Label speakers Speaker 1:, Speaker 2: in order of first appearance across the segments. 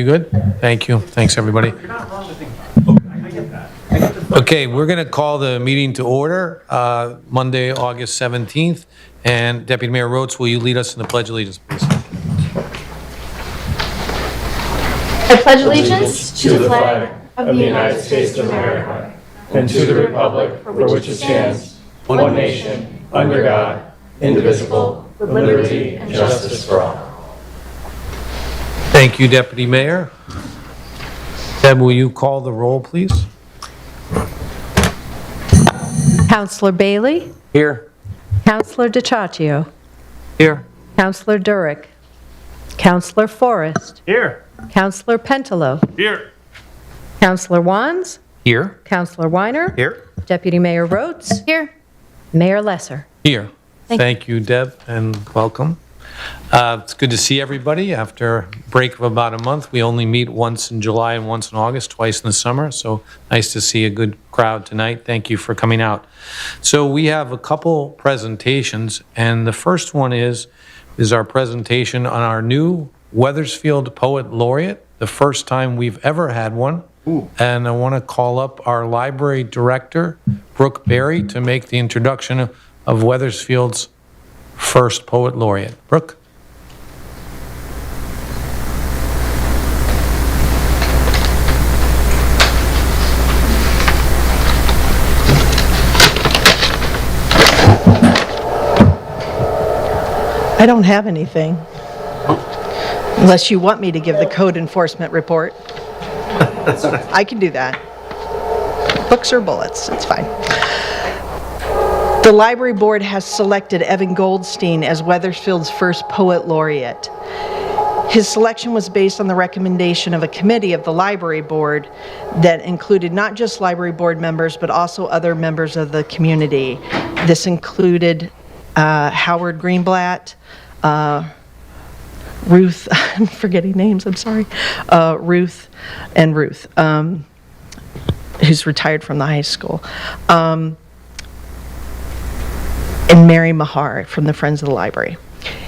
Speaker 1: good? Thank you. Thanks, everybody.
Speaker 2: You're not wrong to think about it. I get that. I get the
Speaker 1: Okay, we're going to call the meeting to order, Monday, August 17th. And Deputy Mayor Rhodes, will you lead us in the Pledge of Allegiance, please?
Speaker 3: I pledge allegiance to the flag of the United States of America and to the republic for which it stands, one nation, under God, indivisible, with liberty and justice for all.
Speaker 1: Thank you, Deputy Mayor. Deb, will you call the roll, please?
Speaker 4: Councillor Bailey?
Speaker 1: Here.
Speaker 4: Councillor DiCiaccio?
Speaker 1: Here.
Speaker 4: Councillor Durick? Councillor Forrest?
Speaker 2: Here.
Speaker 4: Councillor Pentelo?
Speaker 2: Here.
Speaker 4: Councillor Wands?
Speaker 1: Here.
Speaker 4: Councillor Weiner?
Speaker 1: Here.
Speaker 4: Deputy Mayor Rhodes?
Speaker 3: Here.
Speaker 4: Mayor Lesser?
Speaker 1: Here. Thank you, Deb, and welcome. It's good to see everybody after a break of about a month. We only meet once in July and once in August, twice in the summer, so nice to see a good crowd tonight. Thank you for coming out. So we have a couple presentations, and the first one is our presentation on our new Wethersfield Poet Laureate, the first time we've ever had one. Ooh. And I want to call up our library director, Brooke Berry, to make the introduction of Wethersfield's first Poet Laureate. Brooke?
Speaker 5: I don't have anything. Unless you want me to give the code enforcement report. I can do that. Books or bullets, it's fine. The library board has selected Evan Goldstein as Wethersfield's first Poet Laureate. His selection was based on the recommendation of a committee of the library board that included not just library board members, but also other members of the community. This included Howard Greenblatt, Ruth, I'm forgetting names, I'm sorry, Ruth, who's retired from the high school, and Mary Mahar from the Friends of the Library.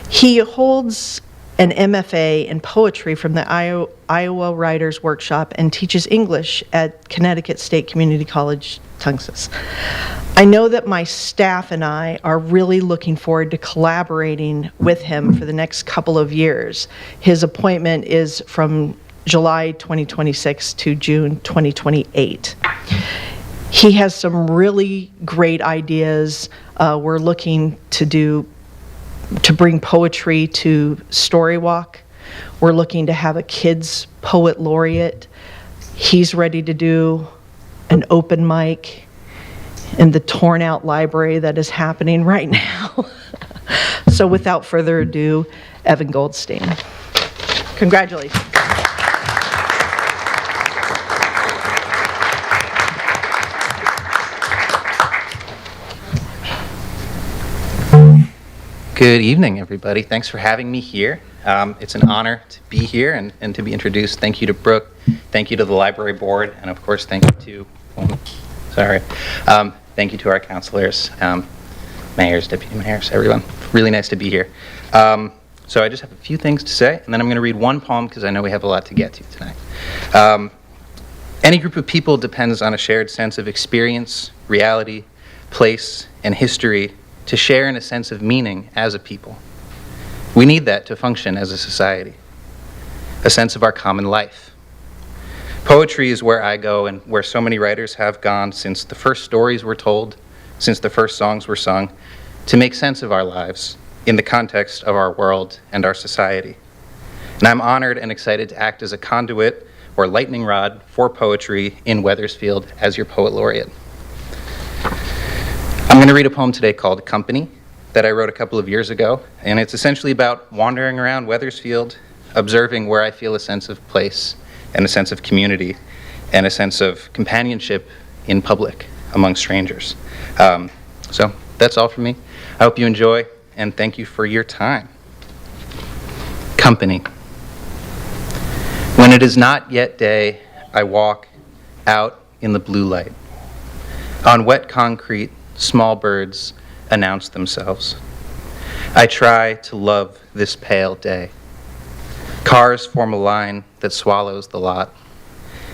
Speaker 5: He holds an MFA in poetry from the Iowa Writers Workshop and teaches English at Connecticut State Community College, Tungus. I know that my staff and I are really looking forward to collaborating with him for the next couple of years. His appointment is from July 2026 to June 2028. He has some really great ideas. We're looking to bring poetry to Storywalk. We're looking to have a kids poet laureate. He's ready to do an open mic in the torn out library that is happening right now. So without further ado, Evan Goldstein. Congratulations.
Speaker 6: Good evening, everybody. Thanks for having me here. It's an honor to be here and to be introduced. Thank you to Brooke. Thank you to the library board. And of course, thank you to, thank you to our counselors, mayors, deputy mayors, everyone. Really nice to be here. So I just have a few things to say, and then I'm going to read one poem because I know we have a lot to get to tonight. Any group of people depends on a shared sense of experience, reality, place, and history to share in a sense of meaning as a people. We need that to function as a society, a sense of our common life. Poetry is where I go and where so many writers have gone since the first stories were told, since the first songs were sung, to make sense of our lives in the context of our world and our society. And I'm honored and excited to act as a conduit or lightning rod for poetry in Wethersfield as your Poet Laureate. I'm going to read a poem today called Company that I wrote a couple of years ago, and it's essentially about wandering around Wethersfield, observing where I feel a sense of place and a sense of community and a sense of companionship in public among strangers. So that's all from me. I hope you enjoy, and thank you for your time. Company. When it is not yet day, I walk out in the blue light. On wet concrete, small birds announce themselves. I try to love this pale day. Cars form a line that swallows the lot,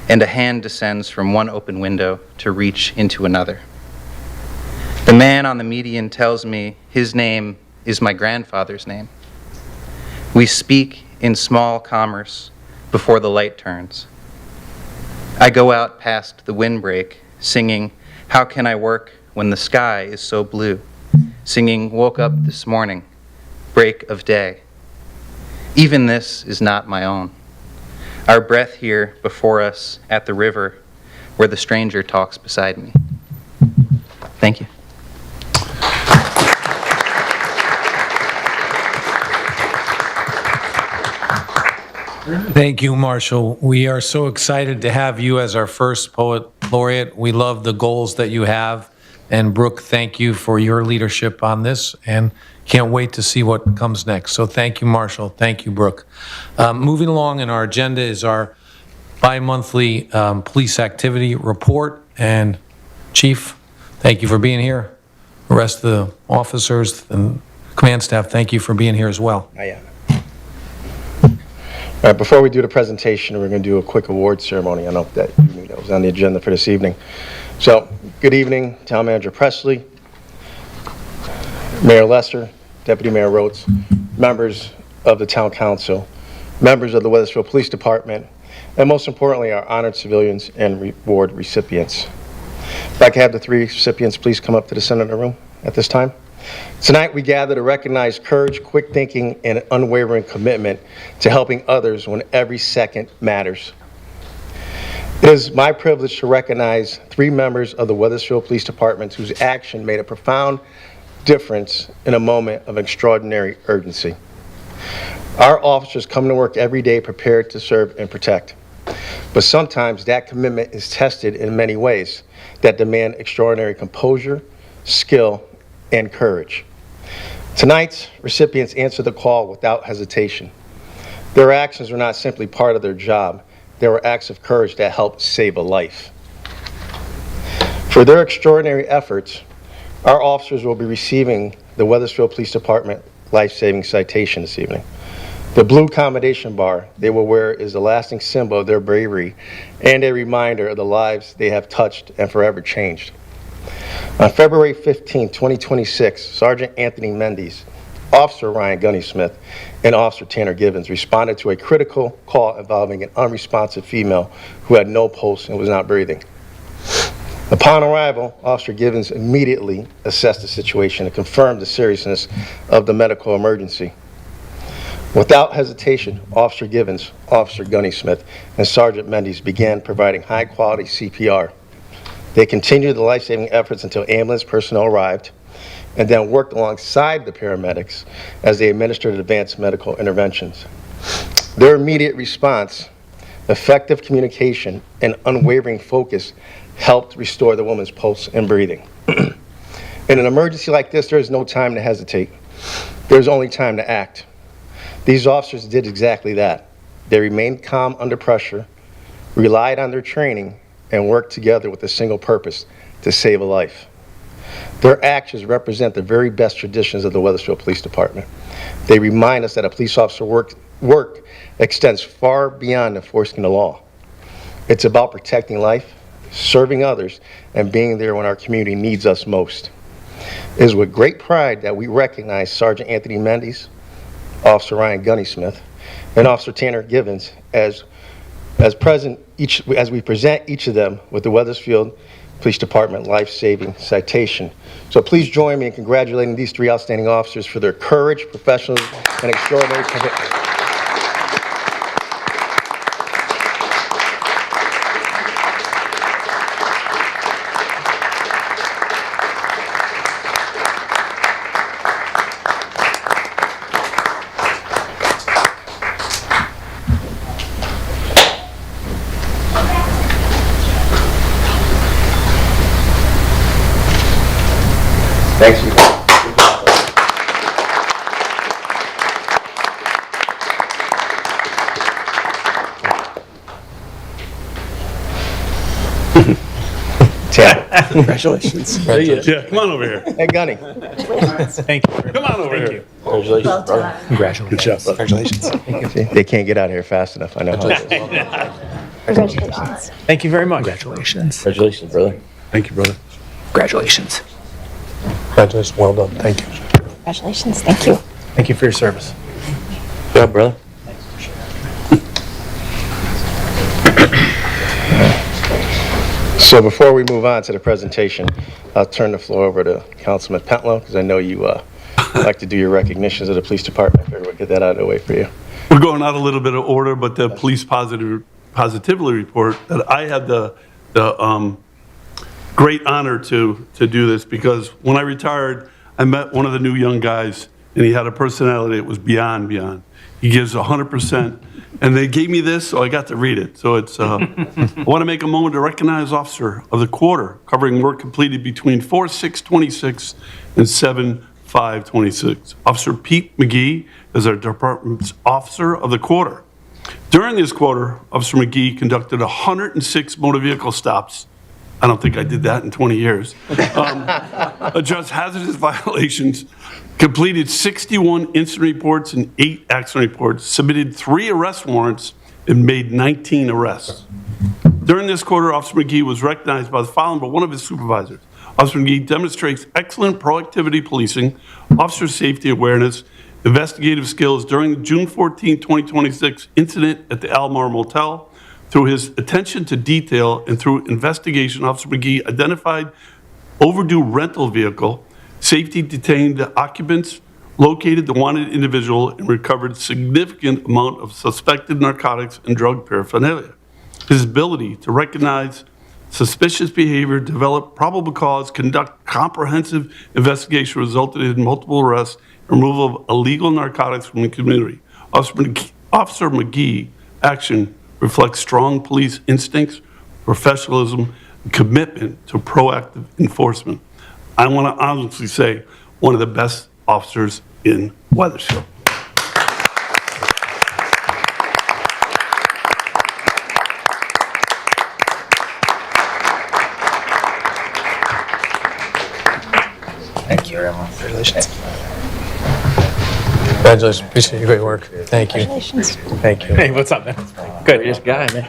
Speaker 6: and a hand descends from one open window to reach into another. The man on the median tells me his name is my grandfather's name. We speak in small commerce before the light turns. I go out past the windbreak, singing, "How can I work when the sky is so blue?" Singing, "Woke up this morning, break of day." Even this is not my own. Our breath here before us at the river where the stranger talks beside me. Thank you.
Speaker 1: Thank you, Marshall. We are so excited to have you as our first poet laureate. We love the goals that you have. And Brooke, thank you for your leadership on this, and can't wait to see what comes next. So thank you, Marshall. Thank you, Brooke. Moving along in our agenda is our bi-monthly police activity report. And Chief, thank you for being here. The rest of the officers and command staff, thank you for being here as well.
Speaker 7: I am. All right, before we do the presentation, we're going to do a quick award ceremony. I know that you knew that was on the agenda for this evening. So, good evening, Town Manager Presley, Mayor Lesser, Deputy Mayor Rhodes, members of the Town Council, members of the Wethersfield Police Department, and most importantly, our honored civilians and reward recipients. If I could have the three recipients please come up to the center of the room at this time. Tonight, we gather to recognize courage, quick thinking, and unwavering commitment to helping others when every second matters. It is my privilege to recognize three members of the Wethersfield Police Department whose action made a profound difference in a moment of extraordinary urgency. Our officers come to work every day prepared to serve and protect. But sometimes that commitment is tested in many ways that demand extraordinary composure, skill, and courage. Tonight's recipients answered the call without hesitation. Their actions were not simply part of their job. They were acts of courage that helped save a life. For their extraordinary efforts, our officers will be receiving the Wethersfield Police Department life-saving citation this evening. The blue commendation bar they will wear is a lasting symbol of their bravery and a reminder of the lives they have touched and forever changed. On February 15, 2026, Sergeant Anthony Mendes, Officer Ryan Gunney-Smith, and Officer Tanner Givens responded to a critical call involving an unresponsive female who had no pulse and was not breathing. Upon arrival, Officer Givens immediately assessed the situation and confirmed the seriousness of the medical emergency. Without hesitation, Officer Givens, Officer Gunney-Smith, and Sergeant Mendes began providing high-quality CPR. They continued the life-saving efforts until ambulance personnel arrived, and then worked alongside the paramedics as they administered advanced medical interventions. Their immediate response, effective communication, and unwavering focus helped restore the woman's pulse and breathing. In an emergency like this, there is no time to hesitate. There's only time to act. These officers did exactly that. They remained calm under pressure, relied on their training, and worked together with a single purpose: to save a life. Their actions represent the very best traditions of the Wethersfield Police Department. They remind us that a police officer work extends far beyond enforcing the law. It's about protecting life, serving others, and being there when our community needs us most. It is with great pride that we recognize Sergeant Anthony Mendes, Officer Ryan Gunney-Smith, and Officer Tanner Givens as we present each of them with the Wethersfield Police Department life-saving citation. So please join me in congratulating these three outstanding officers for their courage, professionalism, and extraordinary commitment. Thanks, you.
Speaker 8: Congratulations.
Speaker 2: Yeah, come on over here.
Speaker 7: Hey, Gunny.
Speaker 2: Thank you. Come on over here.
Speaker 7: Congratulations, brother.
Speaker 8: Congratulations. Good job, brother. Congratulations.
Speaker 7: See, they can't get out of here fast enough. I know how it is.
Speaker 3: Congratulations.
Speaker 8: Thank you very much. Congratulations.
Speaker 7: Congratulations, brother.
Speaker 8: Thank you, brother. Congratulations.
Speaker 7: Congratulations. Well done. Thank you.
Speaker 3: Congratulations. Thank you.
Speaker 8: Thank you for your service.
Speaker 7: Good job, brother. So before we move on to the presentation, I'll turn the floor over to Councilman Pentlow, because I know you like to do your recognitions of the police department. I figured we'd get that out of the way for you.
Speaker 9: We're going out a little bit of order, but the police positivity report, that I had the great honor to do this, because when I retired, I met one of the new young guys, and he had a personality that was beyond. He gives 100%, and they gave me this, so I got to read it. So it's, I want to make a moment to recognize Officer of the Quarter, covering work completed between 4/6/26 and 7/5/26. Officer Pete McGee is our department's Officer of the Quarter. During this quarter, Officer McGee conducted 106 motor vehicle stops. I don't think I did that in 20 years. Addressed hazardous violations, completed 61 incident reports and 8 accident reports, submitted 3 arrest warrants, and made 19 arrests. During this quarter, Officer McGee was recognized by the following by one of his supervisors. Officer McGee demonstrates excellent proactivity policing, officer safety awareness, investigative skills during the June 14, 2026 incident at the Almar Motel. Through his attention to detail and through investigation, Officer McGee identified overdue rental vehicle, safety detained the occupants, located the wanted individual, and recovered significant amount of suspected narcotics and drug paraphernalia. His ability to recognize suspicious behavior, develop probable cause, conduct comprehensive investigation resulted in multiple arrests and removal of illegal narcotics from the community. Officer McGee action reflects strong police instincts, professionalism, and commitment to proactive enforcement. I want to honestly say, one of the best officers in Wethersfield.
Speaker 8: Thank you very much. Congratulations.
Speaker 1: Congratulations. Appreciate your great work. Thank you.
Speaker 3: Congratulations.
Speaker 1: Thank you.
Speaker 8: Hey, what's up, man? Good. Just guy, man.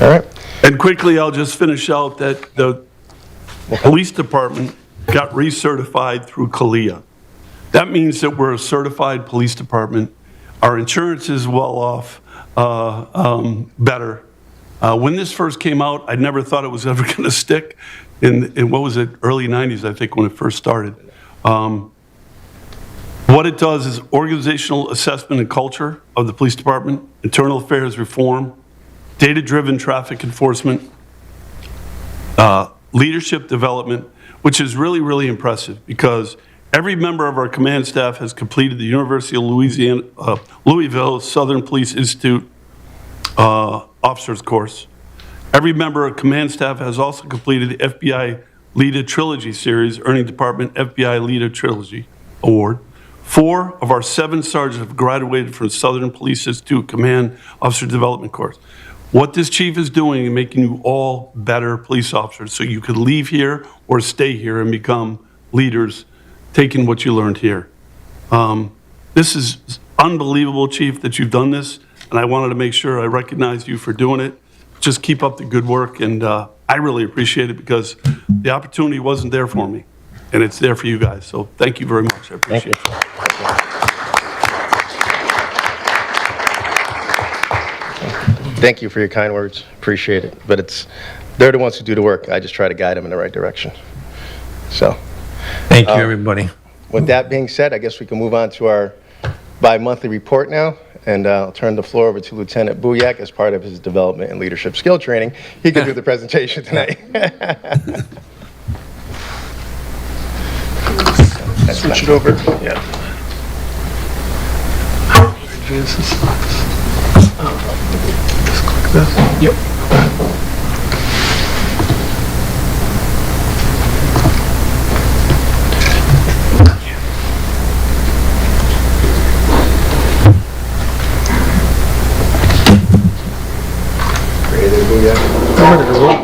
Speaker 7: All right.
Speaker 9: And quickly, I'll just finish out that the police department got recertified through Kycia. That means that we're a certified police department. Our insurance is well off, better. When this first came out, I never thought it was ever going to stick. In what was it, early 90s, I think, when it first started. What it does is organizational assessment and culture of the police department, internal affairs reform, data-driven traffic enforcement, leadership development, which is really, really impressive because every member of our command staff has completed the University of Louisville Southern Police Institute officers course. Every member of command staff has also completed the FBI Leader Trilogy series, earning Department FBI Leader Trilogy Award. 4 of our 7 sergeants have graduated from Southern Police Institute Command Officer Development course. What this chief is doing is making you all better police officers so you could leave here or stay here and become leaders, taking what you learned here. This is unbelievable, Chief, that you've done this, and I wanted to make sure I recognized you for doing it. Just keep up the good work, and I really appreciate it because the opportunity wasn't there for me, and it's there for you guys. So thank you very much. I appreciate it.
Speaker 7: Thank you for your kind words. Appreciate it. But they're the ones who do the work. I just try to guide them in the right direction. So,
Speaker 1: Thank you, everybody.
Speaker 7: with that being said, I guess we can move on to our bi-monthly report now. And I'll turn the floor over to Lieutenant Booyak as part of his development and leadership skill training. He can do the presentation tonight. Switch it over. Yeah.
Speaker 8: Just click this. Yep.
Speaker 7: Ready there, Booyak?
Speaker 8: I'm ready to roll.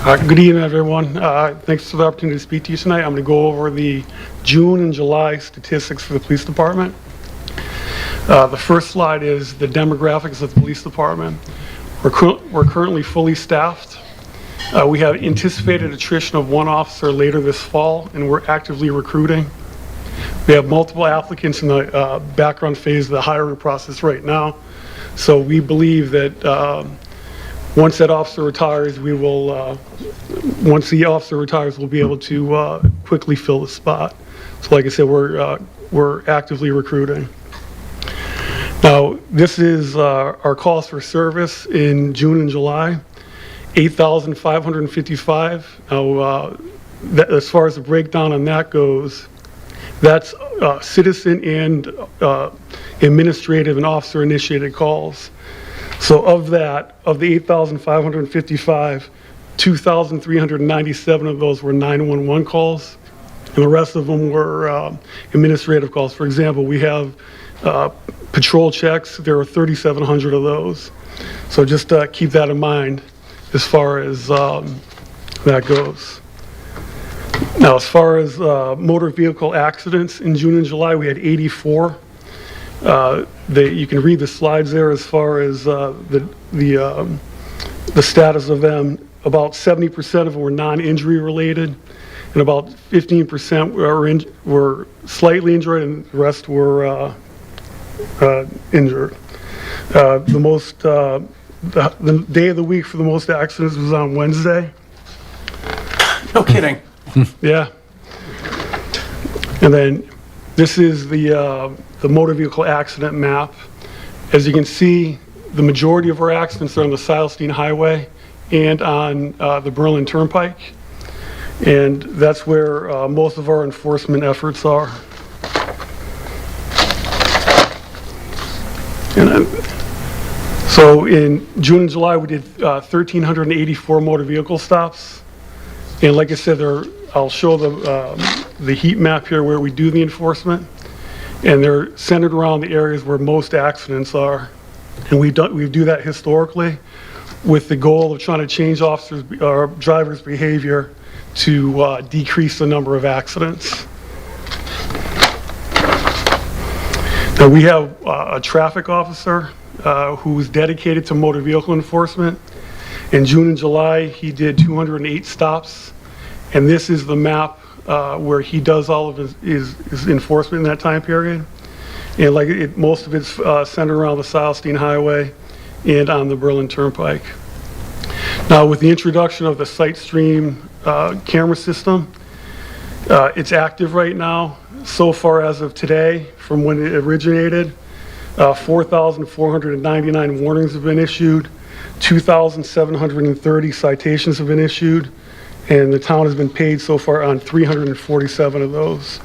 Speaker 10: Good evening, everyone. Thanks for the opportunity to speak to you tonight. I'm going to go over the June and July statistics for the police department. The first slide is the demographics of the police department. We're currently fully staffed. We have anticipated attrition of 1 officer later this fall, and we're actively recruiting. We have multiple applicants in the background phase of the hiring process right now. So we believe that once that officer retires, we will, once the officer retires, we'll be able to quickly fill the spot. So like I said, we're actively recruiting. Now, this is our calls for service in June and July, 8,555. Now, as far as the breakdown on that goes, that's citizen and administrative and officer initiated calls. So of that, of the 8,555, 2,397 of those were 911 calls, and the rest of them were administrative calls. For example, we have patrol checks. There are 3,700 of those. So just keep that in mind as far as that goes. Now, as far as motor vehicle accidents in June and July, we had 84. You can read the slides there as far as the status of them. About 70% of them were non-injury related, and about 15% were slightly injured, and the rest were injured. The day of the week for the most accidents was on Wednesday.
Speaker 2: No kidding.
Speaker 10: Yeah. And then this is the motor vehicle accident map. As you can see, the majority of our accidents are on the Silas Deane Highway and on the Berlin Turnpike. And that's where most of our enforcement efforts are. And so in June and July, we did 1,384 motor vehicle stops. And like I said, I'll show the heat map here where we do the enforcement. And they're centered around the areas where most accidents are. And we do that historically with the goal of trying to change officers or drivers' behavior to decrease the number of accidents. Now we have a traffic officer who is dedicated to motor vehicle enforcement. In June and July, he did 208 stops. And this is the map where he does all of his enforcement in that time period. And most of it's centered around the Silas Deane Highway and on the Berlin Turnpike. Now, with the introduction of the SightStream camera system, it's active right now. So far as of today, from when it originated, 4,499 warnings have been issued, 2,730 citations have been issued, and the town has been paid so far on 347 of those.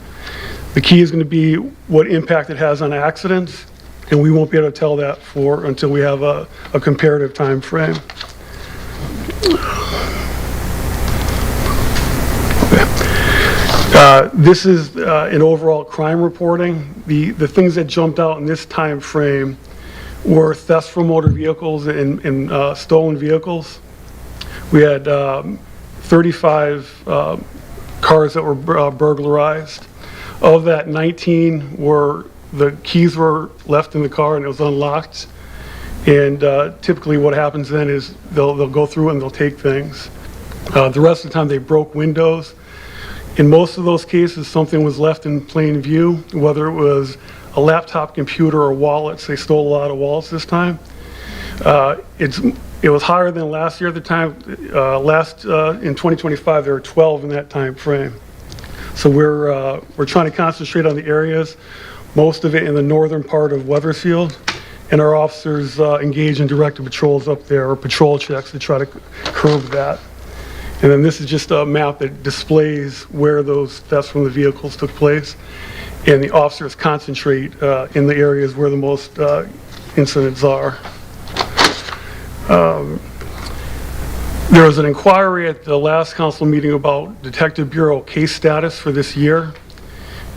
Speaker 10: The key is going to be what impact it has on accidents, and we won't be able to tell that until we have a comparative time frame. This is an overall crime reporting. The things that jumped out in this time frame were thefts from motor vehicles and stolen vehicles. We had 35 cars that were burglarized. Of that, 19 the keys were left in the car and it was unlocked. And typically what happens then is they'll go through and they'll take things. The rest of the time they broke windows. In most of those cases, something was left in plain view, whether it was a laptop, computer, or wallets. They stole a lot of wallets this time. It was higher than last year at the time. In 2025, there were 12 in that time frame. So we're trying to concentrate on the areas, most of it in the northern part of Wethersfield, and our officers engage in directed patrols up there, or patrol checks to try to curb that. And then this is just a map that displays where those thefts from the vehicles took place, and the officers concentrate in the areas where the most incidents are. There was an inquiry at the last council meeting about Detective Bureau case status for this year.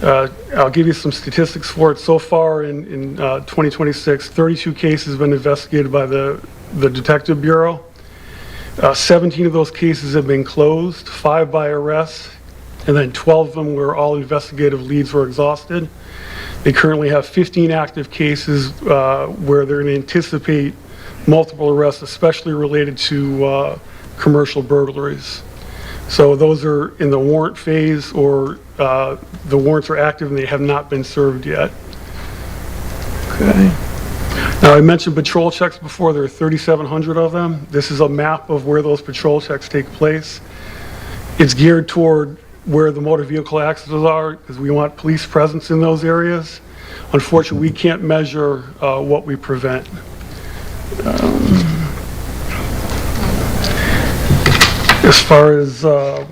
Speaker 10: I'll give you some statistics for it. So far in 2026, 32 cases have been investigated by the Detective Bureau. 17 of those cases have been closed, 5 by arrest, and then 12 of them where all investigative leads were exhausted. They currently have 15 active cases where they're going to anticipate multiple arrests, especially related to commercial burglaries. So those are in the warrant phase, or the warrants are active and they have not been served yet. Okay. Now, I mentioned patrol checks before. There are 3,700 of them. This is a map of where those patrol checks take place. It's geared toward where the motor vehicle accidents are, because we want police presence in those areas. Unfortunately, we can't measure what we prevent. As far as the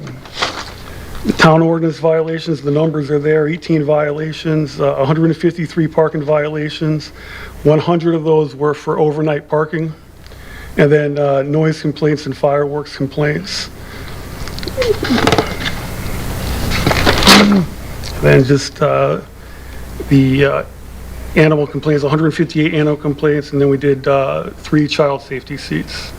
Speaker 10: town ordinance violations, the numbers are there: 18 violations, 153 parking violations. 100 of those were for overnight parking, and then noise complaints and fireworks complaints. Then just the animal complaints, 158 animal complaints, and then we did 3 child safety seats.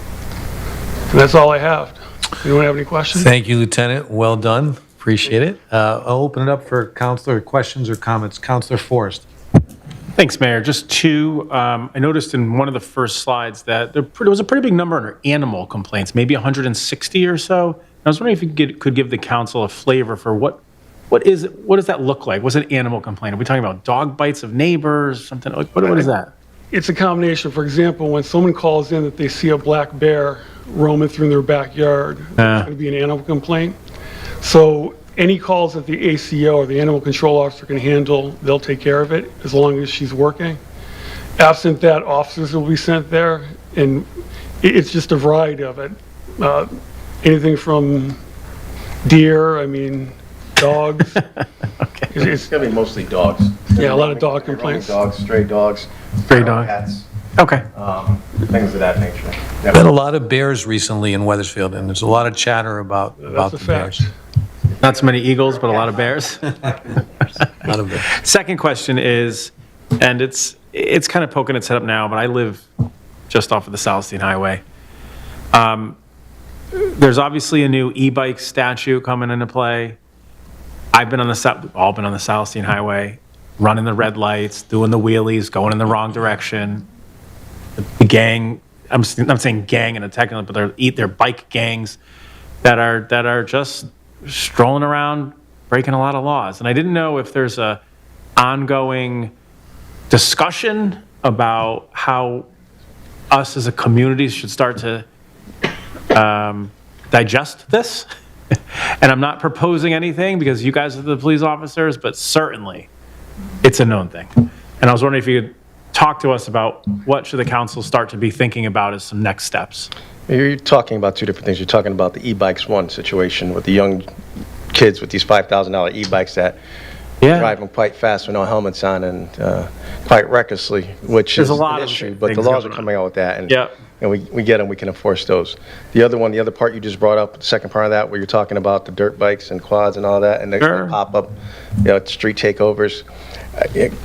Speaker 10: And that's all I have. Anyone have any questions?
Speaker 1: Thank you, Lieutenant. Well done. Appreciate it. I'll open it up for Counselor questions or comments. Counselor Forrest.
Speaker 2: Thanks, Mayor. Just 2. I noticed in one of the first slides that there was a pretty big number under animal complaints, maybe 160 or so. I was wondering if you could give the council a flavor for what does that look like? What's an animal complaint? Are we talking about dog bites of neighbors, something like, what is that?
Speaker 10: It's a combination. For example, when someone calls in that they see a black bear roaming through their backyard, it's going to be an animal complaint. So any calls that the ACO or the animal control officer can handle, they'll take care of it as long as she's working. Absent that, officers will be sent there, and it's just a variety of it. Anything from deer, dogs.
Speaker 2: Okay.
Speaker 7: It's going to be mostly dogs.
Speaker 10: Yeah, a lot of dog complaints.
Speaker 7: Dogs, stray dogs.
Speaker 2: Stray dog.
Speaker 7: Cats,
Speaker 2: Okay.
Speaker 7: things of that nature. Yeah.
Speaker 1: Been a lot of bears recently in Wethersfield, and there's a lot of chatter about
Speaker 10: That's a
Speaker 1: the
Speaker 10: fact.
Speaker 1: bears.
Speaker 2: Not so many eagles, but a lot of bears.
Speaker 1: A lot of bears.
Speaker 2: Second question is, and it's kind of poking its head up now, but I live just off of the South Deane Highway. There's obviously a new e-bike statute coming into play. I've been on all been on the South Deane Highway, running the red lights, doing the wheelies, going in the wrong direction. The gang, I'm saying gang in a technical, but they're bike gangs that are just strolling around, breaking a lot of laws. And I didn't know if there's a ongoing discussion about how us as a community should start to digest this. And I'm not proposing anything because you guys are the police officers, but certainly it's a known thing. And I was wondering if you could talk to us about what should the council start to be thinking about as some next steps.
Speaker 7: You're talking about 2 different things. You're talking about the e-bikes one situation with the young kids with these $5,000 e-bikes that drive them quite fast with no helmets on and quite recklessly, which
Speaker 2: There's
Speaker 7: is
Speaker 2: a lot
Speaker 7: an
Speaker 2: of
Speaker 7: issue. But the
Speaker 2: things
Speaker 7: laws are
Speaker 2: going on.
Speaker 7: coming out with that, and
Speaker 2: Yep.
Speaker 7: and we get them. We can enforce those. The other part you just brought up, the second part of that, where you're talking about the dirt bikes and quads and all that, and they
Speaker 2: Sure.
Speaker 7: pop up, street takeovers.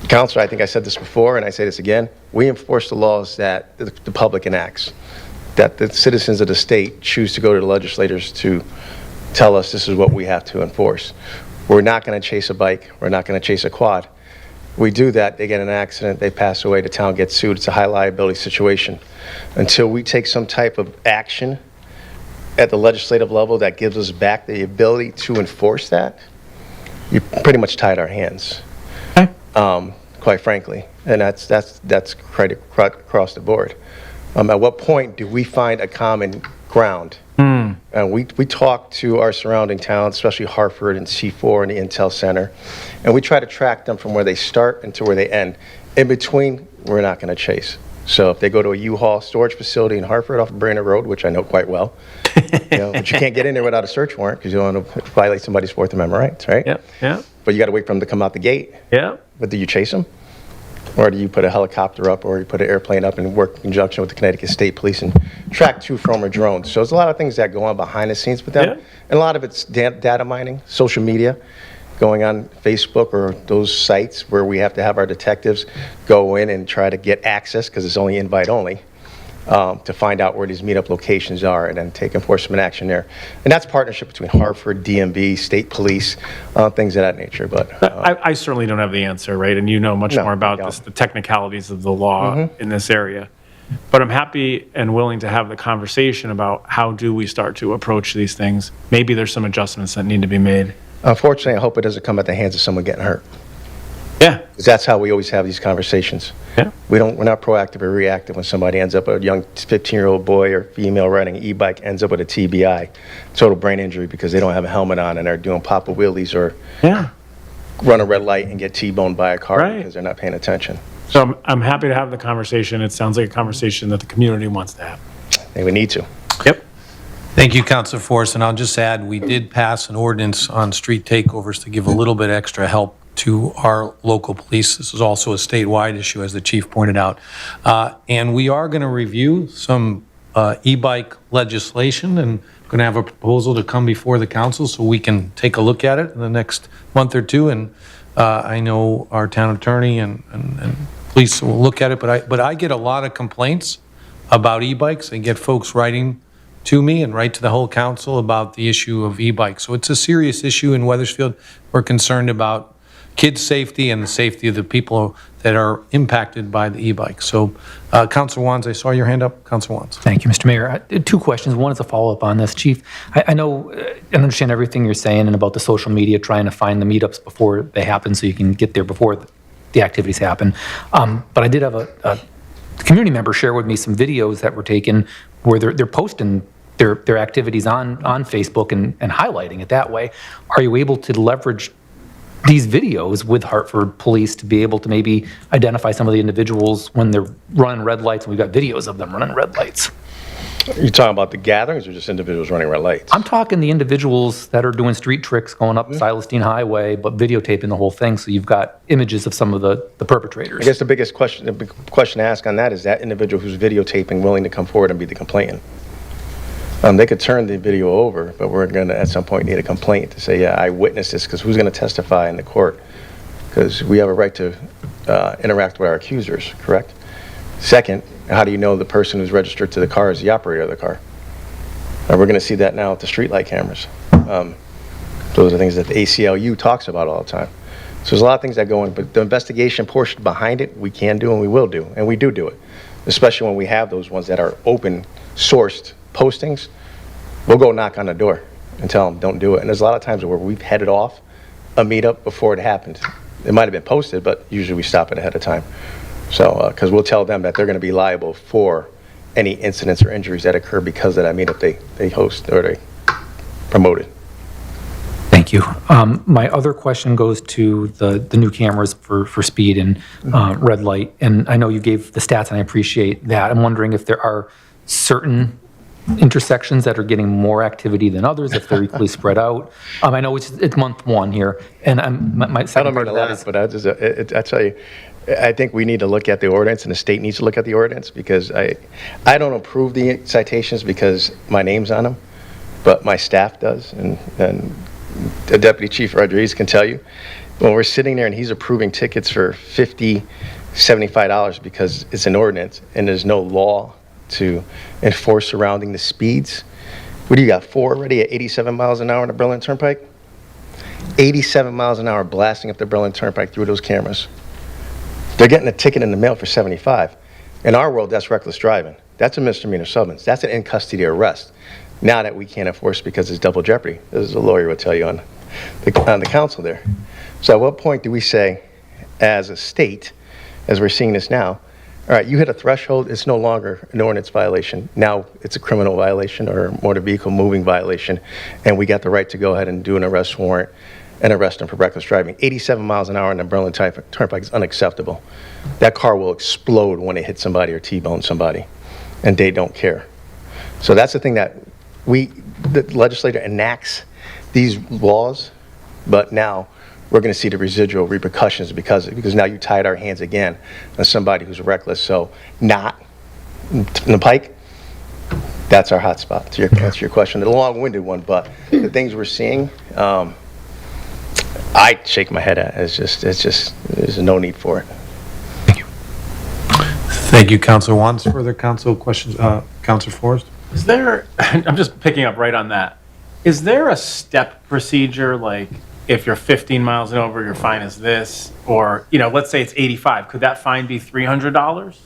Speaker 7: Counselor, I think I said this before, and I say this again. We enforce the laws that the public enacts, that the citizens of the state choose to go to the legislators to tell us this is what we have to enforce. We're not going to chase a bike. We're not going to chase a quad. We do that, they get in an accident, they pass away, the town gets sued. It's a high liability situation. Until we take some type of action at the legislative level that gives us back the ability to enforce that, you pretty much tied our hands,
Speaker 2: Okay.
Speaker 7: quite frankly. And that's right across the board. At what point do we find a common ground? And we talk to our surrounding towns, especially Hartford and C4 and the Intel Center, and we try to track them from where they start and to where they end. In between, we're not going to chase. So if they go to a U-Haul storage facility in Hartford off of Brainerd Road, which I know quite well, but you can't get in there without a search warrant because you don't want to violate somebody's Fourth Amendment rights, right?
Speaker 2: Yeah.
Speaker 7: But you got to wait for them to come out the gate.
Speaker 2: Yeah.
Speaker 7: But do you chase them? Or do you put a helicopter up, or you put an airplane up and work in conjunction with the Connecticut State Police and track 2 former drones? So there's a lot of things that go on behind the scenes with them.
Speaker 2: Yeah.
Speaker 7: And a lot of it's data mining, social media, going on Facebook or those sites where we have to have our detectives go in and try to get access because it's only invite only. to find out where these meetup locations are and then take enforcement action there. And that's partnership between Hartford, DMV, state police, things of that nature. But
Speaker 2: I certainly don't have the answer, right? And you know much
Speaker 7: No,
Speaker 2: more about
Speaker 7: I don't.
Speaker 2: this, the technicalities of the law in this area. But I'm happy and willing to have the conversation about how do we start to approach these things. Maybe there's some adjustments that need to be made.
Speaker 7: unfortunately, I hope it doesn't come at the hands of someone getting hurt.
Speaker 2: Yeah.
Speaker 7: 'Cause that's how we always have these conversations.
Speaker 2: Yeah.
Speaker 7: We're not proactive or reactive when somebody ends up, a young 15-year-old boy or female riding an e-bike ends up with a TBI, total brain injury, because they don't have a helmet on and they're doing pop-up wheelies or
Speaker 2: Yeah.
Speaker 7: run a red light and get T-boned by a car
Speaker 2: Right.
Speaker 7: because they're not paying attention.
Speaker 2: So I'm happy to have the conversation. It sounds like a conversation that the community wants to have.
Speaker 7: They would need to.
Speaker 2: Yep.
Speaker 1: Thank you, Councilor Forrest, and I'll just add, we did pass an ordinance on street takeovers to give a little bit extra help to our local police. This is also a statewide issue, as the chief pointed out. And we are going to review some e-bike legislation, and going to have a proposal to come before the council so we can take a look at it in the next month or two. And I know our town attorney and police will look at it, but I get a lot of complaints about e-bikes. I get folks writing to me and write to the whole council about the issue of e-bikes. So it's a serious issue in Wethersfield. We're concerned about kids' safety and the safety of the people that are impacted by the e-bike. So, Councilor Wands, I saw your hand up. Councilor Wands.
Speaker 11: Thank you, Mr. Mayor. Two questions. One is a follow-up on this. Chief, I know and understand everything you're saying and about the social media, trying to find the meetups before they happen so you can get there before the activities happen. But I did have a community member share with me some videos that were taken where they're posting their activities on Facebook and highlighting it that way. Are you able to leverage these videos with Hartford Police to be able to maybe identify some of the individuals when they're running red lights, and we've got videos of them running red lights?
Speaker 7: You're talking about the gatherings or just individuals running red lights?
Speaker 11: I'm talking the individuals that are doing street tricks going up Silas Deane Highway, but videotaping the whole thing, so you've got images of some of the perpetrators.
Speaker 7: I guess the big question to ask on that is that individual who's videotaping willing to come forward and be the complainant? They could turn the video over, but we're going to, at some point, need a complaint to say, yeah, I witnessed this, because who's going to testify in the court? Because we have a right to interact with our accusers, correct? Second, how do you know the person who's registered to the car is the operator of the car? We're going to see that now with the streetlight cameras. Those are things that the ACLU talks about all the time. So there's a lot of things that go in, but the investigation portion behind it, we can do and we will do, and we do it. Especially when we have those ones that are open-sourced postings, we'll go knock on the door and tell them don't do it. And there's a lot of times where we've headed off a meetup before it happened. It might have been posted, but usually we stop it ahead of time. So, because we'll tell them that they're going to be liable for any incidents or injuries that occur because of that meetup they host or they promoted.
Speaker 11: Thank you. My other question goes to the new cameras for speed and red light. And I know you gave the stats, and I appreciate that. I'm wondering if there are certain intersections that are getting more activity than others, if they're equally spread out. I know it's month one here, and my second part of that is...
Speaker 7: But I tell you, I think we need to look at the ordinance, and the state needs to look at the ordinance, because I don't approve the citations because my name's on them, but my staff does, and the Deputy Chief Rodriguez can tell you, when we're sitting there and he's approving tickets for $50, $75 because it's an ordinance and there's no law to enforce surrounding the speeds. What do you got, 4 already at 87 miles an hour on the Berlin Turnpike? 87 miles an hour blasting up the Berlin Turnpike through those cameras. They're getting a ticket in the mail for 75. In our world, that's reckless driving. That's a misdemeanor summons. That's an in-custody arrest. Now that we can't enforce because it's double jeopardy, as a lawyer would tell you on the council there. So at what point do we say, as a state, as we're seeing this now, all right, you hit a threshold, it's no longer an ordinance violation. Now it's a criminal violation or a motor vehicle moving violation, and we got the right to go ahead and do an arrest warrant and arrest them for reckless driving. 87 miles an hour on the Berlin Turnpike is unacceptable. That car will explode when it hits somebody or T-bone somebody, and they don't care. So that's the thing that the legislator enacts these laws, but now we're going to see the residual repercussions because now you tied our hands again on somebody who's reckless. So not in the Pike, that's our hot spot. To answer your question, the long-winded one, but the things we're seeing, I shake my head at. It's just there's no need for it.
Speaker 1: Thank you, Councilor Wants. Further council questions? Councilor Forrest?
Speaker 2: Is there, I'm just picking up right on that. Is there a step procedure, like if you're 15 miles and over, your fine is this? Or, let's say it's 85, could that fine be $300?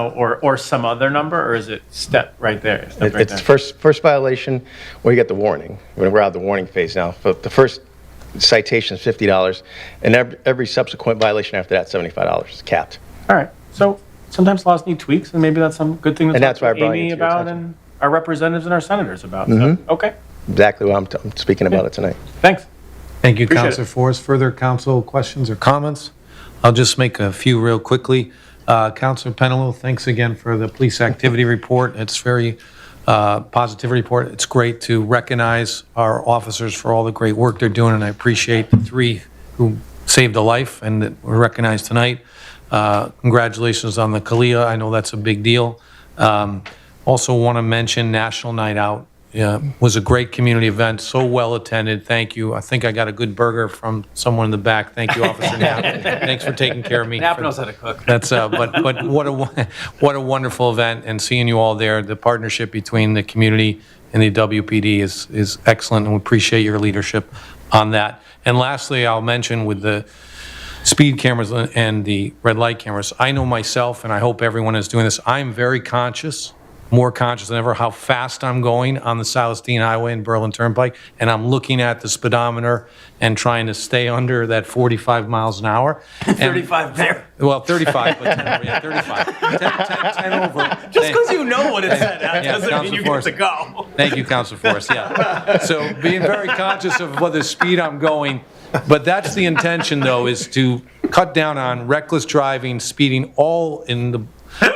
Speaker 2: Or some other number, or is it step right there?
Speaker 7: It's first violation where you get the warning. We're out of the warning phase now. But the first citation is $50, and every subsequent violation after that, $75. It's capped.
Speaker 2: All right, so sometimes laws need tweaks, and maybe that's some good thing to
Speaker 7: And
Speaker 2: talk
Speaker 7: that's why I
Speaker 2: to
Speaker 7: brought it
Speaker 2: Amy
Speaker 7: to your
Speaker 2: about
Speaker 7: attention.
Speaker 2: and our representatives and our senators about. So, okay,
Speaker 7: Exactly what I'm speaking about it tonight.
Speaker 2: thanks.
Speaker 1: Thank you,
Speaker 2: Appreciate
Speaker 1: Councilor
Speaker 2: it.
Speaker 1: Forrest. Further council questions or comments? I'll just make a few real quickly. Councilor Penelo, thanks again for the police activity report. It's very positive report. It's great to recognize our officers for all the great work they're doing, and I appreciate the 3 who saved a life and that were recognized tonight. Congratulations on the Kycia. I know that's a big deal. Also want to mention National Night Out. Was a great community event, so well attended. Thank you. I think I got a good burger from someone in the back. Thank you, Officer Knapp. Thanks for taking care of me.
Speaker 2: Knapp knows how to cook.
Speaker 1: That's but what a wonderful event, and seeing you all there. The partnership between the community and the WPD is excellent, and we appreciate your leadership on that. And lastly, I'll mention with the speed cameras and the red light cameras, I know myself, and I hope everyone is doing this, I'm very conscious, more conscious than ever, how fast I'm going on the Silas Deane Highway and Berlin Turnpike, and I'm looking at the speedometer and trying to stay under that 45 miles an hour.
Speaker 2: 35 there.
Speaker 1: Well, 35, but 10 over, yeah, 35. 10 over.
Speaker 2: Just because you know what it said doesn't mean
Speaker 1: Councilor
Speaker 2: you
Speaker 1: Forrest.
Speaker 2: get to go.
Speaker 1: Thank you, Councilor Forrest, yeah. So being very conscious of what the speed I'm going, but that's the intention, though, is to cut down on reckless driving, speeding, all in the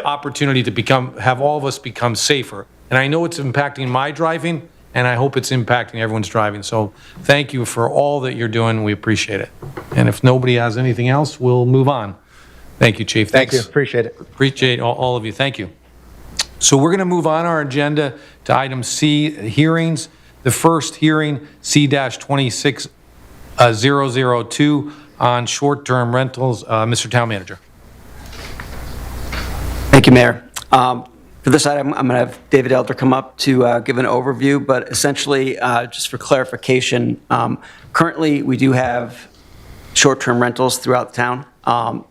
Speaker 1: opportunity to have all of us become safer. And I know it's impacting my driving, and I hope it's impacting everyone's driving. So thank you for all that you're doing. We appreciate it. And if nobody has anything else, we'll move on. Thank you, Chief.
Speaker 7: Thank you.
Speaker 1: Thanks.
Speaker 7: Appreciate it.
Speaker 1: Appreciate all of you. Thank you. So we're going to move on our agenda to item C, hearings. The first hearing, C-26002 on short-term rentals. Mr. Town Manager.
Speaker 12: Thank you, Mayor. For this item, I'm going to have David Elder come up to give an overview, but essentially, just for clarification, currently we do have short-term rentals throughout the town.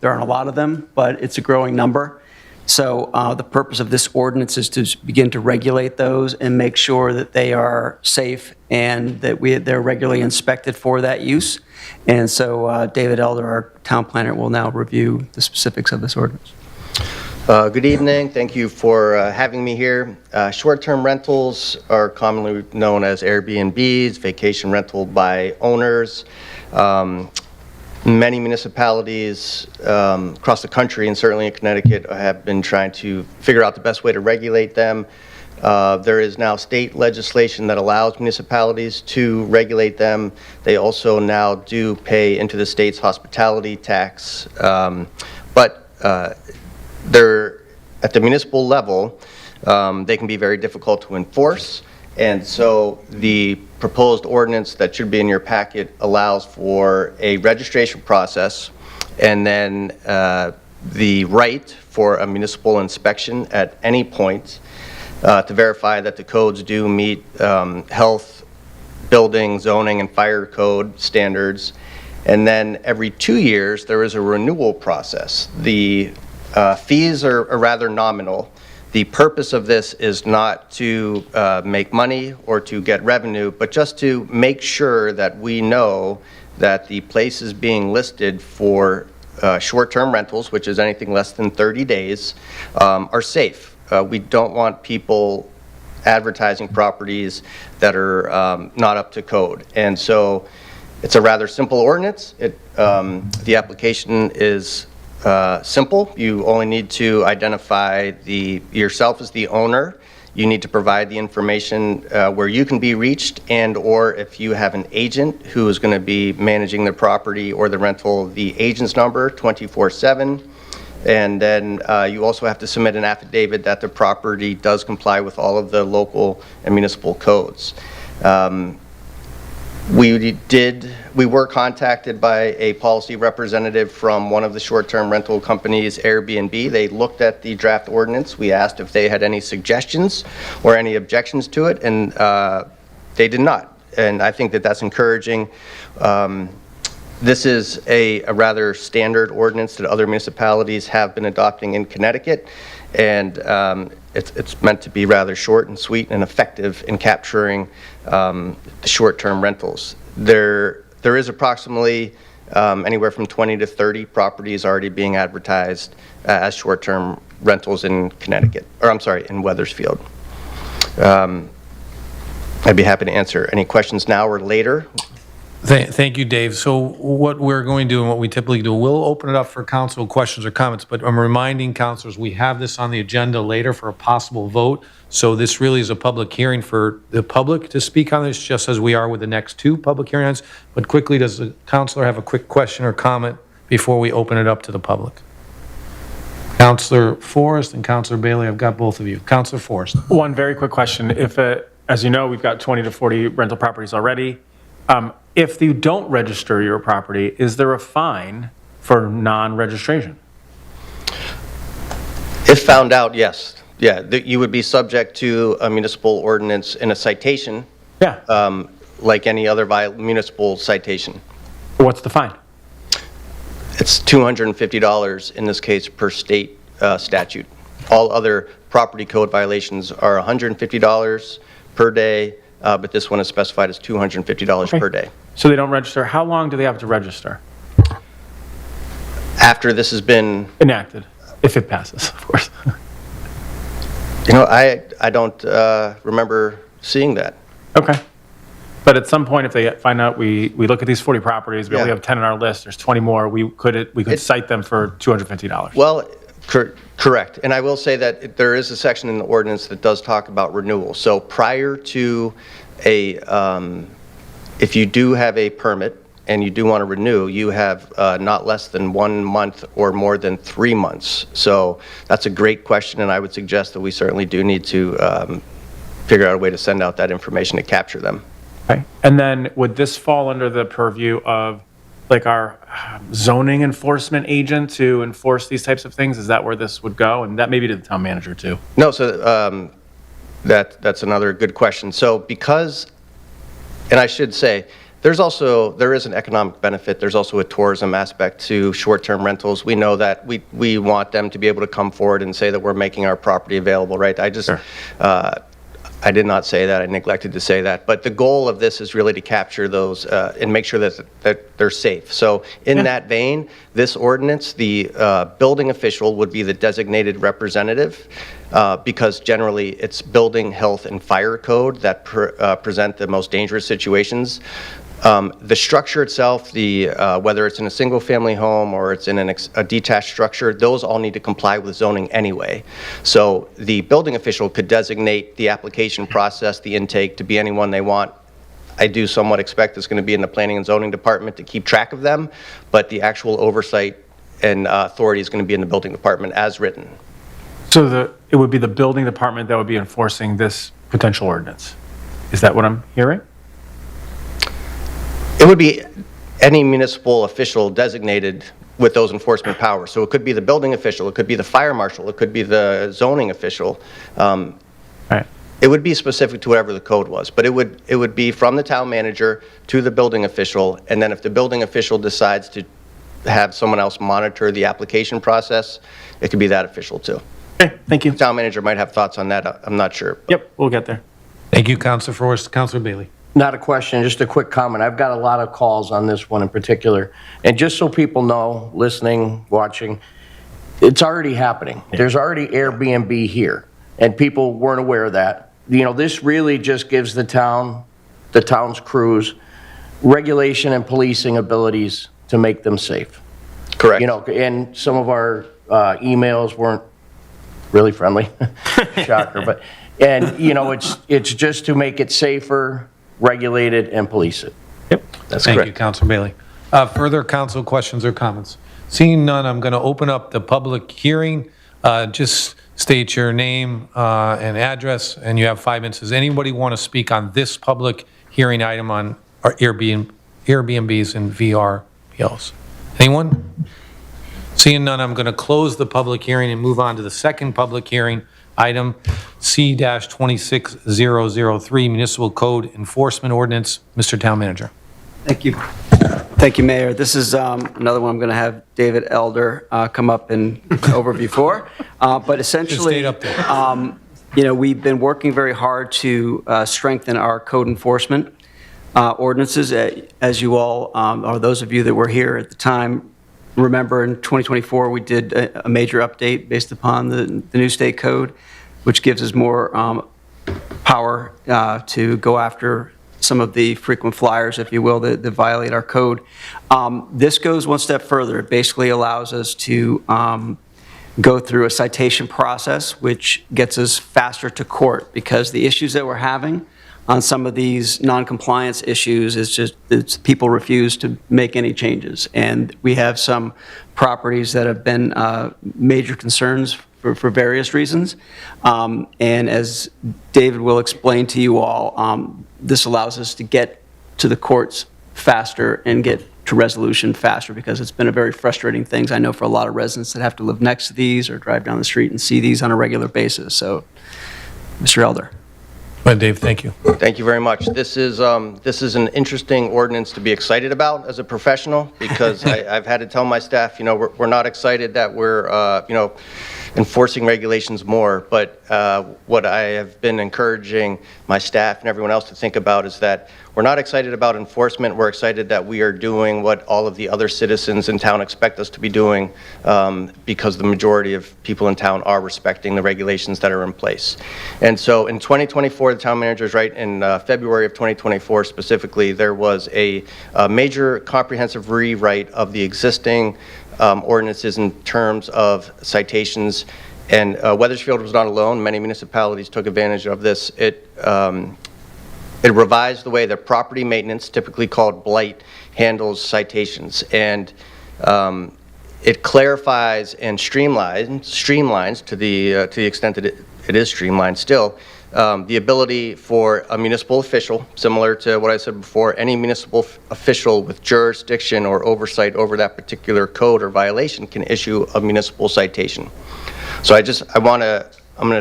Speaker 12: There aren't a lot of them, but it's a growing number. So the purpose of this ordinance is to begin to regulate those and make sure that they are safe and that they're regularly inspected for that use. And so David Elder, our town planner, will now review the specifics of this ordinance.
Speaker 7: Good evening. Thank you for having me here. Short-term rentals are commonly known as AirBNBs, vacation rental by owners. Many municipalities across the country, and certainly in Connecticut, have been trying to figure out the best way to regulate them. There is now state legislation that allows municipalities to regulate them. They also now do pay into the state's hospitality tax. But they're at the municipal level, they can be very difficult to enforce. And so the proposed ordinance that should be in your packet allows for a registration process and then the right for a municipal inspection at any point to verify that the codes do meet health, building, zoning, and fire code standards. And then every 2 years, there is a renewal process. The fees are rather nominal. The purpose of this is not to make money or to get revenue, but just to make sure that we know that the places being listed for short-term rentals, which is anything less than 30 days, are safe. We don't want people advertising properties that are not up to code. And so it's a rather simple ordinance. The application is simple. You only need to identify yourself as the owner. You need to provide the information where you can be reached, and or if you have an agent who is going to be managing the property or the rental, the agent's number 24/7. And then you also have to submit an affidavit that the property does comply with all of the local and municipal codes. We were contacted by a policy representative from one of the short-term rental companies, AirBNB. They looked at the draft ordinance. We asked if they had any suggestions or any objections to it, and they did not. And I think that that's encouraging. This is a rather standard ordinance that other municipalities have been adopting in Connecticut, and it's meant to be rather short and sweet and effective in capturing the short-term rentals. There is approximately anywhere from 20 to 30 properties already being advertised as short-term rentals in Connecticut, or I'm sorry, in Wethersfield. I'd be happy to answer any questions now or later.
Speaker 1: Thank you, Dave. So what we're going to do and what we typically do, we'll open it up for council questions or comments, but I'm reminding councilors we have this on the agenda later for a possible vote. So this really is a public hearing for the public to speak on this, just as we are with the next two public hearings. But quickly, does the councilor have a quick question or comment before we open it up to the public? Councilor Forrest and Councilor Bailey, I've got both of you. Councilor Forrest.
Speaker 2: One very quick question. If, as you know, we've got 20 to 40 rental properties already. If you don't register your property, is there a fine for non-registration?
Speaker 7: If found out, yes. Yeah, you would be subject to a municipal ordinance and a citation.
Speaker 2: Yeah.
Speaker 7: Like any other municipal citation.
Speaker 2: What's the fine?
Speaker 7: It's $250 in this case per state statute. All other property code violations are $150 per day, but this one is specified as $250 per day.
Speaker 2: So they don't register. How long do they have to register?
Speaker 7: After this has been
Speaker 2: enacted, if it passes, of course.
Speaker 7: You know, I don't remember seeing that.
Speaker 2: Okay. But at some point, if they find out we look at these 40 properties, we only have 10 on our list, there's 20 more, we could cite them for $250.
Speaker 7: Well, correct. And I will say that there is a section in the ordinance that does talk about renewal. So prior to if you do have a permit and you do want to renew, you have not less than 1 month or more than 3 months. So that's a great question, and I would suggest that we certainly do need to figure out a way to send out that information to capture them.
Speaker 2: Okay. And then would this fall under the purview of like our zoning enforcement agent to enforce these types of things? Is that where this would go? And that may be to the town manager too.
Speaker 7: No, so that's another good question. So because, and I should say, there is an economic benefit. There's also a tourism aspect to short-term rentals. We know that we want them to be able to come forward and say that we're making our property available, right?
Speaker 2: Sure.
Speaker 7: I did not say that. I neglected to say that. But the goal of this is really to capture those and make sure that they're safe. So in that vein, this ordinance, the building official would be the designated representative because generally it's building, health, and fire code that present the most dangerous situations. The structure itself, whether it's in a single-family home or it's in a detached structure, those all need to comply with zoning anyway. So the building official could designate the application process, the intake, to be anyone they want. I do somewhat expect it's going to be in the planning and zoning department to keep track of them, but the actual oversight and authority is going to be in the building department as written.
Speaker 2: So it would be the building department that would be enforcing this potential ordinance. Is that what I'm hearing?
Speaker 7: It would be any municipal official designated with those enforcement powers. So it could be the building official, it could be the fire marshal, it could be the zoning official.
Speaker 2: Right.
Speaker 7: It would be specific to whatever the code was, but it would be from the town manager to the building official, and then if the building official decides to have someone else monitor the application process, it could be that official too.
Speaker 2: Okay, thank you.
Speaker 7: The town manager might have thoughts on that, I'm not sure.
Speaker 2: Yep, we'll get there.
Speaker 1: Thank you, Councilor Forrest. Councilor Bailey.
Speaker 8: Not a question, just a quick comment. I've got a lot of calls on this one in particular. And just so people know, listening, watching, it's already happening. There's already AirBNB here, and people weren't aware of that. You know, this really just gives the town's crews, regulation and policing abilities to make them safe.
Speaker 7: Correct.
Speaker 8: You know, and some of our emails weren't really friendly, shocker, but, and you know, it's just to make it safer, regulated, and police it.
Speaker 2: Yep.
Speaker 7: That's
Speaker 1: Thank
Speaker 7: correct.
Speaker 1: you, Councilor Bailey. Further council questions or comments? Seeing none, I'm going to open up the public hearing. Just state your name and address, and you have 5 minutes. Does anybody want to speak on this public hearing item on Airbnbs and VRBOs. Anyone? Seeing none, I'm going to close the public hearing and move on to the second public hearing, item C-26003, Municipal Code Enforcement Ordinance. Mr. Town Manager.
Speaker 12: Thank you. Thank you, Mayor. This is another one I'm going to have David Elder come up and overview for. But essentially,
Speaker 1: stayed up there.
Speaker 12: we've been working very hard to strengthen our code enforcement ordinances. As you all, or those of you that were here at the time, remember in 2024, we did a major update based upon the new state code, which gives us more power to go after some of the frequent flyers, if you will, that violate our code. This goes one step further. It basically allows us to go through a citation process, which gets us faster to court, because the issues that we're having on some of these non-compliance issues is just people refuse to make any changes. And we have some properties that have been major concerns for various reasons. And as David will explain to you all, this allows us to get to the courts faster and get to resolution faster, because it's been a very frustrating thing, I know, for a lot of residents that have to live next to these or drive down the street and see these on a regular basis. So, Mr. Elder.
Speaker 1: Go ahead, Dave. Thank you.
Speaker 7: Thank you very much. This is an interesting ordinance to be excited about as a professional, because I've had to tell my staff, we're not excited that we're, enforcing regulations more, but what I have been encouraging my staff and everyone else to think about is that we're not excited about enforcement. We're excited that we are doing what all of the other citizens in town expect us to be doing, because the majority of people in town are respecting the regulations that are in place. And so in 2024, the town manager is right, in February of 2024 specifically, there was a major comprehensive rewrite of the existing ordinances in terms of citations, and Wethersfield was not alone. Many municipalities took advantage of this. It revised the way that property maintenance, typically called blight, handles citations, and it clarifies and streamlines to the extent that it is streamlined still, the ability for a municipal official, similar to what I said before, any municipal official with jurisdiction or oversight over that particular code or violation can issue a municipal citation. So I'm going to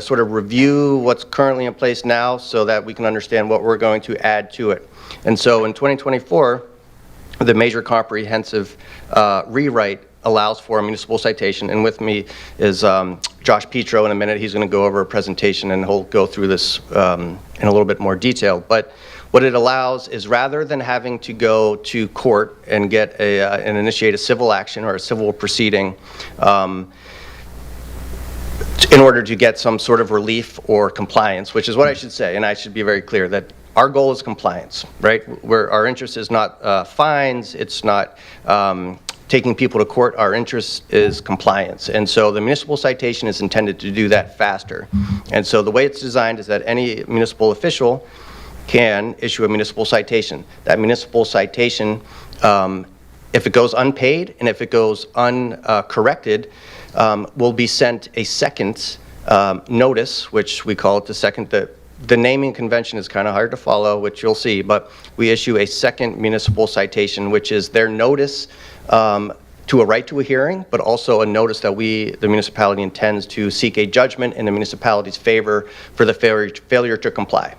Speaker 7: sort of review what's currently in place now so that we can understand what we're going to add to it. And so in 2024, the major comprehensive rewrite allows for a municipal citation, and with me is Josh Petro. In a minute, he's going to go over a presentation and he'll go through this in a little bit more detail. But what it allows is, rather than having to go to court and get and initiate a civil action or a civil proceeding in order to get some sort of relief or compliance, which is what I should say, and I should be very clear that our goal is compliance, right? Our interest is not fines, it's not taking people to court. Our interest is compliance. And so the municipal citation is intended to do that faster. And so the way it's designed is that any municipal official can issue a municipal citation. That municipal citation, if it goes unpaid and if it goes uncorrected, will be sent a second notice, which we call it the second. The naming convention is kind of hard to follow, which you'll see, but we issue a second municipal citation, which is their notice to a right to a hearing, but also a notice that the municipality, intends to seek a judgment in the municipality's favor for the failure to comply.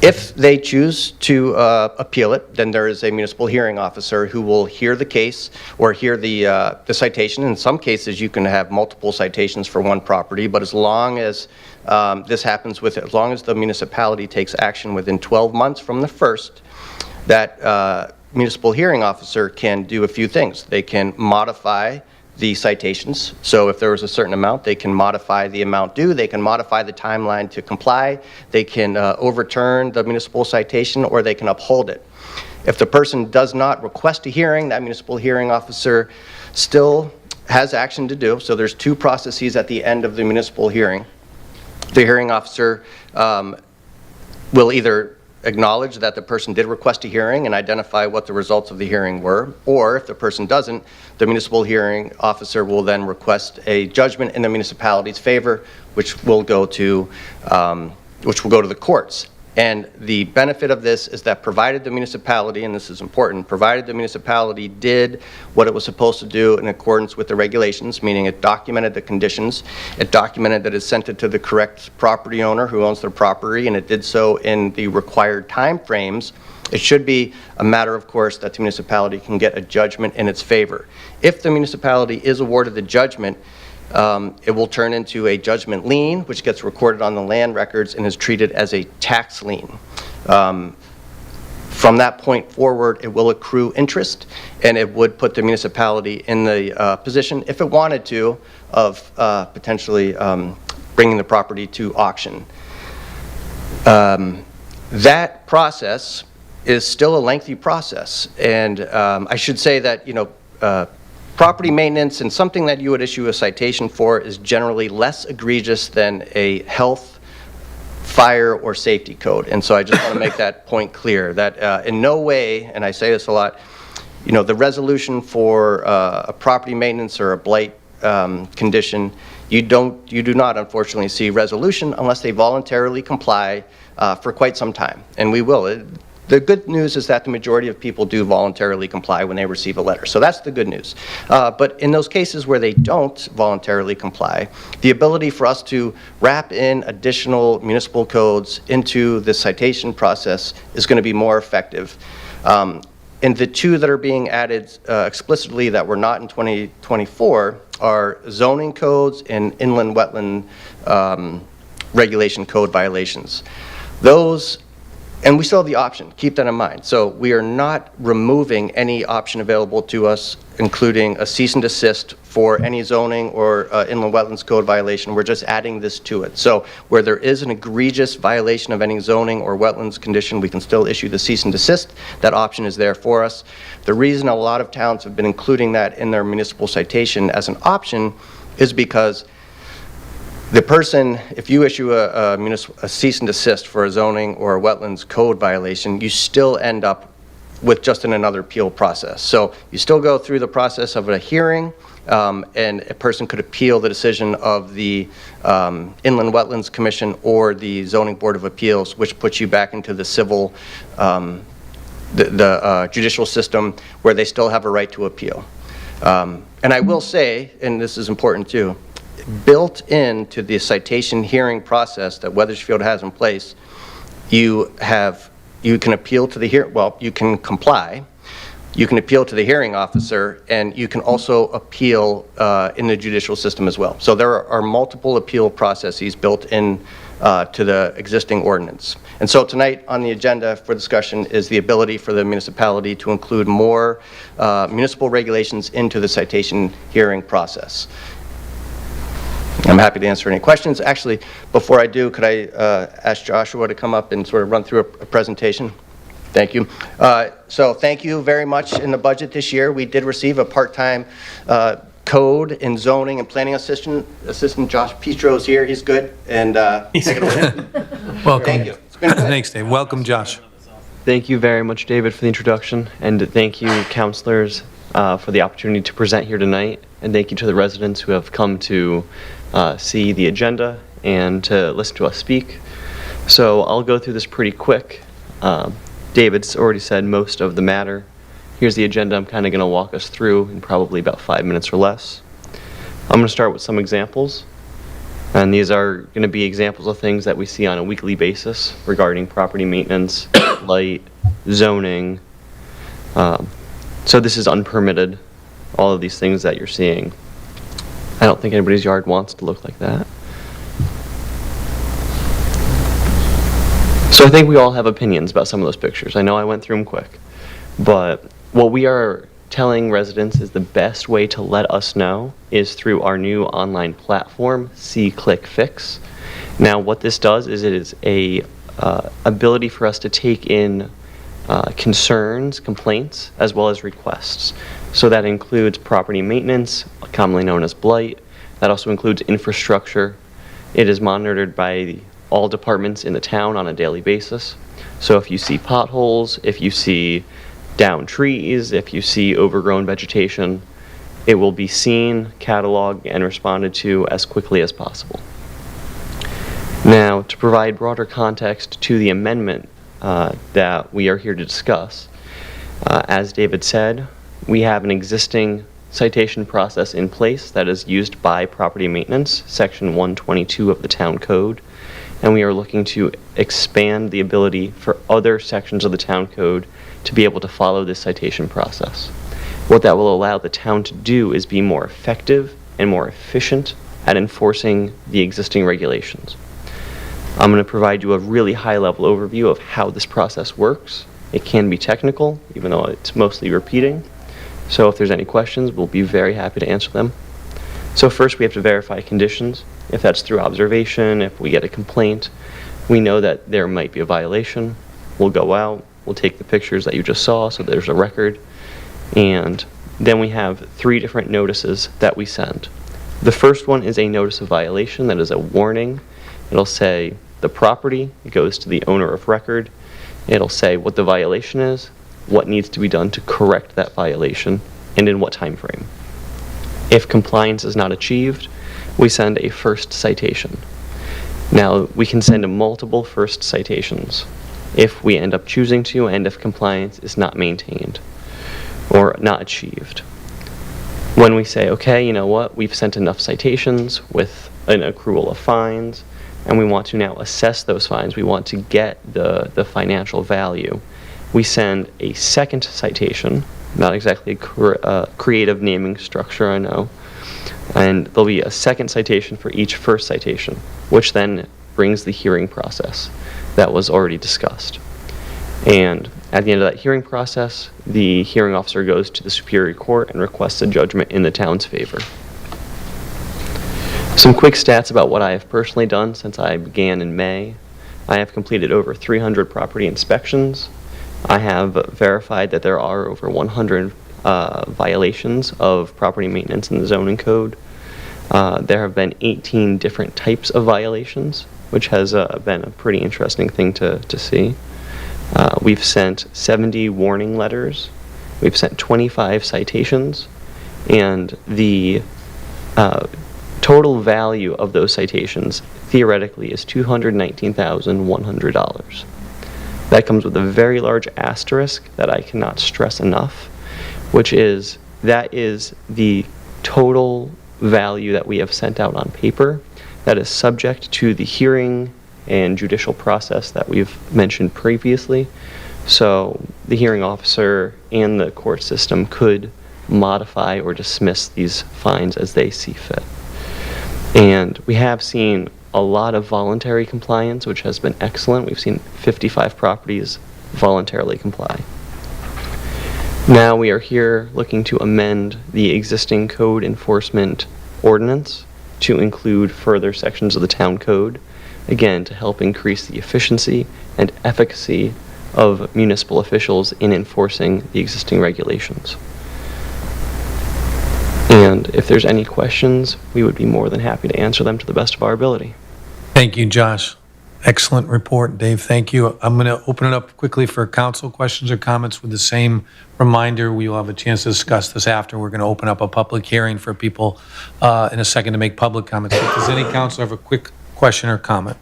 Speaker 7: If they choose to appeal it, then there is a municipal hearing officer who will hear the case or hear the citation. In some cases, you can have multiple citations for one property, but as long as as long as the municipality takes action within 12 months from the first, that municipal hearing officer can do a few things. They can modify the citations. So if there was a certain amount, they can modify the amount due, they can modify the timeline to comply, they can overturn the municipal citation, or they can uphold it. If the person does not request a hearing, that municipal hearing officer still has action to do. So there's two processes at the end of the municipal hearing. The hearing officer will either acknowledge that the person did request a hearing and identify what the results of the hearing were, or if the person doesn't, the municipal hearing officer will then request a judgment in the municipality's favor, which will go to the courts.
Speaker 6: And the benefit of this is that provided the municipality, and this is important, provided the municipality did what it was supposed to do in accordance with the regulations, meaning it documented the conditions, it documented that it sent it to the correct property owner who owns their property, and it did so in the required time frames, it should be a matter of course that the municipality can get a judgment in its favor. If the municipality is awarded the judgment, it will turn into a judgment lien, which gets recorded on the land records and is treated as a tax lien. From that point forward, it will accrue interest, and it would put the municipality in the position, if it wanted to, of potentially bringing the property to auction. That process is still a lengthy process, and I should say that, you know, property maintenance and something that you would issue a citation for is generally less egregious than a health, fire, or safety code. And so I just want to make that point clear that in no way, and I say this a lot, you know, the resolution for a property maintenance or a blight condition, you do not unfortunately see resolution unless they voluntarily comply for quite some time, and we will. The good news is that the majority of people do voluntarily comply when they receive a letter. So that's the good news. But in those cases where they don't voluntarily comply, the ability for us to wrap in additional municipal codes into the citation process is going to be more effective. And the two that are being added explicitly that were not in 2024 are zoning codes and inland wetland regulation code violations. Those, and we still have the option, keep that in mind. So we are not removing any option available to us, including a cease and desist for any zoning or inland wetlands code violation. We're just adding this to it. So where there is an egregious violation of any zoning or wetlands condition, we can still issue the cease and desist. That option is there for us. The reason a lot of towns have been including that in their municipal citation as an option is because the person, if you issue a cease and desist for a zoning or a wetlands code violation, you still end up with just another appeal process. So you still go through the process of a hearing, and a person could appeal the decision of the Inland Wetlands Commission or the Zoning Board of Appeals, which puts you back into the civil, the judicial system where they still have a right to appeal. And I will say, and this is important too, built into the citation hearing process that Wethersfield has in place, you can appeal to the you can comply, you can appeal to the hearing officer, and you can also appeal in the judicial system as well. So there are multiple appeal processes built in to the existing ordinance. And so tonight on the agenda for discussion is the ability for the municipality to include more municipal regulations into the citation hearing process. I'm happy to answer any questions. Actually, before I do, could I ask Joshua to come up and sort of run through a presentation? Thank you. So thank you very much. In the budget this year, we did receive a part-time code in zoning and planning assistant. Josh Petro's here. He's good. And take it away.
Speaker 1: Welcome.
Speaker 6: Thank you. It's been good.
Speaker 1: Thanks, Dave. Welcome, Josh.
Speaker 13: Thank you very much, David, for the introduction, and thank you, counselors, for the opportunity to present here tonight, and thank you to the residents who have come to see the agenda and to listen to us speak. So I'll go through this pretty quick. David's already said most of the matter. Here's the agenda I'm kind of going to walk us through in probably about 5 minutes or less. I'm going to start with some examples, and these are going to be examples of things that we see on a weekly basis regarding property maintenance, light, zoning. So this is unpermitted, all of these things that you're seeing. I don't think anybody's yard wants to look like that. So I think we all have opinions about some of those pictures. I know I went through them quick, but what we are telling residents is the best way to let us know is through our new online platform, See, Click, Fix. Now what this does is it is a ability for us to take in concerns, complaints, as well as requests. So that includes property maintenance, commonly known as blight. That also includes infrastructure. It is monitored by all departments in the town on a daily basis. So if you see potholes, if you see downed trees, if you see overgrown vegetation, it will be seen, cataloged, and responded to as quickly as possible. Now, to provide broader context to the amendment that we are here to discuss, as David said, we have an existing citation process in place that is used by property maintenance, section 122 of the town code, and we are looking to expand the ability for other sections of the town code to be able to follow this citation process. What that will allow the town to do is be more effective and more efficient at enforcing the existing regulations. I'm going to provide you a really high-level overview of how this process works. It can be technical, even though it's mostly repeating. So if there's any questions, we'll be very happy to answer them. So first, we have to verify conditions. If that's through observation, if we get a complaint, we know that there might be a violation. We'll go out, we'll take the pictures that you just saw, so there's a record. And then we have 3 different notices that we send. The first one is a notice of violation. That is a warning. It'll say the property, it goes to the owner of record. It'll say what the violation is, what needs to be done to correct that violation, and in what time frame. If compliance is not achieved, we send a first citation. Now, we can send multiple first citations if we end up choosing to, and if compliance is not maintained or not achieved. When we say, okay, you know what, we've sent enough citations with an accrual of fines, and we want to now assess those fines, we want to get the financial value, we send a second citation. Not exactly a creative naming structure, I know. And there'll be a second citation for each first citation, which then brings the hearing process that was already discussed. And at the end of that hearing process, the hearing officer goes to the Superior Court and requests a judgment in the town's favor. Some quick stats about what I have personally done since I began in May. I have completed over 300 property inspections. I have verified that there are over 100 violations of property maintenance in the zoning code. There have been 18 different types of violations, which has been a pretty interesting thing to see. We've sent 70 warning letters. We've sent 25 citations, and the total value of those citations theoretically is $219,100. That comes with a very large asterisk that I cannot stress enough, which is that is the total value that we have sent out on paper that is subject to the hearing and judicial process that we've mentioned previously. So the hearing officer and the court system could modify or dismiss these fines as they see fit. And we have seen a lot of voluntary compliance, which has been excellent. We've seen 55 properties voluntarily comply. Now we are here looking to amend the existing code enforcement ordinance to include further sections of the town code, again, to help increase the efficiency and efficacy of municipal officials in enforcing the existing regulations. And if there's any questions, we would be more than happy to answer them to the best of our ability.
Speaker 1: Thank you, Josh. Excellent report, Dave. Thank you. I'm going to open it up quickly for council questions or comments with the same reminder. We will have a chance to discuss this after. We're going to open up a public hearing for people in a second to make public comments. Does any council have a quick question or comment?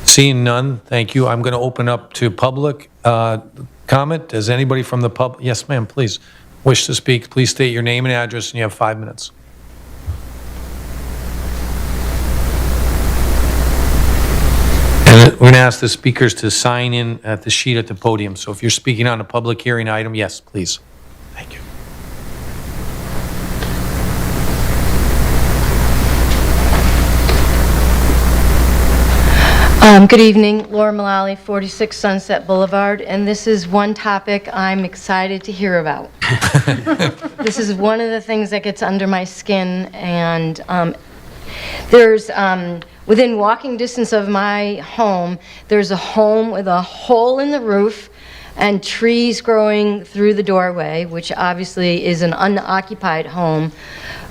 Speaker 1: Seeing none, thank you. I'm going to open up to public comment. Does anybody from the public? Yes, ma'am, please. Wish to speak, please state your name and address, and you have 5 minutes. And we're going to ask the speakers to sign in at the sheet at the podium. So if you're speaking on a public hearing item, yes, please. Thank you.
Speaker 14: Good evening, Laura Mullally, 46 Sunset Boulevard, and this is one topic I'm excited to hear about. This is one of the things that gets under my skin, and there's, within walking distance of my home, there's a home with a hole in the roof and trees growing through the doorway, which obviously is an unoccupied home,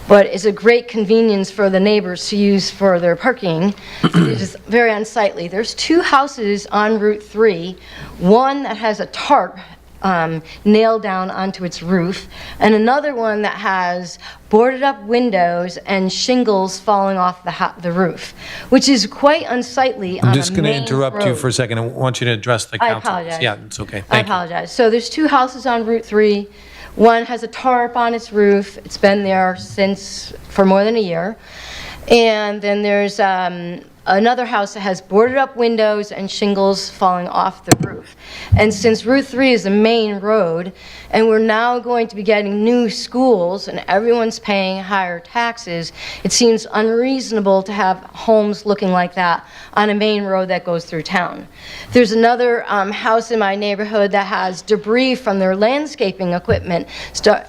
Speaker 14: but it's a great convenience for the neighbors to use for their parking. It's very unsightly. There's 2 houses on Route 3, one that has a tarp nailed down onto its roof, and another one that has boarded up windows and shingles falling off the roof, which is quite unsightly on a
Speaker 1: I'm
Speaker 14: main
Speaker 1: just going to interrupt you
Speaker 14: road.
Speaker 1: for a second. I want you to address the
Speaker 14: I
Speaker 1: council.
Speaker 14: apologize.
Speaker 1: Yeah, it's okay.
Speaker 14: I
Speaker 1: Thank you.
Speaker 14: apologize. So there's two houses on Route 3. One has a tarp on its roof. It's been there for more than a year. And then there's another house that has boarded up windows and shingles falling off the roof. And since Route 3 is the main road, and we're now going to be getting new schools and everyone's paying higher taxes, it seems unreasonable to have homes looking like that on a main road that goes through town. There's another house in my neighborhood that has debris from their landscaping equipment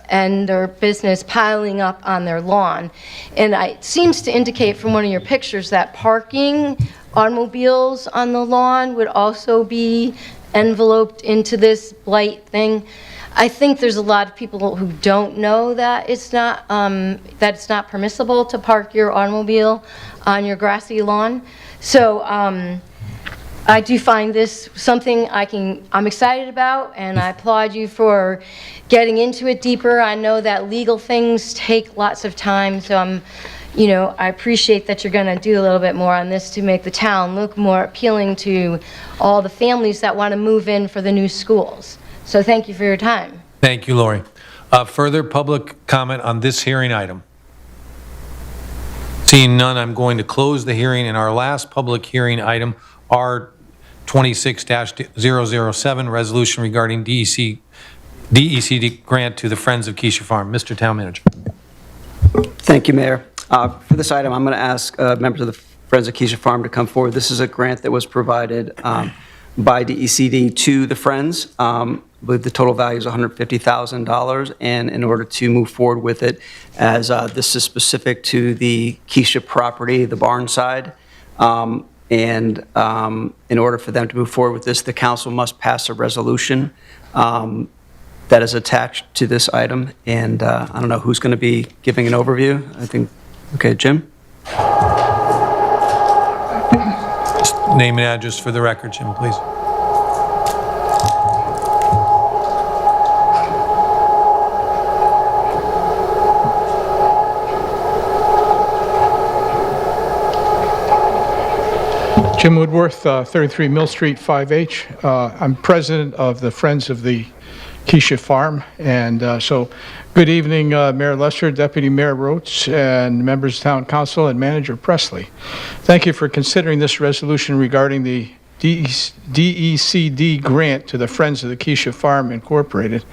Speaker 14: and their business piling up on their lawn. And it seems to indicate from one of your pictures that parking automobiles on the lawn would also be enveloped into this blight thing. I think there's a lot of people who don't know that it's not permissible to park your automobile on your grassy lawn. So I do find this something I'm excited about, and I applaud you for getting into it deeper. I know that legal things take lots of time, so I appreciate that you're going to do a little bit more on this to make the town look more appealing to all the families that want to move in for the new schools. So thank you for your time.
Speaker 1: Thank you, Lori. Further public comment on this hearing item? Seeing none, I'm going to close the hearing, and our last public hearing item, R 26-007, resolution regarding DECD grant to the Friends of Kycia Farm. Mr. Town Manager.
Speaker 12: Thank you, Mayor. For this item, I'm going to ask members of the Friends of Kycia Farm to come forward. This is a grant that was provided by DECD to the Friends. I believe the total value is $150,000, and in order to move forward with it, as this is specific to the Kycia property, the barn side, and in order for them to move forward with this, the council must pass a resolution that is attached to this item, and I don't know who's going to be giving an overview. I think, okay, Jim?
Speaker 1: Just name and address for the record, Jim, please.
Speaker 15: Jim Woodworth, 33 Mill Street, 5H. I'm president of the Friends of the Kycia Farm, and so good evening, Mayor Lesser, Deputy Mayor Rhodes, and members of Town Council and Manager Presley. Thank you for considering this resolution regarding the DECD grant to the Friends of the Kycia Farm Incorporated.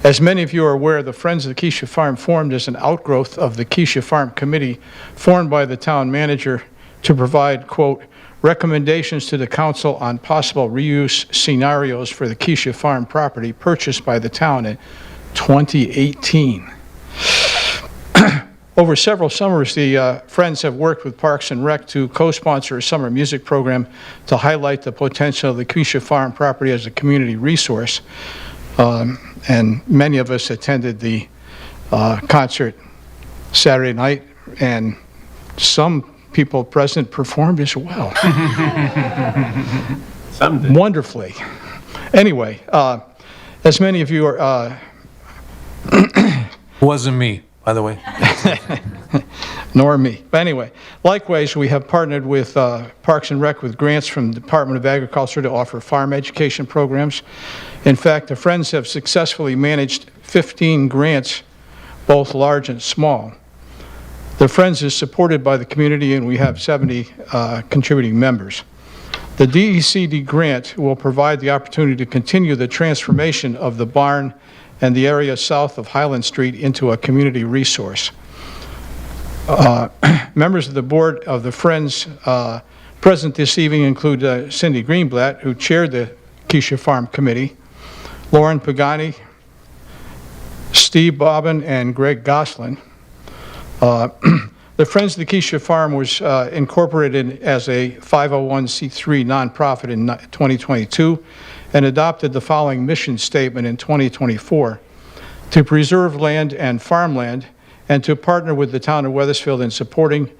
Speaker 15: As many of you are aware, the Friends of the Kycia Farm formed as an outgrowth of the Kycia Farm Committee formed by the town manager to provide, quote, recommendations to the council on possible reuse scenarios for the Kycia Farm property purchased by the town in 2018. Over several summers, the Friends have worked with Parks and Rec to co-sponsor a summer music program to highlight the potential of the Kycia Farm property as a community resource. And many of us attended the concert Saturday night, and some people present performed as well.
Speaker 2: Some did.
Speaker 15: Wonderfully. Anyway, as many of you are...
Speaker 1: Wasn't me, by the way.
Speaker 15: Nor me. But anyway, likewise, we have partnered with Parks and Rec with grants from the Department of Agriculture to offer farm education programs. In fact, the Friends have successfully managed 15 grants, both large and small. The Friends is supported by the community, and we have 70 contributing members. The DECD grant will provide the opportunity to continue the transformation of the barn and the area south of Highland Street into a community resource. Members of the board of the Friends present this evening include Cindy Greenblatt, who chaired the Kycia Farm Committee, Lauren Pagani, Steve Bobbin, and Greg Goslin. The Friends of the Kycia Farm was incorporated as a 501c3 nonprofit in 2022 and adopted the following mission statement in 2024: to preserve land and farmland and to partner with the town of Wethersfield in supporting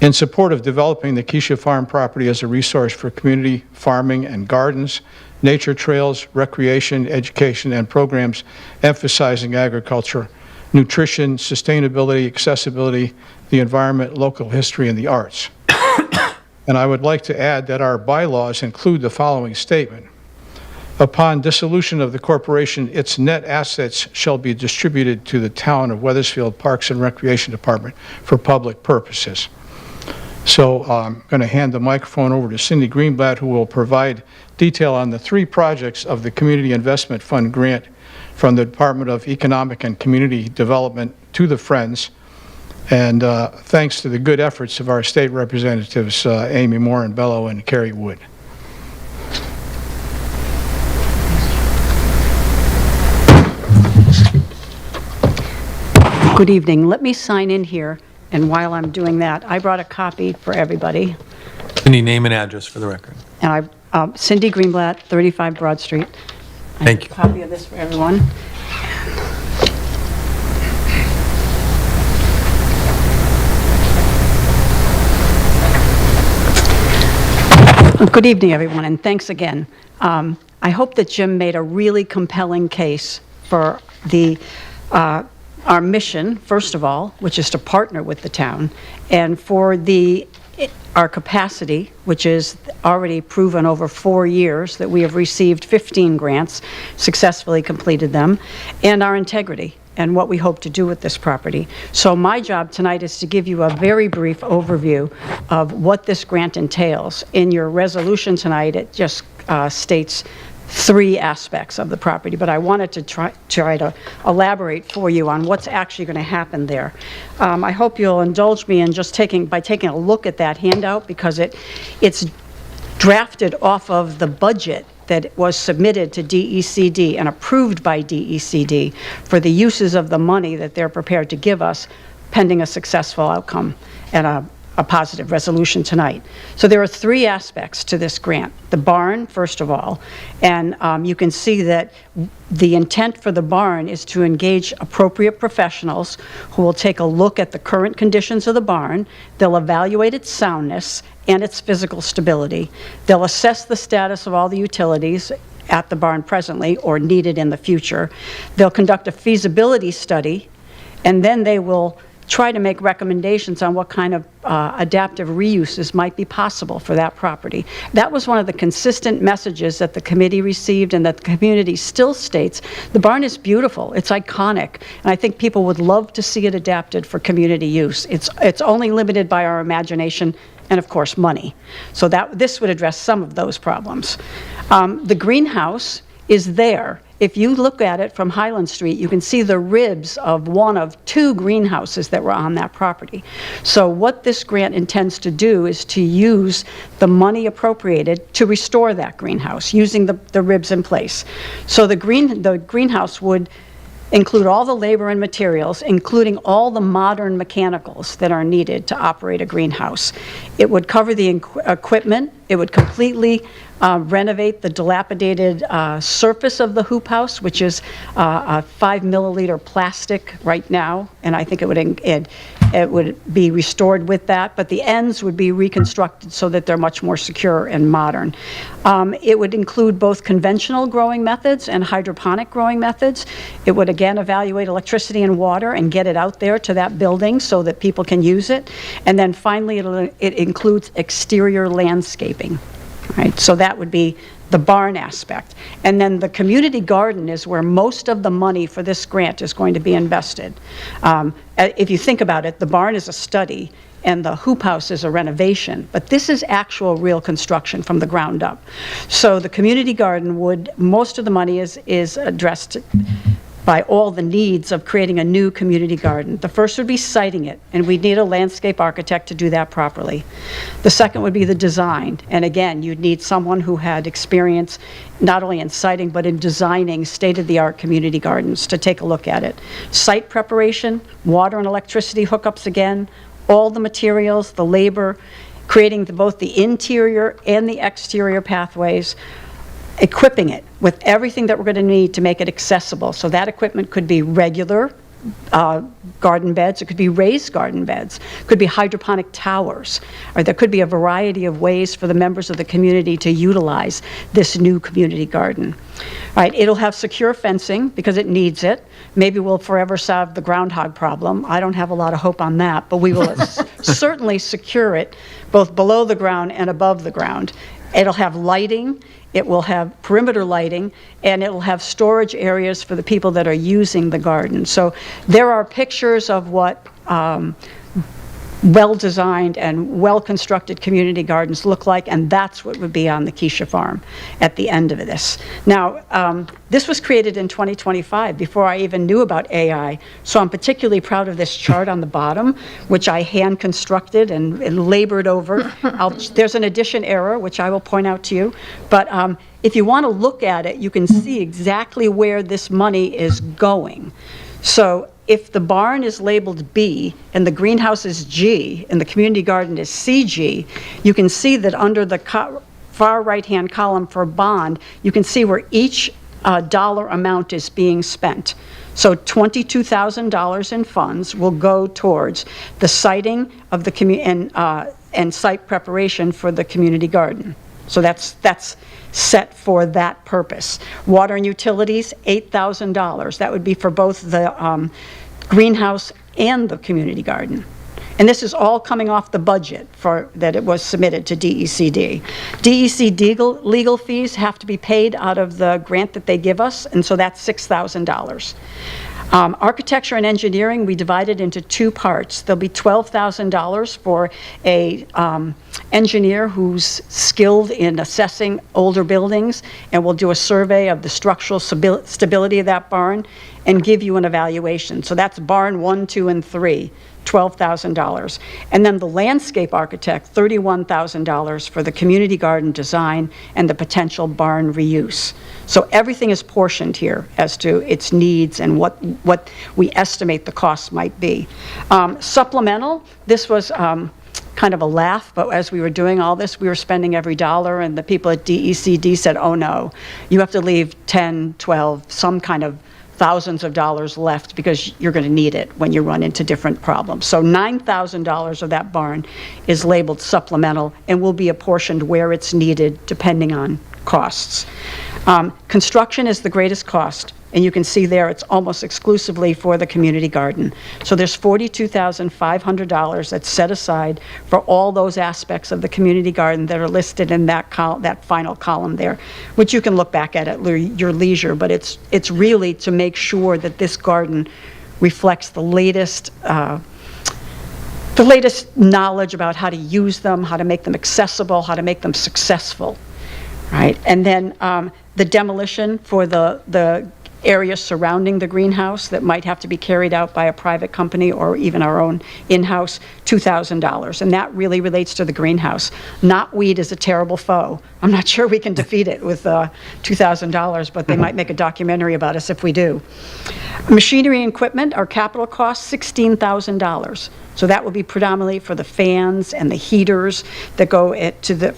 Speaker 15: in support of developing the Kycia Farm property as a resource for community farming and gardens, nature trails, recreation, education, and programs emphasizing agriculture, nutrition, sustainability, accessibility, the environment, local history, and the arts. And I would like to add that our bylaws include the following statement. Upon dissolution of the corporation, its net assets shall be distributed to the Town of Wethersfield Parks and Recreation Department for public purposes. So I'm going to hand the microphone over to Cindy Greenblatt, who will provide detail on the 3 projects of the Community Investment Fund grant from the Department of Economic and Community Development to the Friends. And thanks to the good efforts of our state representatives, Amy Morin-Bello and Carrie Wood.
Speaker 16: Good evening. Let me sign in here, and while I'm doing that, I brought a copy for everybody.
Speaker 1: Any name and address for the record?
Speaker 16: And Cindy Greenblatt, 35 Broad Street.
Speaker 1: Thank you.
Speaker 16: A copy of this for everyone. Good evening, everyone, and thanks again. I hope that Jim made a really compelling case for our mission, first of all, which is to partner with the town, and for our capacity, which is already proven over 4 years that we have received 15 grants, successfully completed them, and our integrity and what we hope to do with this property. So my job tonight is to give you a very brief overview of what this grant entails. In your resolution tonight, it just states 3 aspects of the property, but I wanted to try to elaborate for you on what's actually going to happen there. I hope you'll indulge me in just taking a look at that handout, because it's drafted off of the budget that was submitted to DECD and approved by DECD for the uses of the money that they're prepared to give us pending a successful outcome and a positive resolution tonight. So there are 3 aspects to this grant. The barn, first of all, and you can see that the intent for the barn is to engage appropriate professionals who will take a look at the current conditions of the barn. They'll evaluate its soundness and its physical stability. They'll assess the status of all the utilities at the barn presently or needed in the future. They'll conduct a feasibility study, and then they will try to make recommendations on what kind of adaptive reuses might be possible for that property. That was one of the consistent messages that the committee received and that the community still states. The barn is beautiful, it's iconic, and I think people would love to see it adapted for community use. It's only limited by our imagination and, of course, money. So this would address some of those problems. The greenhouse is there. If you look at it from Highland Street, you can see the ribs of one of 2 greenhouses that were on that property. So what this grant intends to do is to use the money appropriated to restore that greenhouse, using the ribs in place. So the greenhouse would include all the labor and materials, including all the modern mechanicals that are needed to operate a greenhouse. It would cover the equipment. It would completely renovate the dilapidated surface of the hoop house, which is a 5 milliliter plastic right now, and I think it would be restored with that, but the ends would be reconstructed so that they're much more secure and modern. It would include both conventional growing methods and hydroponic growing methods. It would again evaluate electricity and water and get it out there to that building so that people can use it. And then finally, it includes exterior landscaping. Right, so that would be the barn aspect. And then the community garden is where most of the money for this grant is going to be invested. If you think about it, the barn is a study and the hoop house is a renovation, but this is actual real construction from the ground up. So the community garden most of the money is addressed by all the needs of creating a new community garden. The first would be siting it, and we'd need a landscape architect to do that properly. The second would be the design, and again, you'd need someone who had experience not only in siting, but in designing state-of-the-art community gardens to take a look at it. Site preparation, water and electricity hookups again, all the materials, the labor, creating both the interior and the exterior pathways, equipping it with everything that we're going to need to make it accessible. So that equipment could be regular garden beds, it could be raised garden beds, it could be hydroponic towers, or there could be a variety of ways for the members of the community to utilize this new community garden. Right, it'll have secure fencing because it needs it. Maybe we'll forever solve the groundhog problem. I don't have a lot of hope on that, but we will certainly secure it both below the ground and above the ground. It'll have lighting, it will have perimeter lighting, and it will have storage areas for the people that are using the garden. So there are pictures of what well-designed and well-constructed community gardens look like, and that's what would be on the Kycia farm at the end of this. Now, this was created in 2025, before I even knew about AI, so I'm particularly proud of this chart on the bottom, which I hand-constructed and labored over. There's an addition error, which I will point out to you, but if you want to look at it, you can see exactly where this money is going. So if the barn is labeled B and the greenhouse is G and the community garden is CG, you can see that under the far right-hand column for bond, you can see where each dollar amount is being spent. So $22,000 in funds will go towards the siting of the community and site preparation for the community garden. So that's set for that purpose. Water and utilities, $8,000. That would be for both the greenhouse and the community garden. And this is all coming off the budget that it was submitted to DECD. DECD legal fees have to be paid out of the grant that they give us, and so that's $6,000. Architecture and engineering, we divided into two parts. There'll be $12,000 for a engineer who's skilled in assessing older buildings and will do a survey of the structural stability of that barn and give you an evaluation. So that's barn 1, 2, and 3. $12,000. And then the landscape architect, $31,000 for the community garden design and the potential barn reuse. So everything is portioned here as to its needs and what we estimate the costs might be. Supplemental, this was kind of a laugh, but as we were doing all this, we were spending every dollar, and the people at DECD said, oh no, you have to leave 10, 12, some kind of thousands of dollars left because you're going to need it when you run into different problems. So $9,000 of that barn is labeled supplemental and will be apportioned where it's needed depending on costs. Construction is the greatest cost, and you can see there it's almost exclusively for the community garden. So there's $42,500 that's set aside for all those aspects of the community garden that are listed in that final column there, which you can look back at your leisure, but it's really to make sure that this garden reflects the latest knowledge about how to use them, how to make them accessible, how to make them successful, right? And then the demolition for the area surrounding the greenhouse that might have to be carried out by a private company or even our own in-house, $2,000. And that really relates to the greenhouse. Knotweed is a terrible foe. I'm not sure we can defeat it with $2,000, but they might make a documentary about us if we do. Machinery and equipment, our capital costs, $16,000. So that will be predominantly for the fans and the heaters that go to the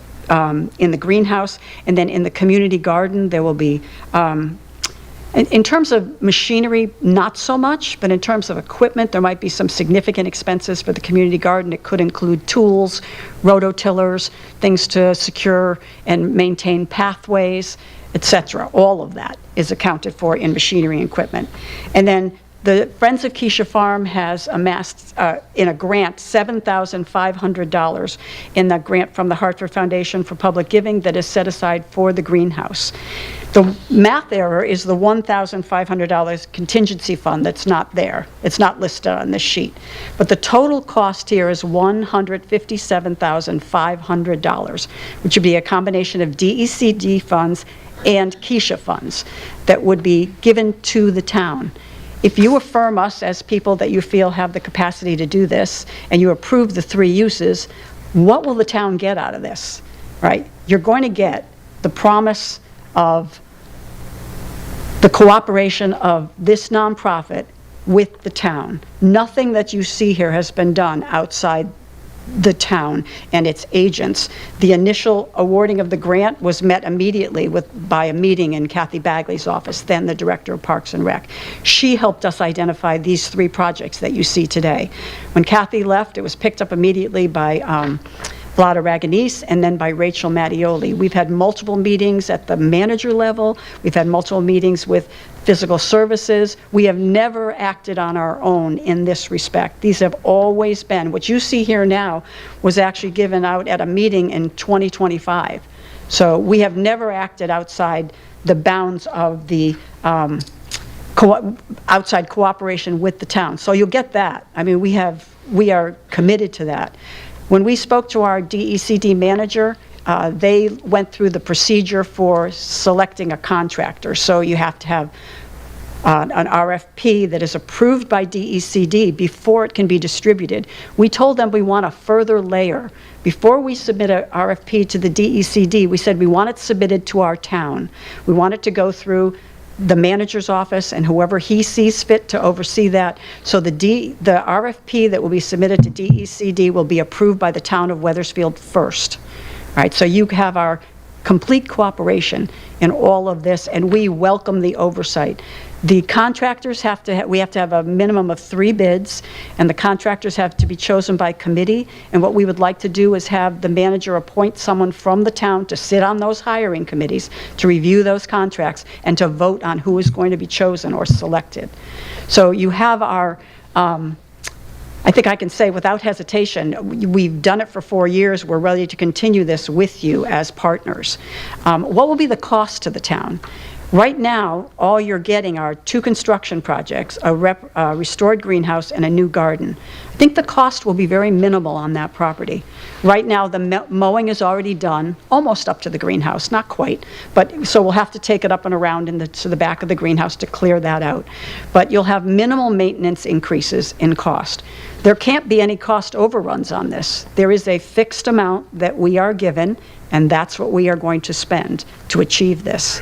Speaker 16: in the greenhouse, and then in the community garden there will be in terms of machinery, not so much, but in terms of equipment, there might be some significant expenses for the community garden. It could include tools, rototillers, things to secure and maintain pathways, etc. All of that is accounted for in machinery and equipment. And then the Friends of Kycia Farm has amassed, in a grant, $7,500 in the grant from the Hartford Foundation for Public Giving that is set aside for the greenhouse. The math error is the $1,500 contingency fund that's not there. It's not listed on this sheet. But the total cost here is $157,500, which would be a combination of DECD funds and Kycia funds that would be given to the town. If you affirm us as people that you feel have the capacity to do this, and you approve the 3 uses, what will the town get out of this, right? You're going to get the promise of the cooperation of this nonprofit with the town. Nothing that you see here has been done outside the town and its agents. The initial awarding of the grant was met immediately by a meeting in Kathy Bagley's office, then the Director of Parks and Rec. She helped us identify these 3 projects that you see today. When Kathy left, it was picked up immediately by Vlada Raganese and then by Rachel Mattioli. We've had multiple meetings at the manager level. We've had multiple meetings with physical services. We have never acted on our own in this respect. These have always been, what you see here now was actually given out at a meeting in 2025. So we have never acted outside the bounds of the outside cooperation with the town. So you'll get that. I mean, we are committed to that. When we spoke to our DECD manager, they went through the procedure for selecting a contractor. So you have to have an RFP that is approved by DECD before it can be distributed. We told them we want a further layer. Before we submit an RFP to the DECD, we said we want it submitted to our town. We want it to go through the manager's office and whoever he sees fit to oversee that. So the RFP that will be submitted to DECD will be approved by the town of Wethersfield first. All right, so you have our complete cooperation in all of this, and we welcome the oversight. The contractors we have to have a minimum of 3 bids, and the contractors have to be chosen by committee. And what we would like to do is have the manager appoint someone from the town to sit on those hiring committees, to review those contracts, and to vote on who is going to be chosen or selected. So you have our, I think I can say without hesitation, we've done it for 4 years. We're ready to continue this with you as partners. What will be the cost to the town? Right now, all you're getting are 2 construction projects, a restored greenhouse and a new garden. I think the cost will be very minimal on that property. Right now, the mowing is already done, almost up to the greenhouse, not quite, but so we'll have to take it up and around to the back of the greenhouse to clear that out. But you'll have minimal maintenance increases in cost. There can't be any cost overruns on this. There is a fixed amount that we are given, and that's what we are going to spend to achieve this.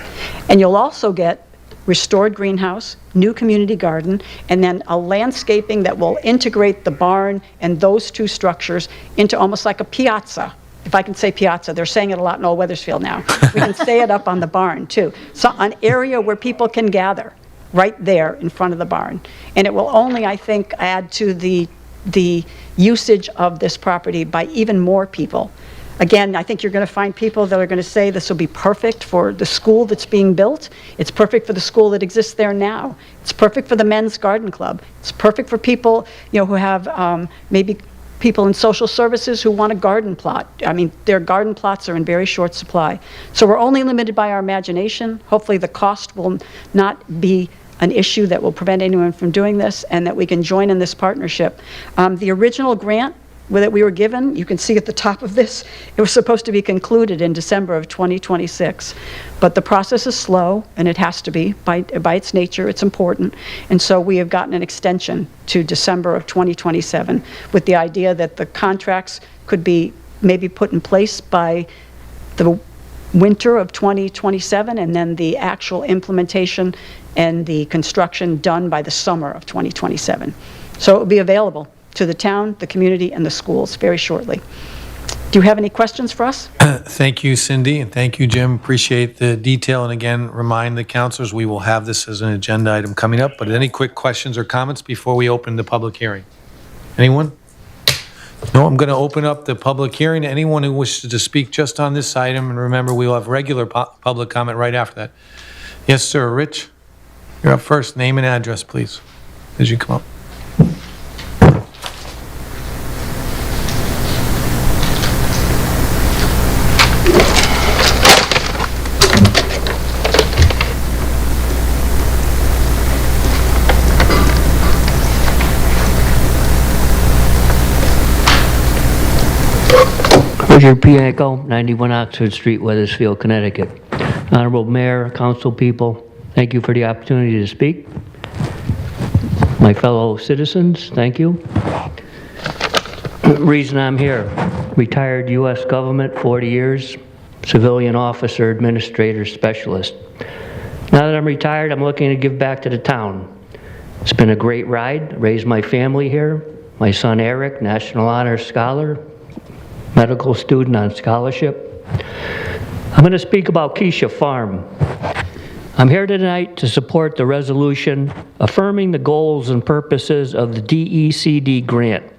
Speaker 16: And you'll also get restored greenhouse, new community garden, and then a landscaping that will integrate the barn and those 2 structures into almost like a piazza. If I can say piazza, they're saying it a lot in Old Wethersfield now. We can say it up on the barn too. So an area where people can gather right there in front of the barn. And it will only, I think, add to the usage of this property by even more people. Again, I think you're going to find people that are going to say this will be perfect for the school that's being built. It's perfect for the school that exists there now. It's perfect for the men's garden club. It's perfect for people, who have maybe people in social services who want a garden plot. I mean, their garden plots are in very short supply. So we're only limited by our imagination. Hopefully the cost will not be an issue that will prevent anyone from doing this, and that we can join in this partnership. The original grant that we were given, you can see at the top of this, it was supposed to be concluded in December of 2026. But the process is slow, and it has to be. By its nature, it's important. And so we have gotten an extension to December of 2027 with the idea that the contracts could be maybe put in place by the winter of 2027, and then the actual implementation and the construction done by the summer of 2027. So it will be available to the town, the community, and the schools very shortly. Do you have any questions for us?
Speaker 1: Thank you, Cindy, and thank you, Jim. Appreciate the detail. And again, remind the councilors we will have this as an agenda item coming up. But any quick questions or comments before we open the public hearing? Anyone? No, I'm going to open up the public hearing. Anyone who wishes to speak just on this item, and remember, we will have regular public comment right after that. Yes, sir. Rich, you're up first. Name and address, please, as you come up.
Speaker 17: Richard Pianco, 91 Oxford Street, Wethersfield, Connecticut. Honorable Mayor, council people, thank you for the opportunity to speak. My fellow citizens, thank you. Reason I'm here, retired U.S. government, 40 years, civilian officer, administrator, specialist. Now that I'm retired, I'm looking to give back to the town. It's been a great ride, raised my family here. My son Eric, National Honor Scholar, medical student on scholarship. I'm going to speak about Kycia Farm. I'm here tonight to support the resolution affirming the goals and purposes of the DECD grant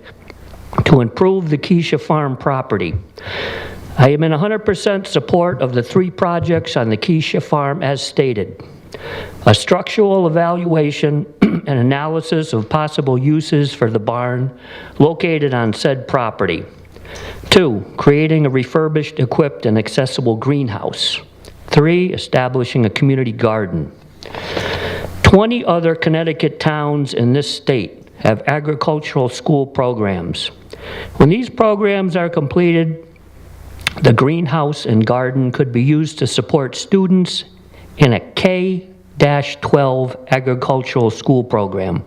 Speaker 17: to improve the Kycia Farm property. I am in 100% support of the 3 projects on the Kycia Farm as stated. A structural evaluation and analysis of possible uses for the barn located on said property. 2, creating a refurbished, equipped, and accessible greenhouse. 3, establishing a community garden. 20 other Connecticut towns in this state have agricultural school programs. When these programs are completed, the greenhouse and garden could be used to support students in a K-12 agricultural school program.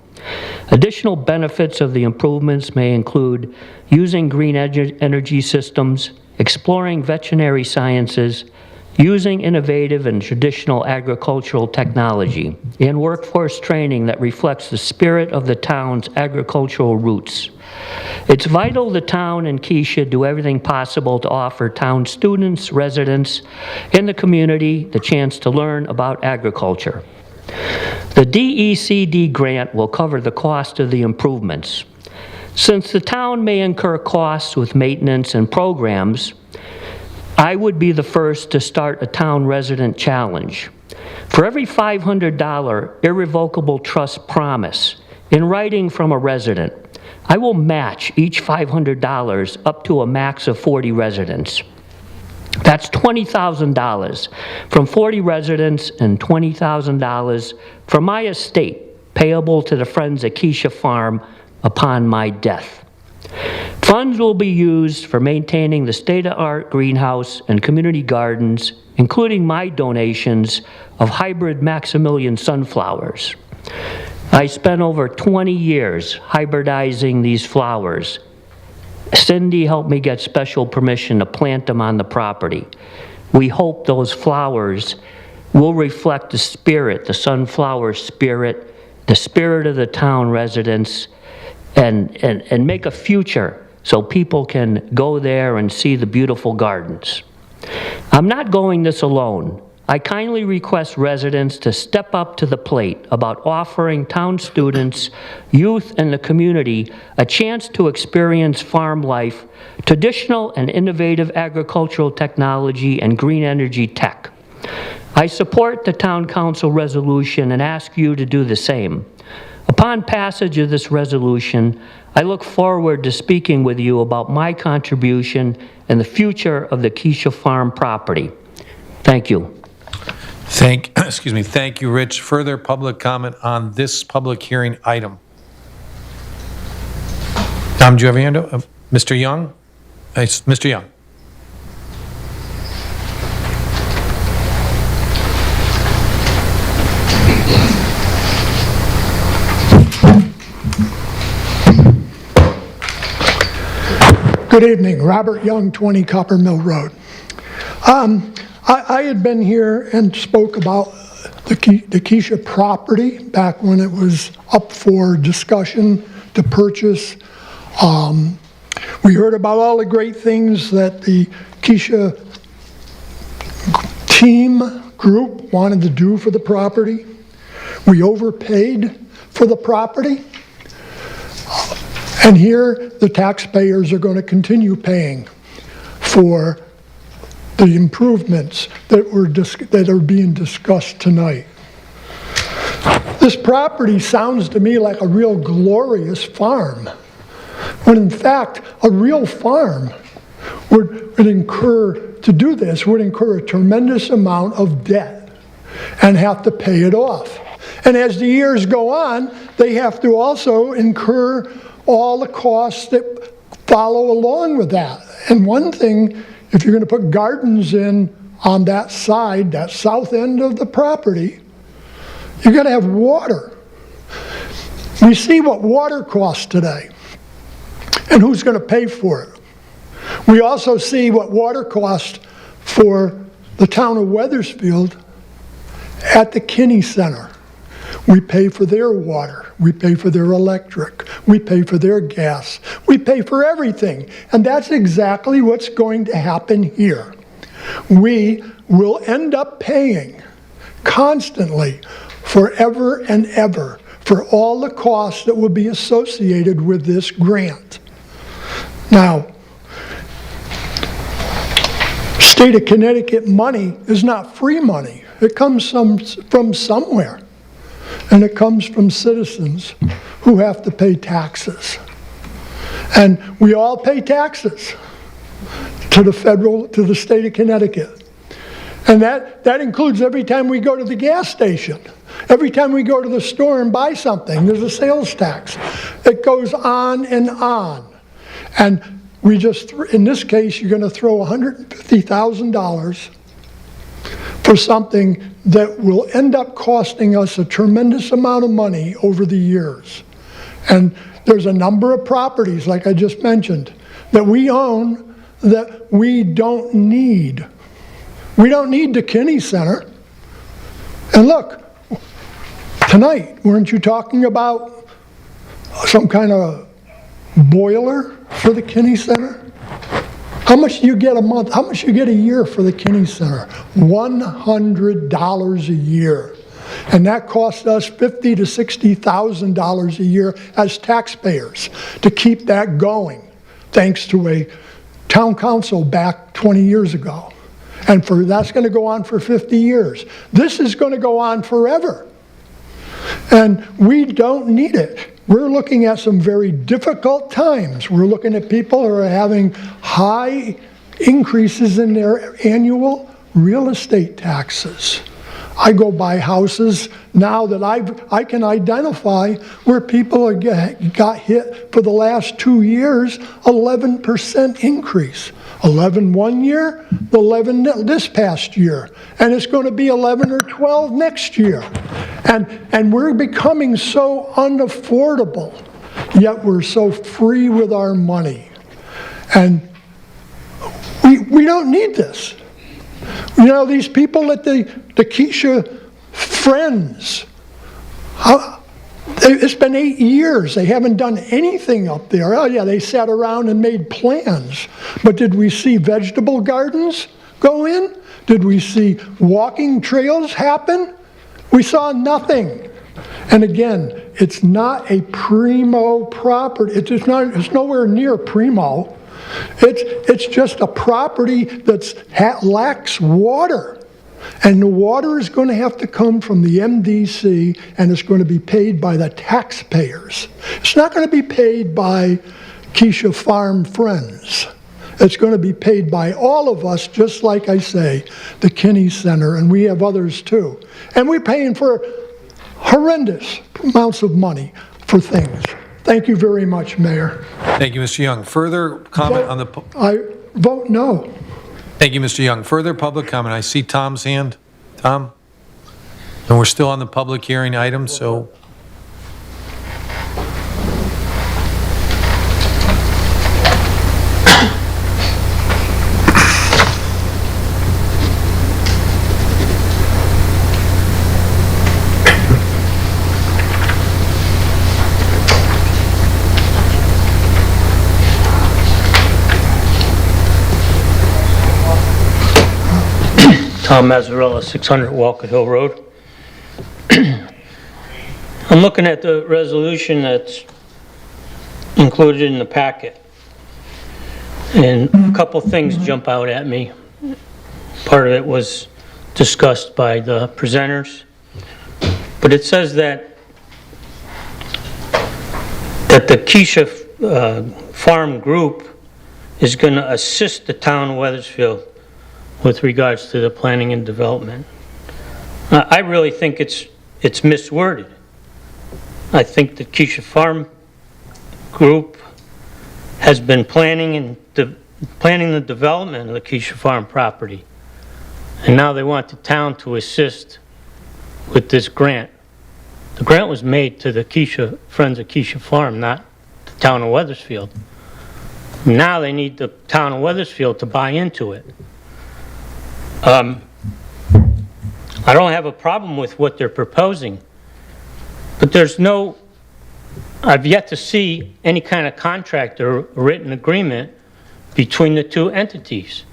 Speaker 17: Additional benefits of the improvements may include using green energy systems, exploring veterinary sciences, using innovative and traditional agricultural technology, and workforce training that reflects the spirit of the town's agricultural roots. It's vital the town and Kycia do everything possible to offer town students, residents, and the community the chance to learn about agriculture. The DECD grant will cover the cost of the improvements. Since the town may incur costs with maintenance and programs, I would be the first to start a town resident challenge. For every $500 irrevocable trust promise in writing from a resident, I will match each $500 up to a max of 40 residents. That's $20,000 from 40 residents and $20,000 from my estate payable to the Friends of Kycia Farm upon my death. Funds will be used for maintaining the state-of-the-art greenhouse and community gardens, including my donations of hybrid Maximilian sunflowers. I spent over 20 years hybridizing these flowers. Cindy helped me get special permission to plant them on the property. We hope those flowers will reflect the spirit, the sunflower spirit, the spirit of the town residents, and make a future so people can go there and see the beautiful gardens. I'm not going this alone. I kindly request residents to step up to the plate about offering town students, youth, and the community a chance to experience farm life, traditional and innovative agricultural technology, and green energy tech. I support the Town Council resolution and ask you to do the same. Upon passage of this resolution, I look forward to speaking with you about my contribution and the future of the Kycia Farm property. Thank you.
Speaker 1: Thank you, Rich. Further public comment on this public hearing item? Tom, do you have a hand up? Mr. Young? Mr. Young.
Speaker 18: Good evening, Robert Young, 20 Copper Mill Road. I had been here and spoke about the Kycia property back when it was up for discussion to purchase. We heard about all the great things that the Kycia team group wanted to do for the property. We overpaid for the property. And here, the taxpayers are going to continue paying for the improvements that are being discussed tonight. This property sounds to me like a real glorious farm, when in fact, a real farm would incur, to do this, would incur a tremendous amount of debt and have to pay it off. And as the years go on, they have to also incur all the costs that follow along with that. And one thing, if you're going to put gardens in on that side, that south end of the property, you're going to have water. We see what water costs today and who's going to pay for it. We also see what water costs for the town of Wethersfield at the Kinney Center. We pay for their water. We pay for their electric. We pay for their gas. We pay for everything. And that's exactly what's going to happen here. We will end up paying constantly, forever and ever, for all the costs that will be associated with this grant. Now, state of Connecticut money is not free money. It comes from somewhere. And it comes from citizens who have to pay taxes. And we all pay taxes to the state of Connecticut. And that includes every time we go to the gas station. Every time we go to the store and buy something, there's a sales tax. It goes on and on. And we just, in this case, you're going to throw $150,000 for something that will end up costing us a tremendous amount of money over the years. And there's a number of properties, like I just mentioned, that we own that we don't need. We don't need the Kinney Center. And look, tonight, weren't you talking about some kind of boiler for the Kinney Center? How much do you get a month? How much do you get a year for the Kinney Center? $100 a year. And that costs us $50,000 to $60,000 a year as taxpayers to keep that going, thanks to a town council back 20 years ago. And that's going to go on for 50 years. This is going to go on forever. And we don't need it. We're looking at some very difficult times. We're looking at people who are having high increases in their annual real estate taxes. I go by houses now that I can identify where people got hit for the last 2 years, 11% increase. 11 one year, 11 this past year, and it's going to be 11 or 12 next year. And we're becoming so unaffordable, yet we're so free with our money. And we don't need this. You know, these people at the Kycia Friends, it's been 8 years. They haven't done anything up there. Oh yeah, they sat around and made plans. But did we see vegetable gardens go in? Did we see walking trails happen? We saw nothing. And again, it's not a primo property. It's nowhere near primo. It's just a property that lacks water. And the water is going to have to come from the MDC, and it's going to be paid by the taxpayers. It's not going to be paid by Kycia Farm Friends. It's going to be paid by all of us, just like I say, the Kinney Center, and we have others too. And we're paying for horrendous amounts of money for things. Thank you very much, Mayor.
Speaker 1: Thank you, Mr. Young. Further comment on the...
Speaker 18: I vote no.
Speaker 1: Thank you, Mr. Young. Further public comment. I see Tom's hand. Tom? And we're still on the public hearing item, so...
Speaker 17: Tom Mazzarella, 600 Walker Hill Road. I'm looking at the resolution that's included in the packet, and a couple things jump out at me. Part of it was discussed by the presenters, but it says that the Kycia Farm Group is going to assist the town of Wethersfield with regards to the planning and development. I really think it's misworded. I think the Kycia Farm Group has been planning the development of the Kycia Farm property, and now they want the town to assist with this grant. The grant was made to the Kycia Friends of Kycia Farm, not the town of Wethersfield. Now they need the town of Wethersfield to buy into it. I don't have a problem with what they're proposing,
Speaker 19: But I've yet to see any kind of contract or written agreement between the two entities.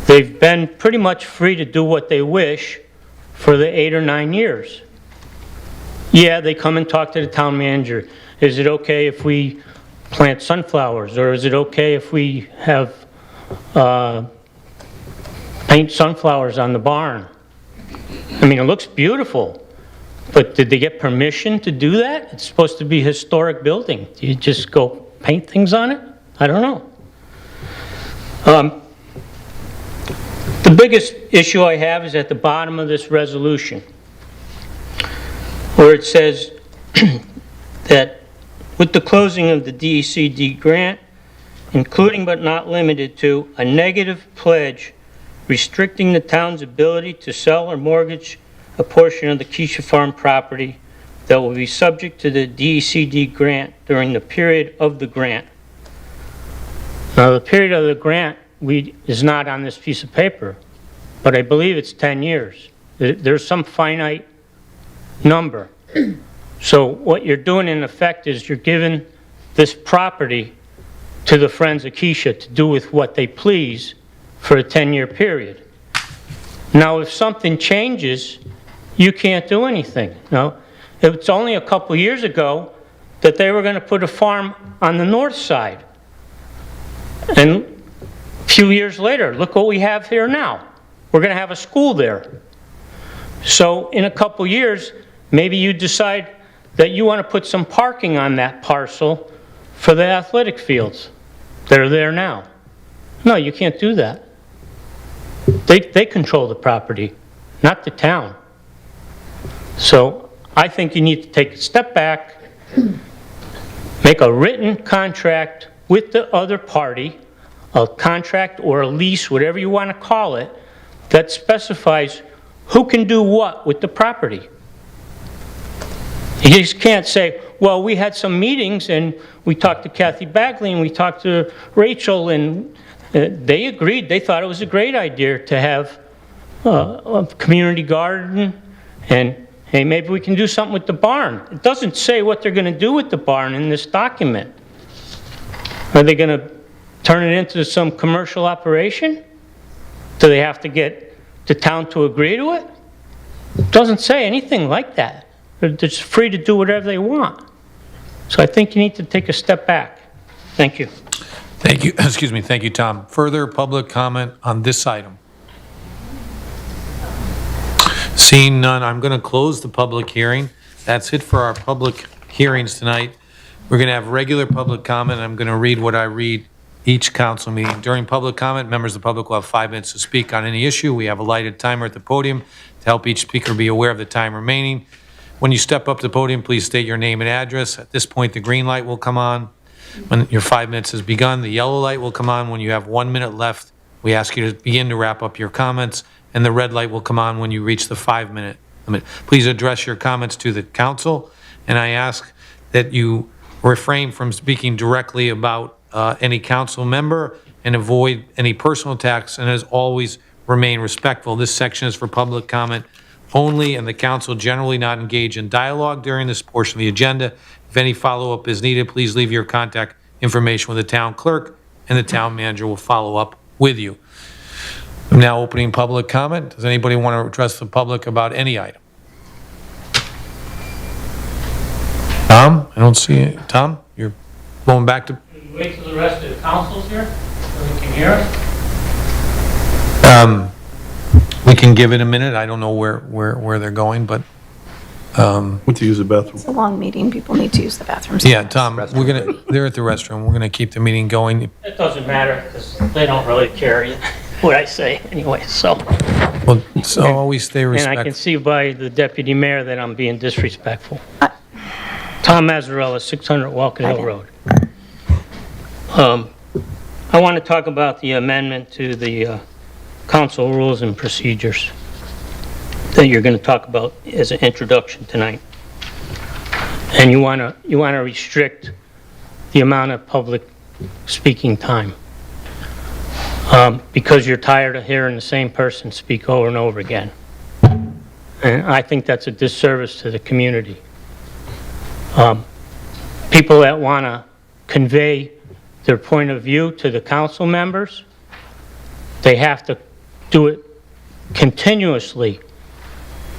Speaker 19: They've been pretty much free to do what they wish for the 8 or 9 years. Yeah, they come and talk to the town manager. Is it okay if we plant sunflowers, or is it okay if we have paint sunflowers on the barn? I mean, it looks beautiful, but did they get permission to do that? It's supposed to be a historic building. Do you just go paint things on it? I don't know. The biggest issue I have is at the bottom of this resolution, where it says that with the closing of the DECD grant, including but not limited to a negative pledge restricting the town's ability to sell or mortgage a portion of the Kycia Farm property that will be subject to the DECD grant during the period of the grant. Now, the period of the grant is not on this piece of paper, but I believe it's 10 years. There's some finite number. So what you're doing in effect is you're giving this property to the Friends of Kycia to do with what they please for a 10-year period. Now, if something changes, you can't do anything. No, it's only a couple years ago that they were going to put a farm on the north side. And a few years later, look what we have here now. We're going to have a school there. So in a couple years, maybe you decide that you want to put some parking on that parcel for the athletic fields that are there now. No, you can't do that. They control the property, not the town. So I think you need to take a step back, make a written contract with the other party, a contract or a lease, whatever you want to call it, that specifies who can do what with the property. You just can't say, well, we had some meetings and we talked to Kathy Bagley and we talked to Rachel and they agreed. They thought it was a great idea to have a community garden and, hey, maybe we can do something with the barn. It doesn't say what they're going to do with the barn in this document. Are they going to turn it into some commercial operation? Do they have to get the town to agree to it? It doesn't say anything like that. They're just free to do whatever they want. So I think you need to take a step back. Thank you.
Speaker 1: Thank you. Excuse me. Thank you, Tom. Further public comment on this item? Seeing none, I'm going to close the public hearing. That's it for our public hearings tonight. We're going to have regular public comment. I'm going to read what I read each council meeting. During public comment, members of the public will have 5 minutes to speak on any issue. We have a lighted timer at the podium to help each speaker be aware of the time remaining. When you step up to the podium, please state your name and address. At this point, the green light will come on. When your 5 minutes has begun, the yellow light will come on. When you have 1 minute left, we ask you to begin to wrap up your comments, and the red light will come on when you reach the 5 minute limit. Please address your comments to the council, and I ask that you refrain from speaking directly about any council member and avoid any personal attacks, and as always, remain respectful. This section is for public comment only, and the council generally not engage in dialogue during this portion of the agenda. If any follow-up is needed, please leave your contact information with the town clerk, and the town manager will follow up with you. I'm now opening public comment. Does anybody want to address the public about any item? Tom? I don't see it. Tom, you're going back to...
Speaker 19: Can you wait till the rest of the council's here so they can hear us?
Speaker 1: We can give it a minute. I don't know where they're going, but...
Speaker 9: Went to use the bathroom.
Speaker 20: It's a long meeting. People need to use the bathrooms.
Speaker 1: Yeah, Tom, they're at the restroom. We're gonna keep the meeting going.
Speaker 19: It doesn't matter because they don't really care what I say anyway, so.
Speaker 1: Well, so always stay
Speaker 19: And I
Speaker 1: respectful.
Speaker 19: can see by the deputy mayor that I'm being disrespectful. Tom Mazzarella, 600 Walcott Hill Road. I want to talk about the amendment to the council rules and procedures that you're going to talk about as an introduction tonight. And you want to restrict the amount of public speaking time because you're tired of hearing the same person speak over and over again. And I think that's a disservice to the community. people that want to convey their point of view to the council members, they have to do it continuously,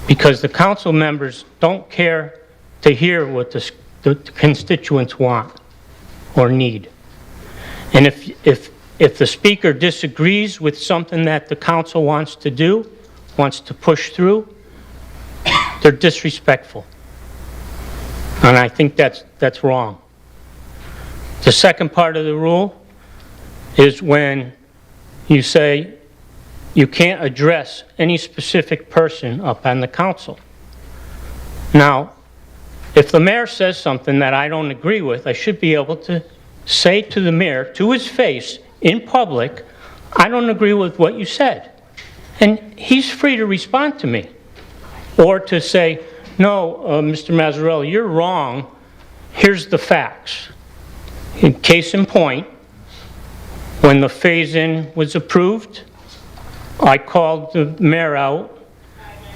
Speaker 19: because the council members don't care to hear what the constituents want or need. And if the speaker disagrees with something that the council wants to do, wants to push through, they're disrespectful. And I think that's wrong. The second part of the rule is when you say you can't address any specific person up on the council. Now, if the mayor says something that I don't agree with, I should be able to say to the mayor, to his face, in public, I don't agree with what you said. And he's free to respond to me. Or to say, no, Mr. Mazzarella, you're wrong. Here's the facts. In case in point, when the phase-in was approved, I called the mayor out.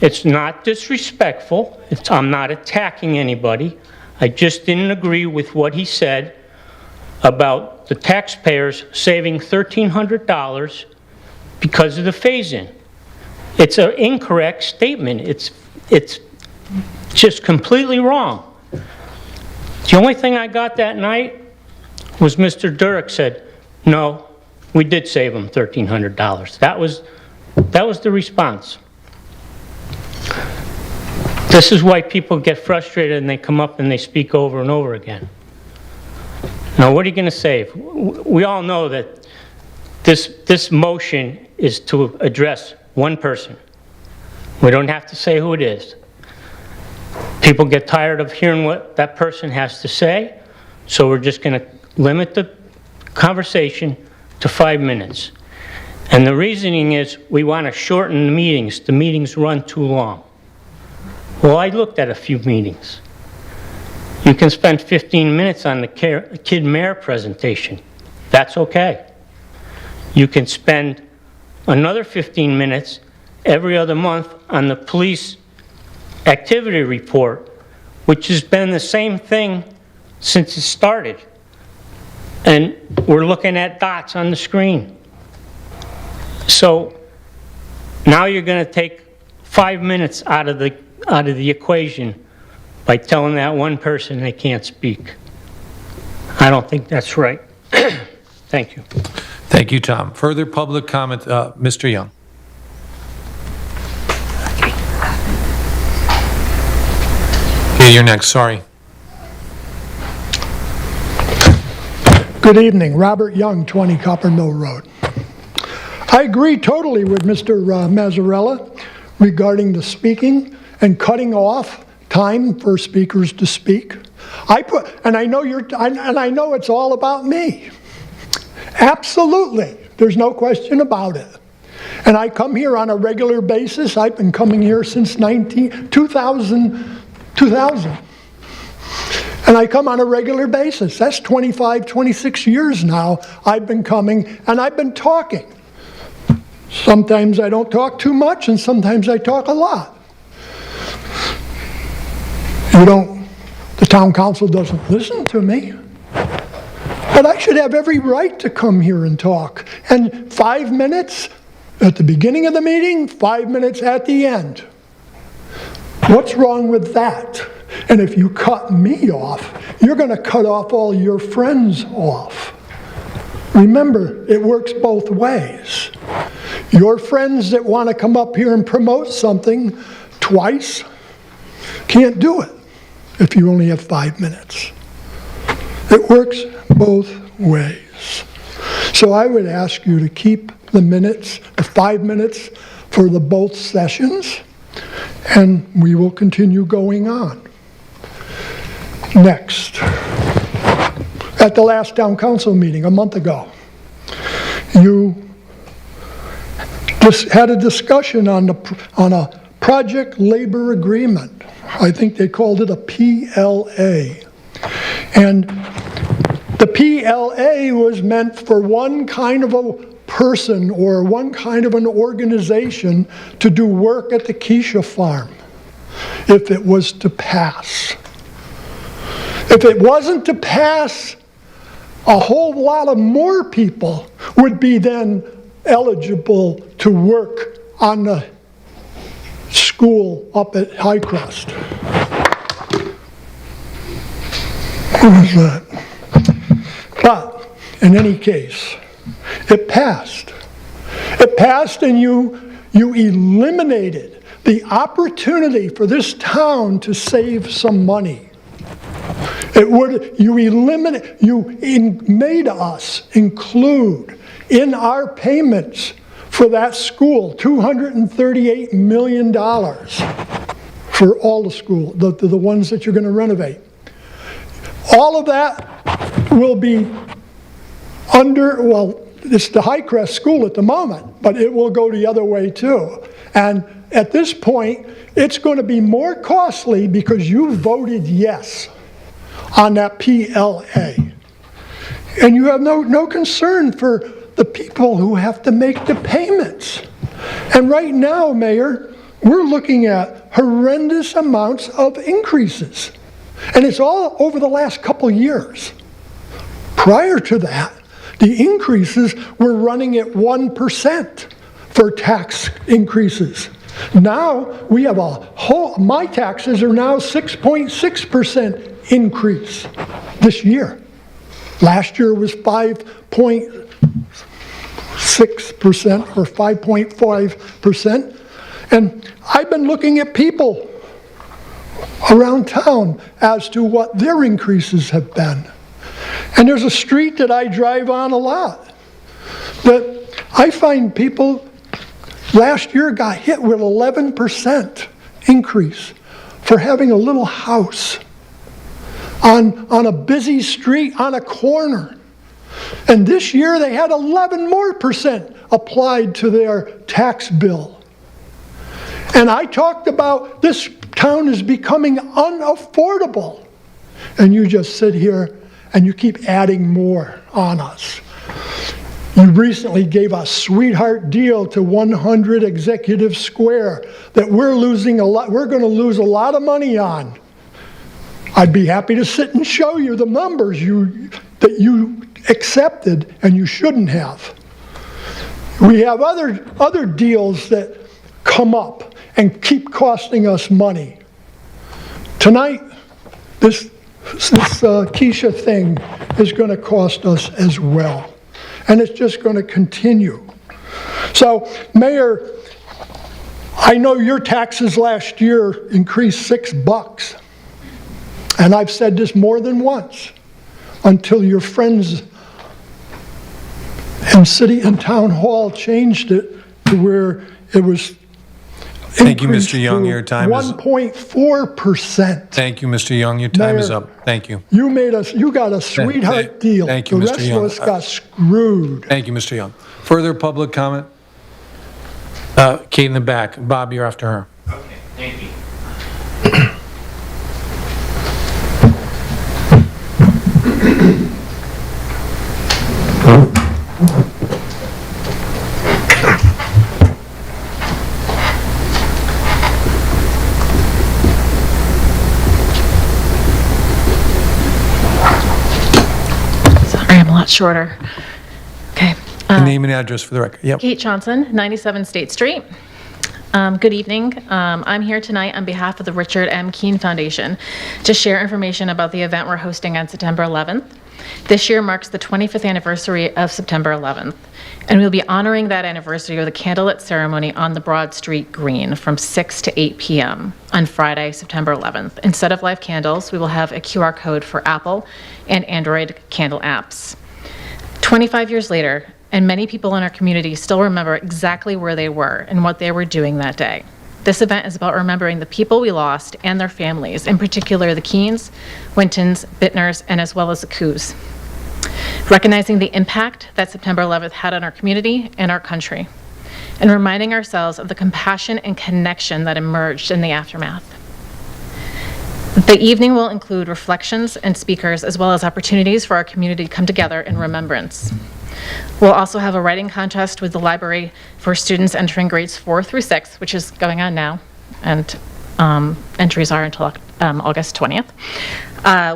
Speaker 19: It's not disrespectful. I'm not attacking anybody. I just didn't agree with what he said about the taxpayers saving $1,300 because of the phase-in. It's an incorrect statement. It's just completely wrong. The only thing I got that night was Mr. Durek said, no, we did save him $1,300. That was the response. This is why people get frustrated and they come up and they speak over and over again. Now, what are you going to save? We all know that this motion is to address one person. We don't have to say who it is. People get tired of hearing what that person has to say, so we're just going to limit the conversation to 5 minutes. And the reasoning is we want to shorten the meetings. The meetings run too long. Well, I looked at a few meetings. You can spend 15 minutes on the kid mayor presentation. That's okay. You can spend another 15 minutes every other month on the police activity report, which has been the same thing since it started. And we're looking at dots on the screen. So now you're going to take 5 minutes out of the equation by telling that one person they can't speak. I don't think that's right. Thank you.
Speaker 1: Thank you, Tom. Further public comment, Mr. Young. Okay, you're next, sorry.
Speaker 18: Good evening, Robert Young, 20 Copper Mill Road. I agree totally with Mr. Mazzarella regarding the speaking and cutting off time for speakers to speak. And I know it's all about me. Absolutely, there's no question about it. And I come here on a regular basis. I've been coming here since 2000. And I come on a regular basis. That's 25, 26 years now I've been coming, and I've been talking. Sometimes I don't talk too much, and sometimes I talk a lot. The town council doesn't listen to me. But I should have every right to come here and talk. And 5 minutes at the beginning of the meeting, 5 minutes at the end. What's wrong with that? And if you cut me off, you're going to cut off all your friends off. Remember, it works both ways. Your friends that want to come up here and promote something twice can't do it if you only have 5 minutes. It works both ways. So I would ask you to keep the minutes, the 5 minutes for the both sessions, and we will continue going on. Next, at the last town council meeting a month ago, you just had a discussion on a project labor agreement. I think they called it a PLA. And the PLA was meant for one kind of a person or one kind of an organization to do work at the Kycia farm if it was to pass. If it wasn't to pass, a whole lot of more people would be then eligible to work on the school up at Highcrest. What was that? But in any case, it passed. It passed, and you eliminated the opportunity for this town to save some money. You made us include in our payments for that school $238 million for all the school, the ones that you're going to renovate. All of that will be under, well, it's the Highcrest School at the moment, but it will go the other way too. And at this point, it's going to be more costly because you voted yes on that PLA. And you have no concern for the people who have to make the payments. And right now, Mayor, we're looking at horrendous amounts of increases. And it's all over the last couple years. Prior to that, the increases were running at 1% for tax increases. Now, we have my taxes are now 6.6% increase this year. Last year was 5.6% or 5.5%. And I've been looking at people around town as to what their increases have been. And there's a street that I drive on a lot that I find people last year got hit with 11% increase for having a little house on a busy street on a corner. And this year they had 11% more applied to their tax bill. And I talked about this town is becoming unaffordable. And you just sit here and you keep adding more on us. You recently gave a sweetheart deal to 100 Executive Square that we're going to lose a lot of money on. I'd be happy to sit and show you the numbers that you accepted and you shouldn't have. We have other deals that come up and keep costing us money. Tonight, this Kycia thing is going to cost us as well. And it's just going to continue. So, Mayor, I know your taxes last year increased $6. And I've said this more than once, until your friends in City and Town Hall changed it to where it was
Speaker 1: Thank you, Mr. Young. Your time is
Speaker 18: 1.4%.
Speaker 1: Thank you, Mr. Young. Your time is up. Thank you.
Speaker 18: You got a sweetheart deal.
Speaker 1: Thank you, Mr. Young.
Speaker 18: The rest of us got screwed.
Speaker 1: Thank you, Mr. Young. Further public comment? Kate in the back. Bob, you're after her.
Speaker 2: Okay, thank you.
Speaker 20: I'm a lot shorter. Okay.
Speaker 1: Your name and address for the record. Yep.
Speaker 20: Kate Johnson, 97 State Street. Good evening. I'm here tonight on behalf of the Richard M. Keene Foundation to share information about the event we're hosting on September 11th. This year marks the 25th anniversary of September 11th, and we'll be honoring that anniversary with a candlelit ceremony on the Broad Street Green from 6 to 8 p.m. on Friday, September 11th. Instead of live candles, we will have a QR code for Apple and Android candle apps. 25 years later, and many people in our community still remember exactly where they were and what they were doing that day. This event is about remembering the people we lost and their families, in particular the Keenes, Wintons, Bittners, and as well as the Coos. Recognizing the impact that September 11th had on our community and our country, and reminding ourselves of the compassion and connection that emerged in the aftermath. The evening will include reflections and speakers, as well as opportunities for our community to come together in remembrance. We'll also have a writing contest with the library for students entering grades 4 through 6, which is going on now, and entries are until August 20th.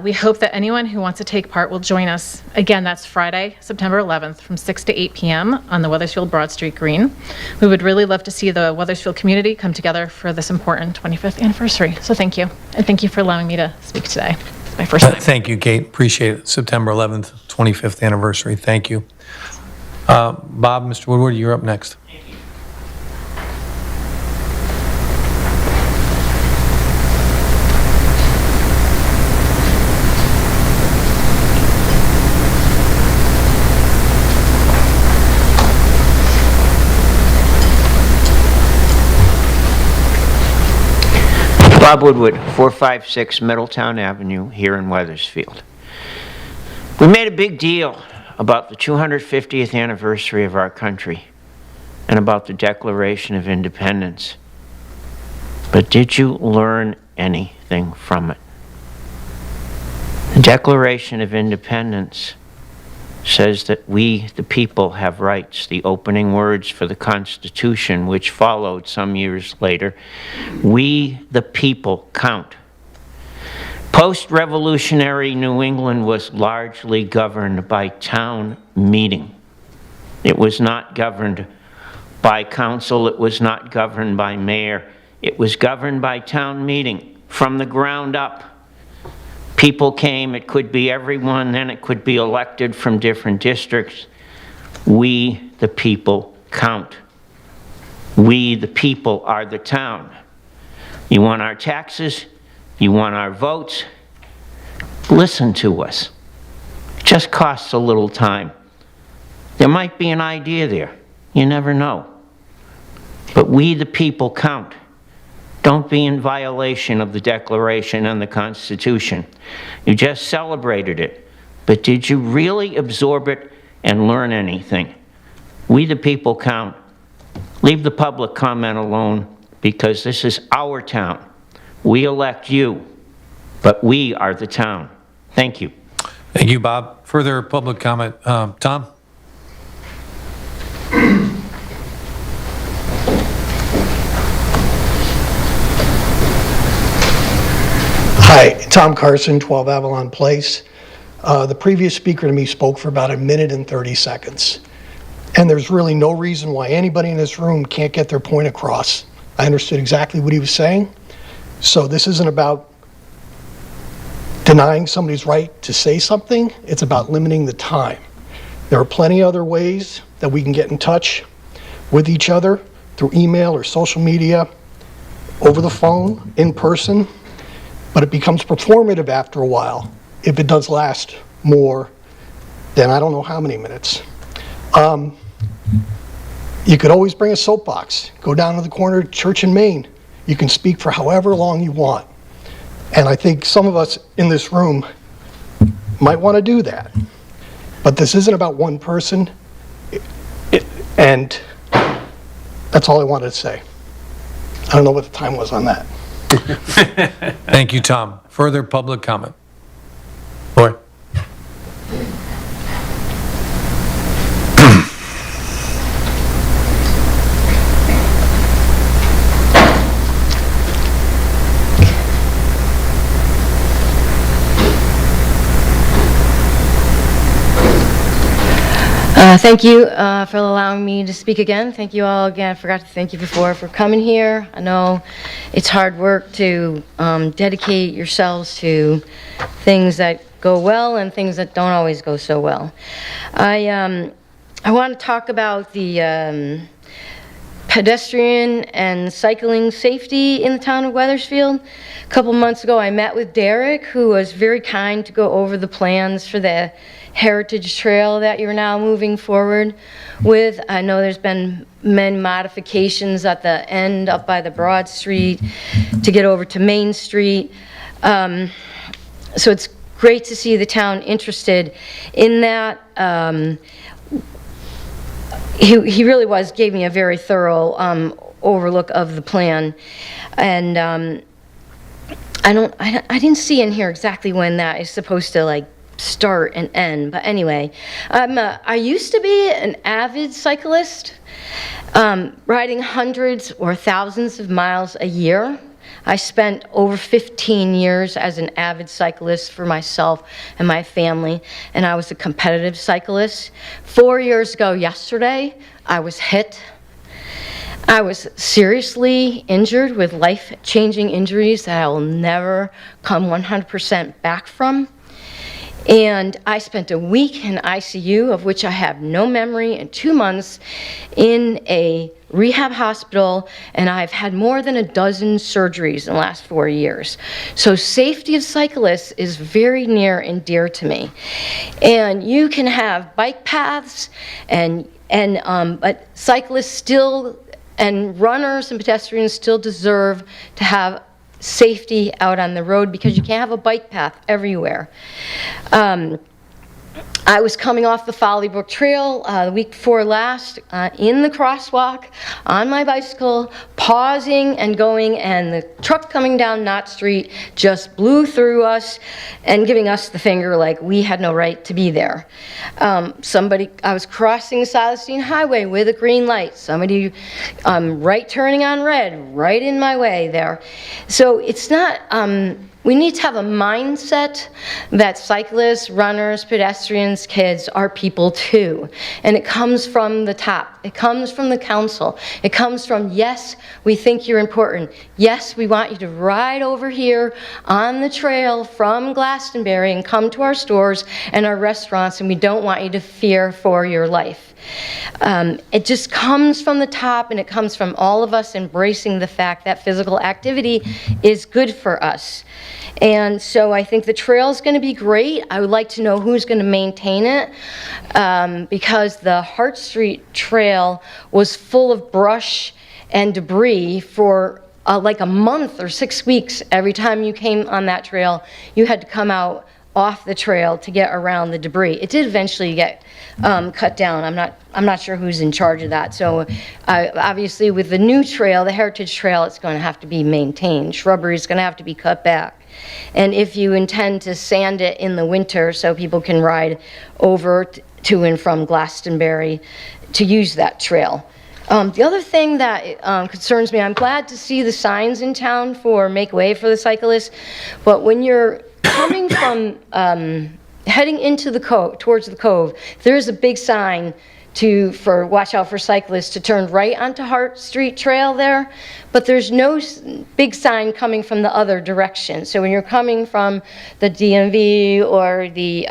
Speaker 20: We hope that anyone who wants to take part will join us. Again, that's Friday, September 11th from 6 to 8 p.m. on the Wethersfield Broad Street Green. We would really love to see the Wethersfield community come together for this important 25th anniversary. So thank you. And thank you for allowing me to speak today. It's my first time.
Speaker 1: Thank you, Kate. Appreciate it. September 11th, 25th anniversary. Thank you. Bob, Mr. Woodward, you're up next.
Speaker 21: Bob Woodward, 456 Middletown Avenue here in Wethersfield. We made a big deal about the 250th anniversary of our country and about the Declaration of Independence. But did you learn anything from it? The Declaration of Independence says that we, the people, have rights. The opening words for the Constitution, which followed some years later, we, the people, count. Post-revolutionary New England was largely governed by town meeting. It was not governed by council. It was not governed by mayor. It was governed by town meeting from the ground up. People came, it could be everyone, then it could be elected from different districts. We, the people, count. We, the people, are the town. You want our taxes? You want our votes? Listen to us. It just costs a little time. There might be an idea there. You never know. But we, the people, count. Don't be in violation of the Declaration and the Constitution. You just celebrated it, but did you really absorb it and learn anything? We the people count. Leave the public comment alone because this is our town. We elect you, but we are the town. Thank you.
Speaker 1: Thank you, Bob. Further public comment. Tom?
Speaker 18: Hi, Tom Carson, 12 Avalon Place. The previous speaker to me spoke for about 1 minute and 30 seconds. And there's really no reason why anybody in this room can't get their point across. I understood exactly what he was saying. So this isn't about denying somebody's right to say something. It's about limiting the time. There are plenty of other ways that we can get in touch with each other through email or social media, over the phone, in person. But it becomes performative after a while if it does last more than I don't know how many minutes. You could always bring a soapbox, go down to the corner of Church and Main. You can speak for however long you want. And I think some of us in this room might want to do that. But this isn't about one person, and that's all I wanted to say. I don't know what the time was on that.
Speaker 1: Thank you, Tom. Further public comment. Lori?
Speaker 14: Thank you for allowing me to speak again. Thank you all again. I forgot to thank you before for coming here. I know it's hard work to dedicate yourselves to things that go well and things that don't always go so well. I want to talk about the pedestrian and cycling safety in the town of Wethersfield. A couple months ago, I met with Derek, who was very kind to go over the plans for the Heritage Trail that you're now moving forward with. I know there's been many modifications at the end up by the Broad Street to get over to Main Street. So it's great to see the town interested in that. He really gave me a very thorough overlook of the plan. And I didn't see in here exactly when that is supposed to start and end, but anyway, I used to be an avid cyclist, riding hundreds or thousands of miles a year. I spent over 15 years as an avid cyclist for myself and my family, and I was a competitive cyclist. 4 years ago yesterday, I was hit. I was seriously injured with life-changing injuries that I will never come 100% back from. And I spent a week in ICU, of which I have no memory, and 2 months in a rehab hospital, and I've had more than a dozen surgeries in the last 4 years. So safety of cyclists is very near and dear to me. And you can have bike paths, but cyclists still, and runners and pedestrians still deserve to have safety out on the road, because you can't have a bike path everywhere. I was coming off the Folly Brook Trail the week before last in the crosswalk on my bicycle, pausing and going, and the truck coming down Knott Street just blew through us and giving us the finger like we had no right to be there. I was crossing the Silas Deane Highway with a green light. Somebody right turning on red right in my way there. So it's not... we need to have a mindset that cyclists, runners, pedestrians, kids are people too. And it comes from the top. It comes from the council. It comes from, yes, we think you're important. Yes, we want you to ride over here on the trail from Glastonbury and come to our stores and our restaurants, and we don't want you to fear for your life. It just comes from the top, and it comes from all of us embracing the fact that physical activity is good for us. And so I think the trail is going to be great. I would like to know who's going to maintain it, because the Hart Street Trail was full of brush and debris for like a month or 6 weeks. Every time you came on that trail, you had to come out off the trail to get around the debris. It did eventually get cut down. I'm not sure who's in charge of that. So obviously with the new trail, the Heritage Trail, it's going to have to be maintained. Shrubbery is going to have to be cut back. And if you intend to sand it in the winter so people can ride over to and from Glastonbury to use that trail. The other thing that concerns me, I'm glad to see the signs in town for make way for the cyclists, but when you're coming from heading into the cove, towards the cove, there is a big sign for watch out for cyclists to turn right onto Hart Street Trail there, but there's no big sign coming from the other direction. So when you're coming from the DMV or the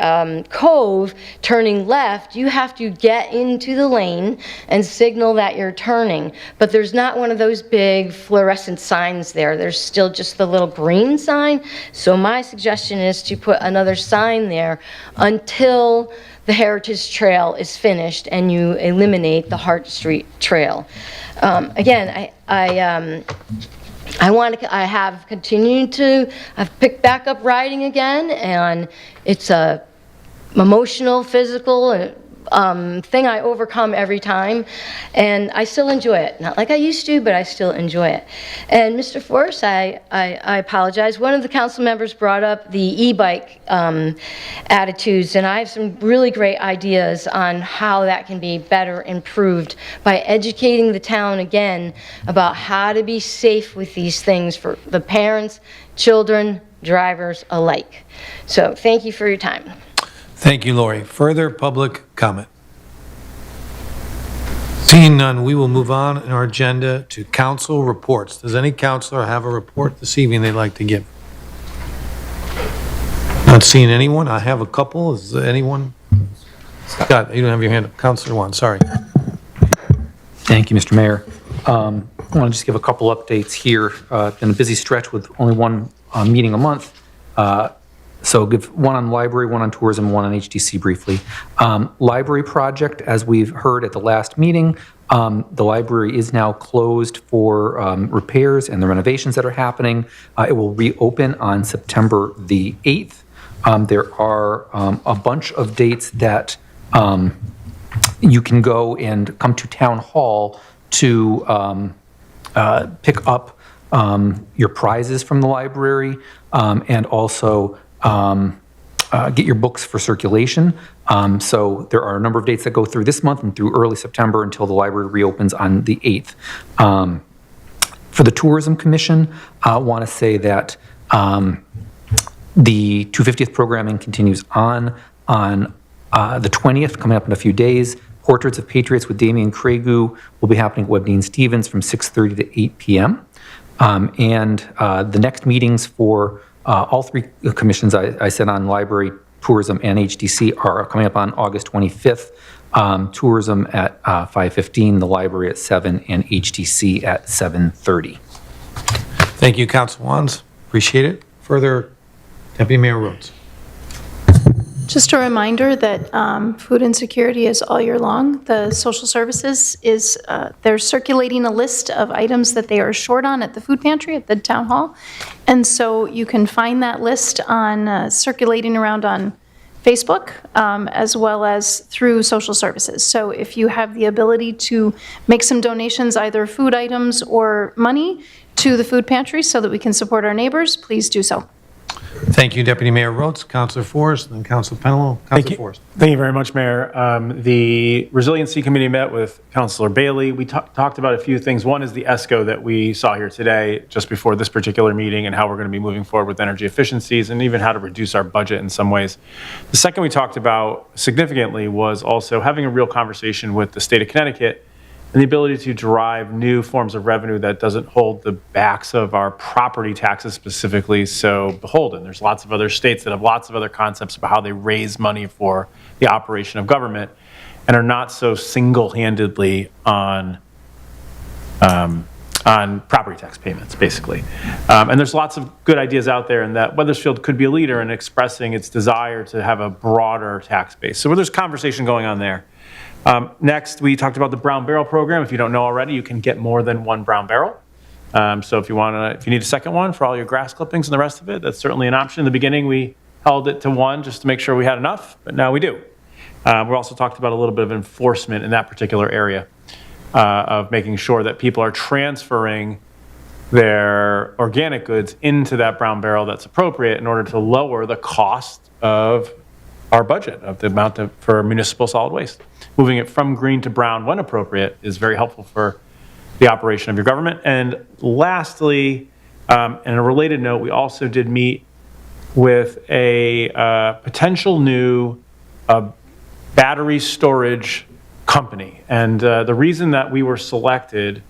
Speaker 14: cove, turning left, you have to get into the lane and signal that you're turning. But there's not one of those big fluorescent signs there. There's still just the little green sign. So my suggestion is to put another sign there until the Heritage Trail is finished and you eliminate the Hart Street Trail. Again, I've picked back up riding again, and it's a emotional, physical thing I overcome every time, and I still enjoy it. Not like I used to, but I still enjoy it. And Mr. Forrest, I apologize. One of the council members brought up the e-bike attitudes, and I have some really great ideas on how that can be better improved by educating the town again about how to be safe with these things for the parents, children, drivers alike. So thank you for your time.
Speaker 1: Thank you, Lori. Further public comment? Seeing none, we will move on in our agenda to council reports. Does any councilor have a report this evening they'd like to give? Not seeing anyone. I have a couple. Is there anyone? Scott, you don't have your hand up. Councilor Juan, sorry.
Speaker 11: Thank you, Mr. Mayor. I want to just give a couple updates here. Been a busy stretch with only one meeting a month. So give one on library, one on tourism, one on HDC briefly. Library project, as we've heard at the last meeting, the library is now closed for repairs and the renovations that are happening. It will reopen on September the 8th. There are a bunch of dates that you can go and come to Town Hall to pick up your prizes from the library and also get your books for circulation. So there are a number of dates that go through this month and through early September until the library reopens on the 8th. For the Tourism Commission, I want to say that the 250th programming continues on the 20th, coming up in a few days. Portraits of Patriots with Damian Craigu will be happening at Webb Dean Stevens from 6:30 to 8 p.m. And the next meetings for all three commissions I said on library, tourism, and HDC are coming up on August 25th. Tourism at 5:15, the library at 7, and HDC at 7:30.
Speaker 1: Thank you, Council Wands. Appreciate it. Further, Deputy Mayor Rhodes.
Speaker 4: Just a reminder that food insecurity is all year long. The social services is, they're circulating a list of items that they are short on at the food pantry at the town hall. And so you can find that list on circulating around on Facebook, as well as through social services. So if you have the ability to make some donations, either food items or money, to the food pantry so that we can support our neighbors, please do so.
Speaker 1: Thank you, Deputy Mayor Rhodes. Councilor Forrest, and then Councilor Penello. Councilor Forrest.
Speaker 2: Thank you very much, Mayor. The Resiliency Committee met with Councilor Bailey. We talked about a few things. One is the ESCO that we saw here today, just before this particular meeting, and how we're going to be moving forward with energy efficiencies and even how to reduce our budget in some ways. The second we talked about significantly was also having a real conversation with the state of Connecticut and the ability to derive new forms of revenue that doesn't hold the backs of our property taxes specifically so beholden. There's lots of other states that have lots of other concepts about how they raise money for the operation of government and are not so single-handedly on property tax payments, basically. And there's lots of good ideas out there, and that Wethersfield could be a leader in expressing its desire to have a broader tax base. So there's conversation going on there. Next, we talked about the brown barrel program. If you don't know already, you can get more than one brown barrel. So if you need a second one for all your grass clippings and the rest of it, that's certainly an option. In the beginning, we held it to one just to make sure we had enough, but now we do. We also talked about a little bit of enforcement in that particular area of making sure that people are transferring their organic goods into that brown barrel that's appropriate in order to lower the cost of our budget, of the amount for municipal solid waste. Moving it from green to brown when appropriate is very helpful for the operation of your government. And lastly, in a related note, we also did meet with a potential new battery storage company. And the reason that we were selected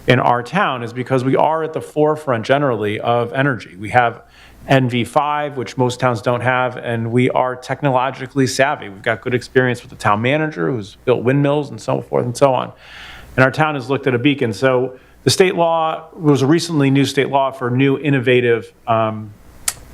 Speaker 2: in our town is because we are at the forefront generally of energy. We have NV5, which most towns don't have, and we are technologically savvy. We've got good experience with the town manager who's built windmills and so forth and so on. And our town has looked at a beacon. So the state law was a recently new state law for new innovative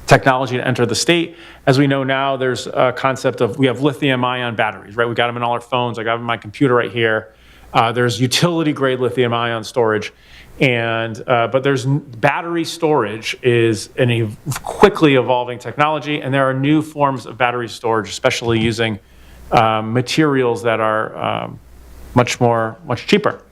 Speaker 2: technology to enter the state. As we know now, there's a concept of, we have lithium-ion batteries, right? We got them in all our phones. I got them in my computer right here. There's utility-grade lithium-ion storage. And but there's battery storage is a quickly evolving technology, and there are new forms of battery storage, especially using materials that are much cheaper.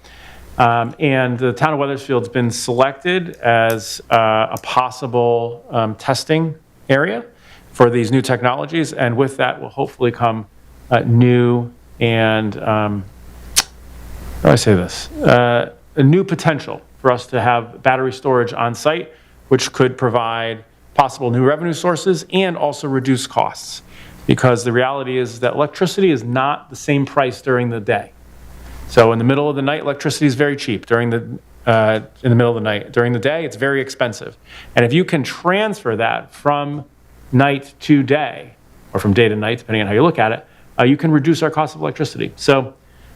Speaker 2: And the town of Wethersfield's been selected as a possible testing area for these new technologies, and with that will hopefully come new and how do I say this? A new potential for us to have battery storage on site, which could provide possible new revenue sources and also reduce costs. Because the reality is that electricity is not the same price during the day. So in the middle of the night, electricity is very cheap. In the middle of the night. During the day, it's very expensive. And if you can transfer that from night to day, or from day to night, depending on how you look at it, you can reduce our cost of electricity. So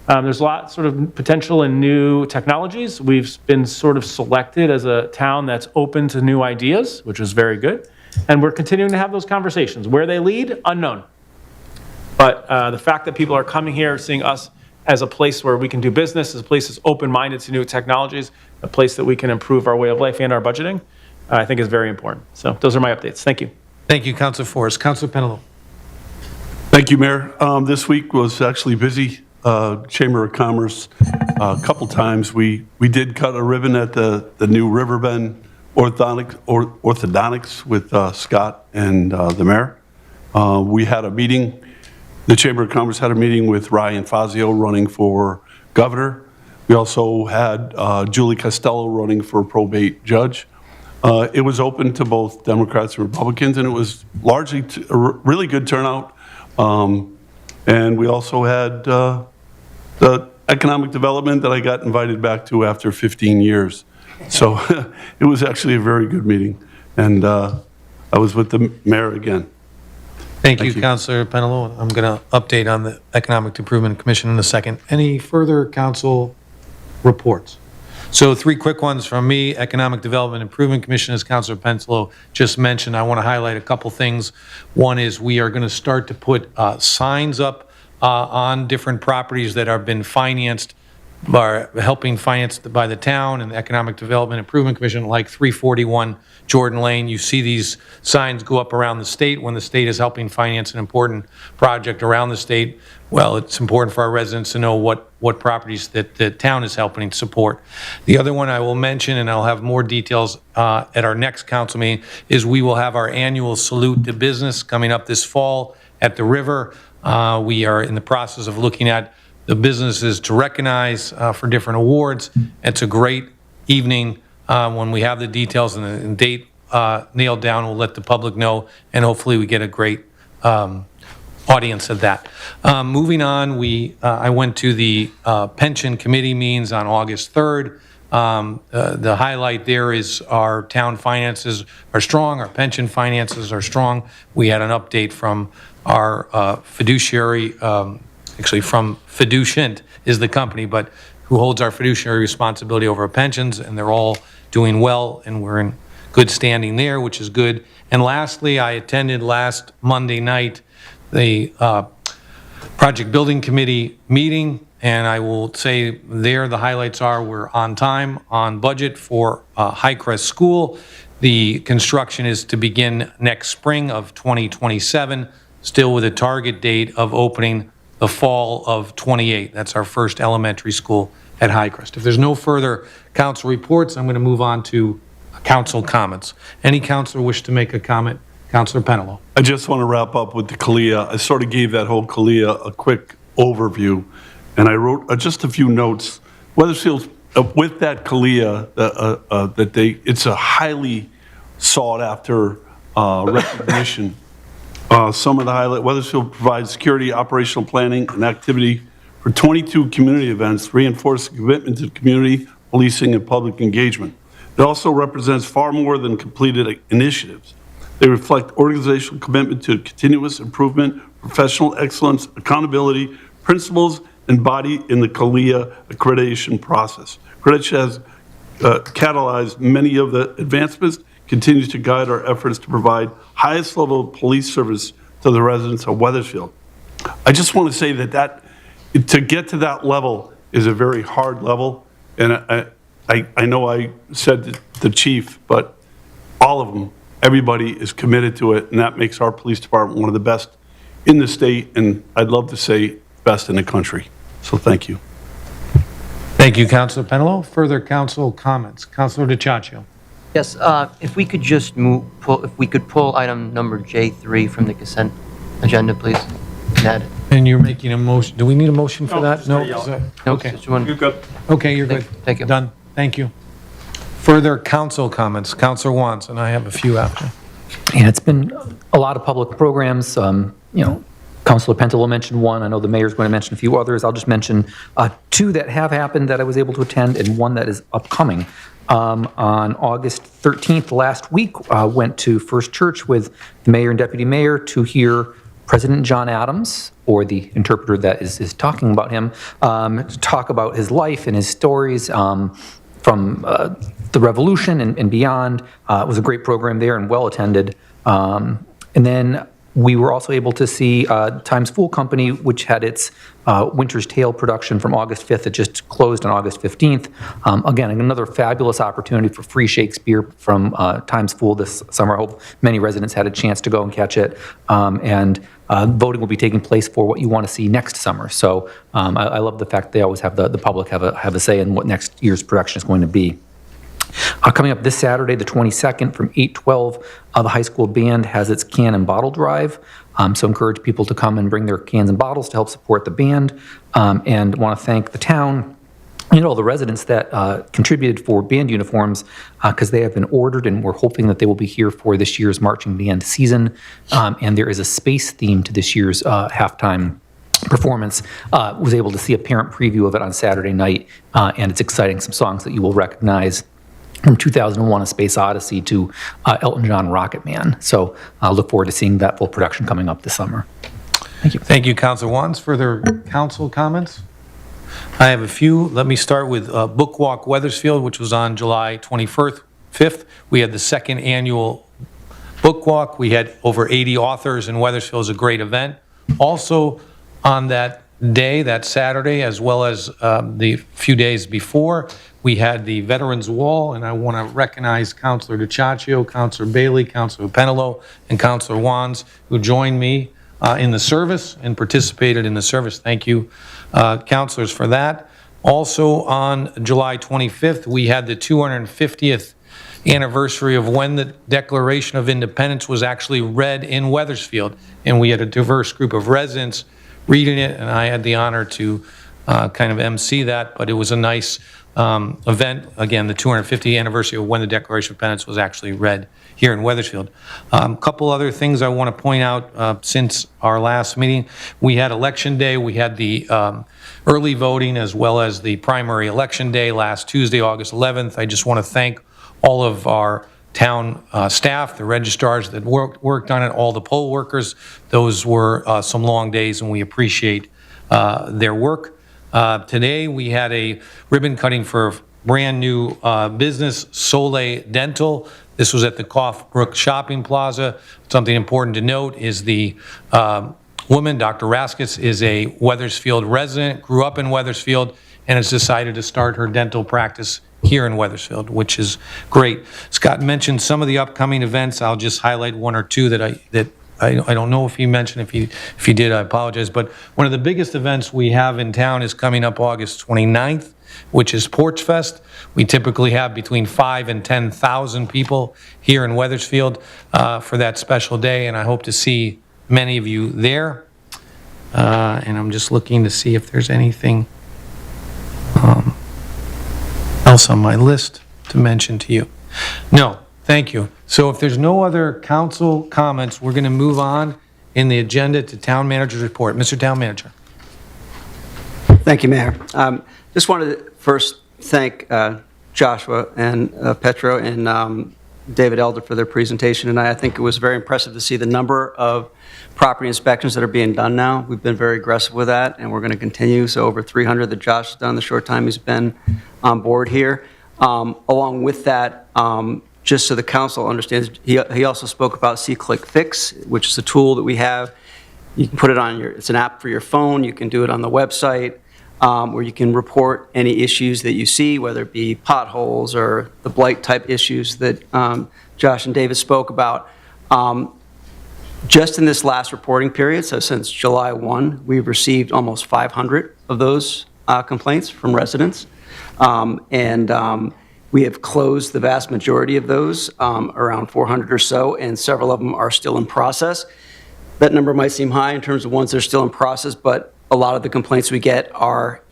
Speaker 2: there's a lot sort of potential in new technologies. We've been sort of selected as a town that's open to new ideas, which is very good. And we're continuing to have those conversations. Where they lead, unknown. But the fact that people are coming here, seeing us as a place where we can do business, as a place that's open-minded to new technologies, a place that we can improve our way of life and our budgeting, I think is very important. So those are my updates. Thank you.
Speaker 1: Thank you, Councilor Forrest. Councilor Penello.
Speaker 9: Thank you, Mayor. This week was actually busy. Chamber of Commerce, a couple times. We did cut a ribbon at the new Riverbend orthodontics with Scott and the mayor. We had a meeting. The Chamber of Commerce had a meeting with Ryan Fazio running for governor. We also had Julie Costello running for probate judge. It was open to both Democrats and Republicans, and it was largely a really good turnout. And we also had the economic development that I got invited back to after 15 years. So it was actually a very good meeting. And I was with the mayor again.
Speaker 1: Thank you, Councilor Penelo. I'm going to update on the Economic Improvement Commission in a second. Any further council reports? So 3 quick ones from me. Economic Development Improvement Commission, as Councilor Penelo just mentioned, I want to highlight a couple things. One is we are going to start to put signs up on different properties that have been financed, are helping financed by the town and the Economic Development Improvement Commission, like 341 Jordan Lane. You see these signs go up around the state when the state is helping finance an important project around the state. Well, it's important for our residents to know what properties that the town is helping support. The other one I will mention, and I'll have more details at our next council meeting, is we will have our annual Salute to Business coming up this fall at the river. We are in the process of looking at the businesses to recognize for different awards. It's a great evening. When we have the details and the date nailed down, we'll let the public know, and hopefully we get a great audience of that. Moving on, I went to the pension committee meetings on August 3rd. The highlight there is our town finances are strong, our pension finances are strong. We had an update from our fiduciary, actually from Fiducient is the company, but who holds our fiduciary responsibility over our pensions, and they're all doing well, and we're in good standing there, which is good. And lastly, I attended last Monday night the Project Building Committee meeting, and I will say there the highlights are we're on time, on budget for Highcrest School. The construction is to begin next spring of 2027, still with a target date of opening the fall of 28. That's our first elementary school at Highcrest. If there's no further council reports, I'm going to move on to council comments. Any councilor wish to make a comment? Councilor Penelo.
Speaker 9: I just want to wrap up with the Kycia. I sort of gave that whole Kycia a quick overview, and I wrote just a few notes. Wethersfield, with that Kycia, it's a highly sought after recognition. Some of the highlight, Wethersfield provides security, operational planning, and activity for 22 community events, reinforcing commitment to community policing and public engagement. It also represents far more than completed initiatives. They reflect organizational commitment to continuous improvement, professional excellence, accountability, principles embodied in the Kycia accreditation process. Kycia has catalyzed many of the advancements, continues to guide our efforts to provide highest level of police service to the residents of Wethersfield. I just want to say that to get to that level is a very hard level, and I know I said to the chief, but all of them, everybody is committed to it, and that makes our police department one of the best in the state, and I'd love to say best in the country. So thank you.
Speaker 1: Thank you, Councilor Penelo. Further council comments? Councilor DiCiaccio.
Speaker 5: Yes, if we could just pull item number J3 from the consent agenda, please.
Speaker 1: And you're making a motion. Do we need a motion for that? No? Okay.
Speaker 5: You're good.
Speaker 1: Okay, you're good.
Speaker 5: Thank you.
Speaker 1: Done. Thank you. Further council comments? Councilor Wants, and I have a few after.
Speaker 11: And it's been a lot of public programs. Councilor Penelo mentioned one. I know the mayor's going to mention a few others. I'll just mention 2 that have happened that I was able to attend, and one that is upcoming. On August 13th last week, went to First Church with the mayor and deputy mayor to hear President John Adams, or the interpreter that is talking about him, talk about his life and his stories from the Revolution and beyond. It was a great program there and well attended. And then we were also able to see Times Fool Company, which had its Winter's Tale production from August 5th. It just closed on August 15th. Again, another fabulous opportunity for free Shakespeare from Times Fool this summer. I hope many residents had a chance to go and catch it. And voting will be taking place for what you want to see next summer. So I love the fact they always have the public have a say in what next year's production is going to be. Coming up this Saturday, the 22nd, from 8:12, the high school band has its can and bottle drive. So encourage people to come and bring their cans and bottles to help support the band. And want to thank the town the residents that contributed for band uniforms, because they have been ordered, and we're hoping that they will be here for this year's marching band season. And there is a space theme to this year's halftime performance. Was able to see a parent preview of it on Saturday night, and it's exciting. Some songs that you will recognize from 2001: A Space Odyssey to Elton John, Rocket Man. So I look forward to seeing that full production coming up this summer. Thank you.
Speaker 1: Thank you, Councilor Wands. Further council comments? I have a few. Let me start with Book Walk Wethersfield, which was on July 25th. We had the second annual Book Walk. We had over 80 authors in Wethersfield. It was a great event. Also on that day, that Saturday, as well as the few days before, we had the Veterans Wall, and I want to recognize Councilor DiCiaccio, Councilor Bailey, Councilor Penelo, and Councilor Wands, who joined me in the service and participated in the service. Thank you, councilors, for that. Also on July 25th, we had the 250th anniversary of when the Declaration of Independence was actually read in Wethersfield, and we had a diverse group of residents reading it, and I had the honor to kind of MC that, but it was a nice event. Again, the 250th anniversary of when the Declaration of Independence was actually read here in Wethersfield. A couple other things I want to point out since our last meeting. We had Election Day. We had the early voting as well as the primary election day last Tuesday, August 11th. I just want to thank all of our town staff, the registrars that worked on it, all the poll workers. Those were some long days, and we appreciate their work. Today we had a ribbon cutting for brand new business, Soleil Dental. This was at the Cough-Brook Shopping Plaza. Something important to note is the woman, Dr. Raskis, is a Wethersfield resident, grew up in Wethersfield, and has decided to start her dental practice here in Wethersfield, which is great. Scott mentioned some of the upcoming events. I'll just highlight one or two that I don't know if he mentioned. If he did, I apologize. But one of the biggest events we have in town is coming up August 29th, which is Porch Fest. We typically have between 5,000 and 10,000 people here in Wethersfield for that special day, and I hope to see many of you there. And I'm just looking to see if there's anything else on my list to mention to you. No, thank you. So if there's no other council comments, we're going to move on in the agenda to Town Manager's report. Mr. Town Manager.
Speaker 12: Thank you, Mayor. Just wanted to first thank Joshua and Petro and David Elder for their presentation tonight. I think it was very impressive to see the number of property inspections that are being done now. We've been very aggressive with that, and we're going to continue. So over 300 that Josh has done the short time he's been on board here. Along with that, just so the council understands, he also spoke about C-Click Fix, which is a tool that we have. You can put it on it's an app for your phone. You can do it on the website, where you can report any issues that you see, whether it be potholes or the blight type issues that Josh and David spoke about. Just in this last reporting period, so since July 1, we've received almost 500 of those complaints from residents. We have closed the vast majority of those, around 400 or so, and several of them are still in process. That number might seem high in terms of ones that are still in process, but a lot of the complaints we get are,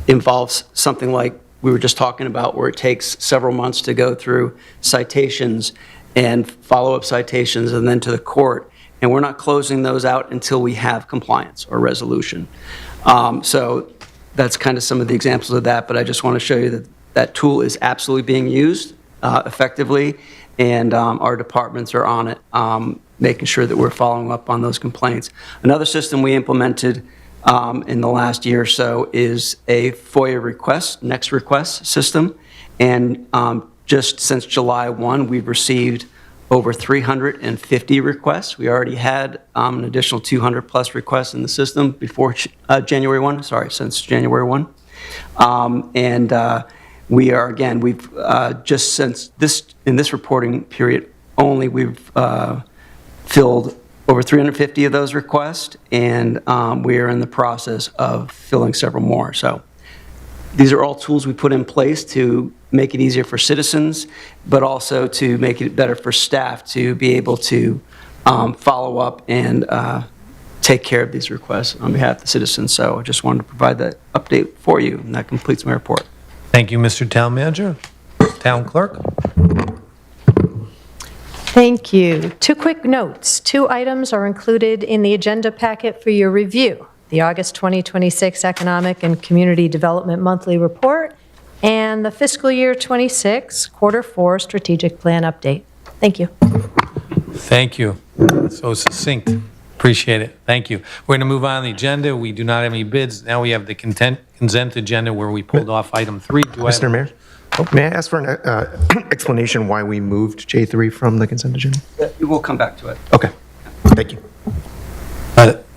Speaker 12: involves something like we were just talking about, where it takes several months to go through citations and follow-up citations and then to the court. And we're not closing those out until we have compliance or resolution. So that's kind of some of the examples of that, but I just want to show you that that tool is absolutely being used effectively, and our departments are on it, making sure that we're following up on those complaints. Another system we implemented in the last year or so is a FOIA request, next request system, and just since July 1, we've received over 350 requests. We already had an additional 200 plus requests in the system before January 1, since January 1. We are, again, we've just since in this reporting period only, we've filled over 350 of those requests, and we are in the process of filling several more. So these are all tools we put in place to make it easier for citizens, but also to make it better for staff to be able to follow up and take care of these requests on behalf of the citizens. So I just wanted to provide that update for you, and that completes my report.
Speaker 1: Thank you, Mr. Town Manager. Town Clerk?
Speaker 3: Thank you. 2 quick notes. 2 items are included in the agenda packet for your review. The August 2026 Economic and Community Development Monthly Report and the fiscal year 26 Quarter 4 Strategic Plan Update. Thank you.
Speaker 1: Thank you. So succinct. Appreciate it. Thank you. We're going to move on the agenda. We do not have any bids. Now we have the consent agenda where we pulled off item 3.
Speaker 22: Mr. Mayor, may I ask for an explanation why we moved J3 from the consent agenda?
Speaker 12: We'll come back to it.
Speaker 22: Okay. Thank you.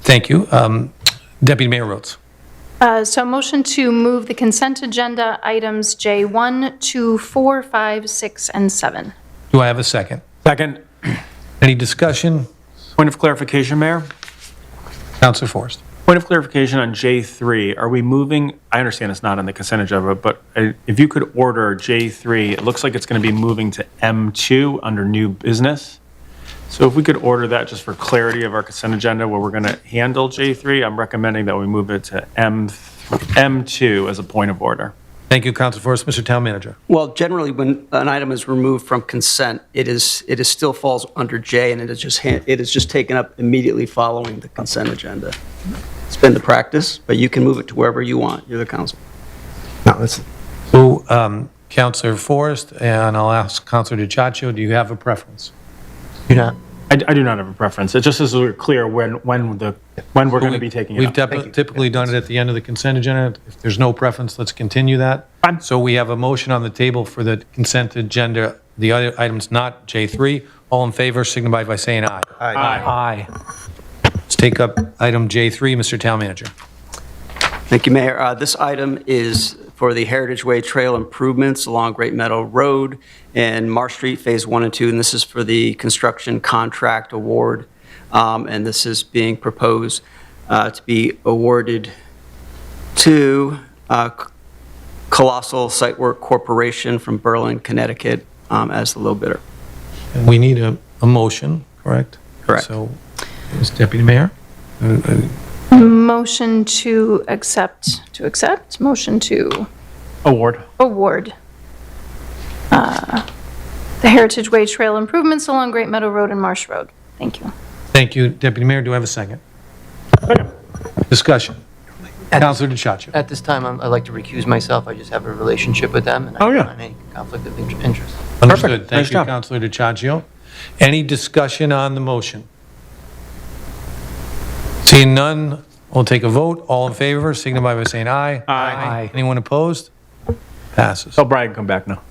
Speaker 1: Thank you. Deputy Mayor Rhodes.
Speaker 4: So motion to move the consent agenda items J1, 2, 4, 5, 6, and 7.
Speaker 1: Do I have a second?
Speaker 2: Second.
Speaker 1: Any discussion?
Speaker 2: Point of clarification, Mayor?
Speaker 1: Councilor Forrest.
Speaker 2: Point of clarification on J3, are we moving, I understand it's not on the consent agenda, but if you could order J3, it looks like it's going to be moving to M2 under new business. So if we could order that just for clarity of our consent agenda where we're going to handle J3, I'm recommending that we move it to M2 as a point of order.
Speaker 1: Thank you, Councilor Forrest. Mr. Town Manager.
Speaker 12: Well, generally, when an item is removed from consent, it still falls under J, and it is just taken up immediately following the consent agenda. It's been the practice, but you can move it to wherever you want. You're the council.
Speaker 22: No, that's...
Speaker 1: So, Councilor Forrest, and I'll ask Councilor DiCiaccio, do you have a preference?
Speaker 5: Do not.
Speaker 2: I do not have a preference. It just is clear when we're going to be taking it up.
Speaker 1: We've typically done it at the end of the consent agenda. If there's no preference, let's continue that.
Speaker 2: Fine.
Speaker 1: So we have a motion on the table for the consent agenda, the other items not J3. All in favor signify by saying aye.
Speaker 2: Aye.
Speaker 1: Let's take up item J3, Mr. Town Manager.
Speaker 12: Thank you, Mayor. This item is for the Heritage Way Trail improvements along Great Meadow Road and Marsh Street Phase 1 and 2, and this is for the construction contract award, and this is being proposed to be awarded to Colossal Site Work Corporation from Berlin, Connecticut, as the low bidder.
Speaker 1: And we need a motion, correct?
Speaker 12: Correct.
Speaker 1: So, Mr. Deputy Mayor?
Speaker 4: Motion to accept, motion to
Speaker 2: Award.
Speaker 4: The Heritage Way Trail improvements along Great Meadow Road and Marsh Road. Thank you.
Speaker 1: Thank you, Deputy Mayor. Do I have a second? Discussion. Councilor DiCiaccio.
Speaker 5: At this time, I'd like to recuse myself. I just have a relationship with them, and I don't want any conflict of interest.
Speaker 1: Understood. Thank
Speaker 2: Nice
Speaker 1: you,
Speaker 2: job.
Speaker 1: Councilor DiCiaccio. Any discussion on the motion? Seeing none, we'll take a vote. All in favor, signify by saying aye.
Speaker 2: Aye.
Speaker 1: Anyone opposed? Passes.
Speaker 2: Tell Brian to come back now.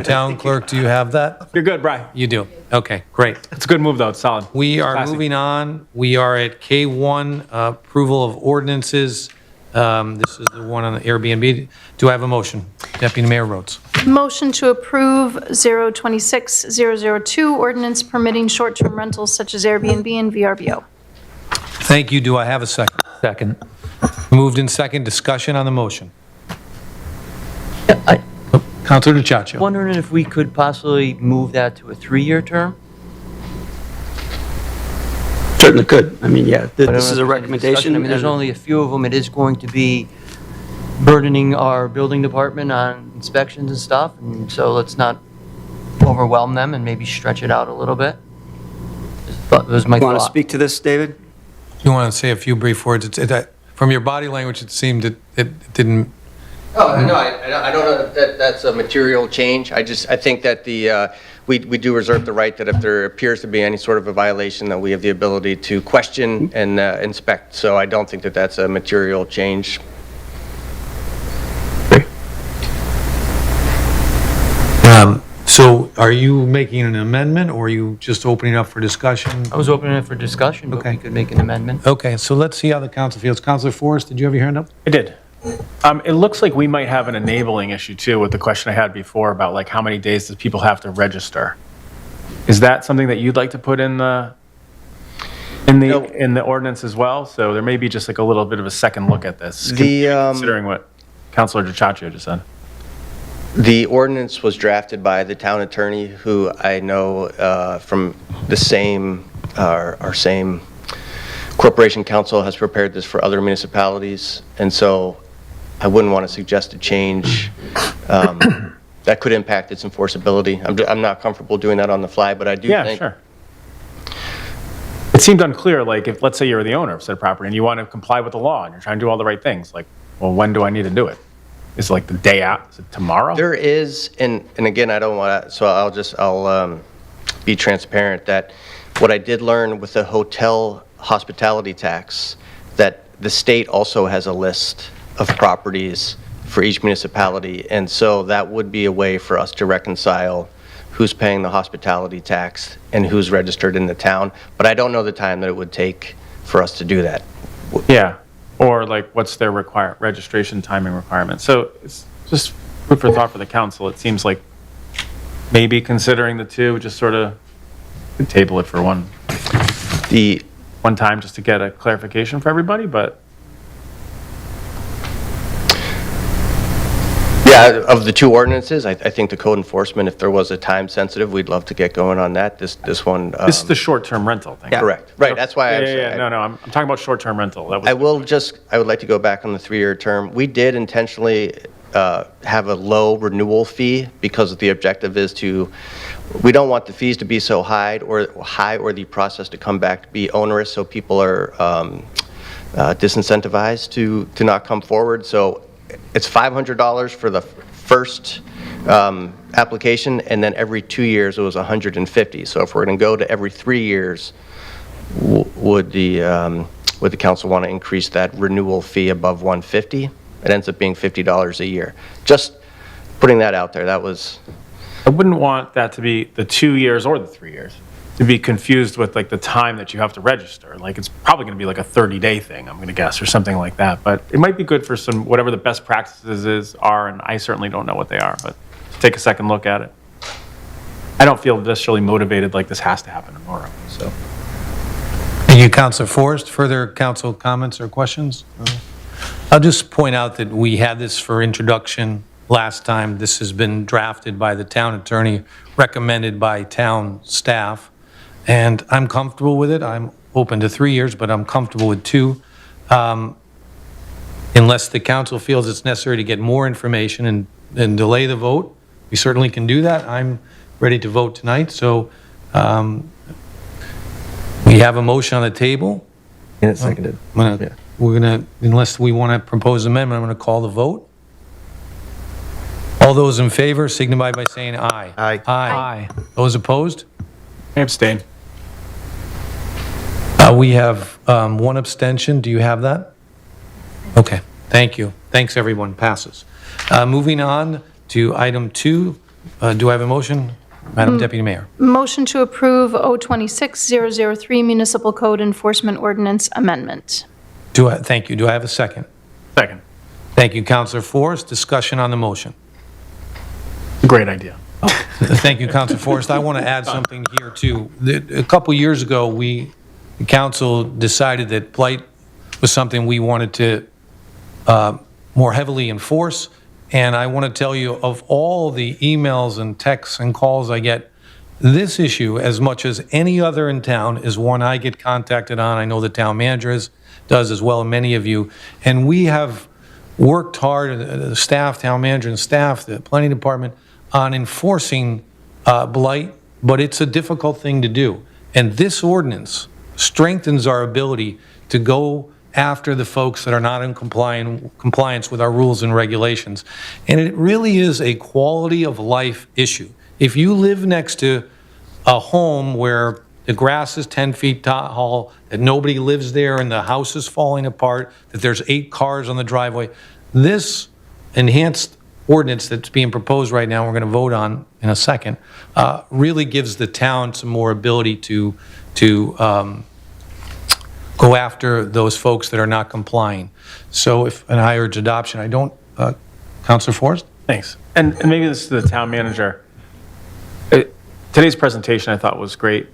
Speaker 1: Town Clerk, do you have that?
Speaker 2: You're good, Brian.
Speaker 1: You do. Okay, great.
Speaker 2: It's a good move, though. It's solid.
Speaker 1: We are
Speaker 2: Classy.
Speaker 1: moving on. We are at K1, approval of ordinances. This is the one on the AirBNB. Do I have a motion? Deputy Mayor Rhodes.
Speaker 4: Motion to approve 026002 ordinance permitting short-term rentals such as Airbnb and VRBO.
Speaker 1: Thank you. Do I have a second?
Speaker 11: Second.
Speaker 1: Moved in second. Discussion on the motion. Councilor DiCiaccio.
Speaker 5: Wondering if we could possibly move that to a 3-year term?
Speaker 12: Certainly could. I mean, yeah,
Speaker 5: I don't
Speaker 12: this is
Speaker 5: know
Speaker 12: a
Speaker 5: if there's any
Speaker 12: recommendation.
Speaker 5: discussion. I mean, there's
Speaker 12: and-
Speaker 5: only a few of them. It is going to be burdening our building department on inspections and stuff, and so let's not overwhelm them and maybe stretch it out a little bit. That was my
Speaker 12: You want to
Speaker 5: thought.
Speaker 12: speak to this, David?
Speaker 1: You want to say a few brief words? From your body language, it seemed it didn't.
Speaker 23: Oh, no, I don't know that that's a material change. I think that we do reserve the right that if there appears to be any sort of a violation, that we have the ability to question and inspect. So I don't think that that's a material change.
Speaker 1: So are you making an amendment, or are you just opening up for discussion?
Speaker 5: I was opening it for discussion, but we could make an amendment.
Speaker 1: Okay, so let's see how the council feels. Councilor Forrest, did you have your hand up?
Speaker 2: I did. It looks like we might have an enabling issue too with the question I had before about like how many days does people have to register? Is that something that you'd like to put in the ordinance as well? So there may be just like a little bit of a second look at this, considering what Councilor DiCiaccio just said.
Speaker 23: The ordinance was drafted by the town attorney, who I know from the same, our same Corporation Council has prepared this for other municipalities, and so I wouldn't want to suggest a change that could impact its enforceability. I'm not comfortable doing that on the fly, but I do think...
Speaker 2: Yeah, sure. It seemed unclear, like, if, let's say you're the owner of said property and you want to comply with the law and you're trying to do all the right things, like, well, when do I need to do it? Is it like the day out? Is it tomorrow?
Speaker 23: There is, and again, I don't want to, so I'll be transparent that what I did learn with the hotel hospitality tax, that the state also has a list of properties for each municipality, and so that would be a way for us to reconcile who's paying the hospitality tax and who's registered in the town, but I don't know the time that it would take for us to do that.
Speaker 2: Yeah, or like what's their registration timing requirement. So it's just food for thought for the council. It seems like maybe considering the two, just sort of table it for one time just to get a clarification for everybody, but.
Speaker 23: Yeah, of the two ordinances, I think the code enforcement, if there was a time sensitive, we'd love to get going on that. This one.
Speaker 2: This is the short-term rental thing.
Speaker 23: Correct. Right. That's why
Speaker 2: I'm talking about short-term rental. That was
Speaker 23: I would like to go back on the 3-year term. We did intentionally have a low renewal fee because the objective is we don't want the fees to be so high or the process to come back to be onerous, so people are disincentivized to not come forward. So it's $500 for the first application, and then every 2 years it was $150. So if we're going to go to every 3 years, would the council want to increase that renewal fee above $150? It ends up being $50 a year. Just putting that out there. That was.
Speaker 2: I wouldn't want that to be the 2 years or the 3 years to be confused with like the time that you have to register. Like it's probably going to be like a 30-day thing, I'm going to guess, or something like that. But it might be good for some, whatever the best practices are, and I certainly don't know what they are, but take a second look at it. I don't feel necessarily motivated like this has to happen tomorrow, so.
Speaker 1: Thank you, Councilor Forrest. Further council comments or questions? I'll just point out that we had this for introduction last time. This has been drafted by the town attorney, recommended by town staff, and I'm comfortable with it. I'm open to 3 years, but I'm comfortable with 2. Unless the council feels it's necessary to get more information and delay the vote, we certainly can do that. I'm ready to vote tonight, so we have a motion on the table.
Speaker 22: And it's seconded.
Speaker 1: We're gonna, unless we want to propose amendment, I'm going to call the vote. All those in favor signify by saying aye.
Speaker 22: Aye.
Speaker 1: Aye. Those opposed?
Speaker 2: I abstain.
Speaker 1: We have one abstention. Do you have that? Okay, thank you. Thanks, everyone. Passes. Moving on to item 2. Do I have a motion? Madam Deputy Mayor.
Speaker 4: Motion to approve 026-003 Municipal Code Enforcement Ordinance Amendment.
Speaker 1: Thank you. Do I have a second?
Speaker 2: Second.
Speaker 1: Thank you, Councilor Forrest. Discussion on the motion.
Speaker 2: Great idea.
Speaker 1: Thank you, Councilor Forrest. I want to add something here, too. A couple years ago, the council decided that blight was something we wanted to more heavily enforce. And I want to tell you, of all the emails and texts and calls I get, this issue, as much as any other in town, is one I get contacted on. I know the town manager does as well, and many of you. And we have worked hard, the staff, town manager and staff, the planning department, on enforcing blight, but it's a difficult thing to do. And this ordinance strengthens our ability to go after the folks that are not in compliance with our rules and regulations. And it really is a quality of life issue. If you live next to a home where the grass is 10 feet tall, that nobody lives there and the house is falling apart, that there's 8 cars on the driveway, this enhanced ordinance that's being proposed right now, we're going to vote on in a second, really gives the town some more ability to go after those folks that are not complying. So and I urge adoption. I don't, Councilor Forrest?
Speaker 2: Thanks. And maybe this is the town manager. Today's presentation I thought was great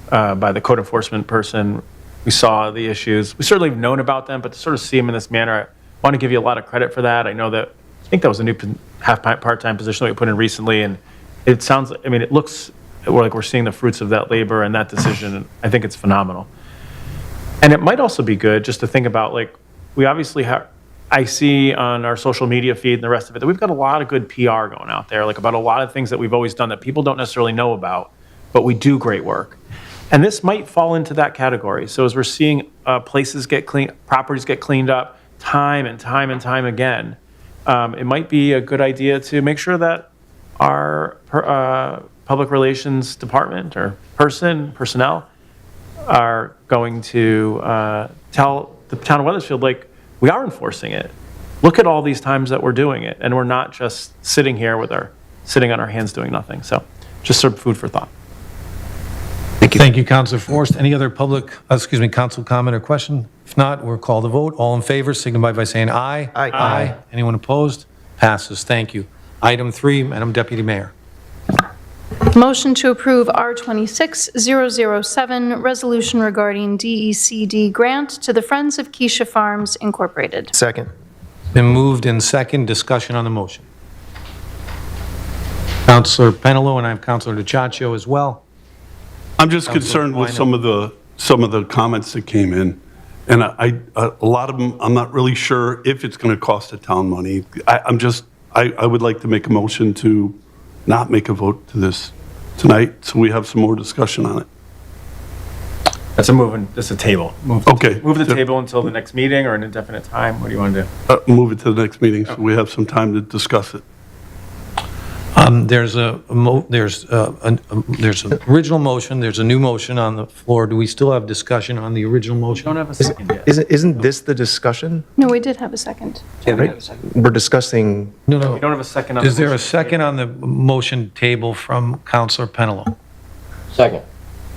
Speaker 2: by the code enforcement person. We saw the issues. We certainly have known about them, but to sort of see them in this manner, I want to give you a lot of credit for that. I know that, I think that was a new part-time position that we put in recently, and it sounds, I mean, it looks like we're seeing the fruits of that labor and that decision, and I think it's phenomenal. And it might also be good just to think about, like, we obviously have, I see on our social media feed and the rest of it, that we've got a lot of good PR going out there, like about a lot of things that we've always done that people don't necessarily know about, but we do great work. And this might fall into that category. So as we're seeing places get clean, properties get cleaned up time and time and time again, it might be a good idea to make sure that our public relations department or personnel are going to tell the town of Wethersfield, like, we are enforcing it. Look at all these times that we're doing it, and we're not just sitting here sitting on our hands doing nothing. So just sort of food for thought.
Speaker 1: Thank you, Councilor Forrest. Any other council comment or question? If not, we'll call the vote. All in favor, signify by saying aye.
Speaker 22: Aye.
Speaker 1: Anyone opposed? Passes. Thank you. Item 3, Madam Deputy Mayor.
Speaker 4: Motion to approve R26007, resolution regarding DECD grant to the Friends of Kycia Farms Incorporated.
Speaker 22: Second.
Speaker 1: Been moved in second. Discussion on the motion. Councilor Penelo, and I have Councilor DiCiaccio as well.
Speaker 9: I'm just concerned with some of the comments that came in, and a lot of them, I'm not really sure if it's going to cost the town money. I would like to make a motion to not make a vote to this tonight, so we have some more discussion on it.
Speaker 2: That's a table. Move the table until the next meeting or an indefinite time. What do you want to do?
Speaker 9: Move it to the next meeting, so we have some time to discuss it.
Speaker 1: There's an original motion, there's a new motion on the floor. Do we still have discussion on the original motion?
Speaker 2: Don't have a second yet.
Speaker 22: Isn't this the discussion?
Speaker 4: No, we did have a second.
Speaker 22: We're discussing.
Speaker 1: No.
Speaker 2: We don't have a second on the
Speaker 1: Is there a
Speaker 2: motion.
Speaker 1: second on the motion table from Councilor Penelo?
Speaker 23: Second.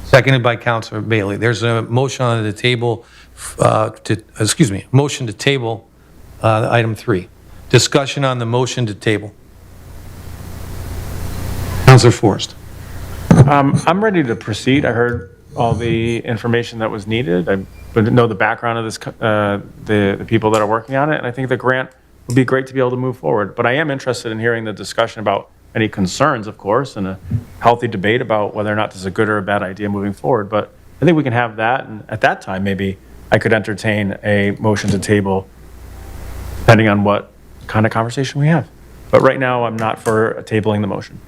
Speaker 1: Seconded by Councilor Bailey. There's a motion on the table, motion to table item 3. Discussion on the motion to table. Councilor Forrest.
Speaker 2: I'm ready to proceed. I heard all the information that was needed. I know the background of this, the people that are working on it, and I think the grant would be great to be able to move forward. But I am interested in hearing the discussion about any concerns, of course, and a healthy debate about whether or not this is a good or a bad idea moving forward. But I think we can have that, and at that time, maybe I could entertain a motion to table, depending on what kind of conversation we have. But right now, I'm not for tabling the motion.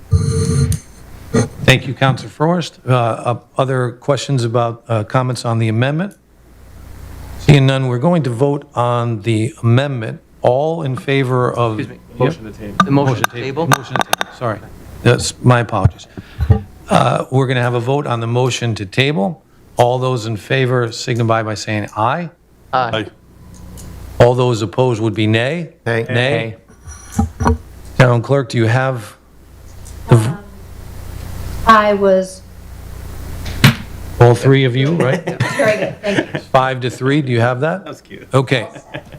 Speaker 1: Thank you, Councilor Forrest. Other questions about comments on the amendment? Seeing none, we're going to vote on the amendment. All in favor of...
Speaker 2: Excuse me, motion to table.
Speaker 12: The motion to table?
Speaker 1: Motion to table, sorry. That's my apologies. We're going to have a vote on the motion to table. All those in favor signify by saying aye.
Speaker 9: Aye.
Speaker 1: All those opposed would be nay.
Speaker 22: Nay.
Speaker 1: Nay. Town Clerk, do you have...
Speaker 3: I was
Speaker 1: All three of you, right?
Speaker 3: very good, thank you.
Speaker 1: 5-3, do you have that?
Speaker 2: That's cute.
Speaker 1: Okay,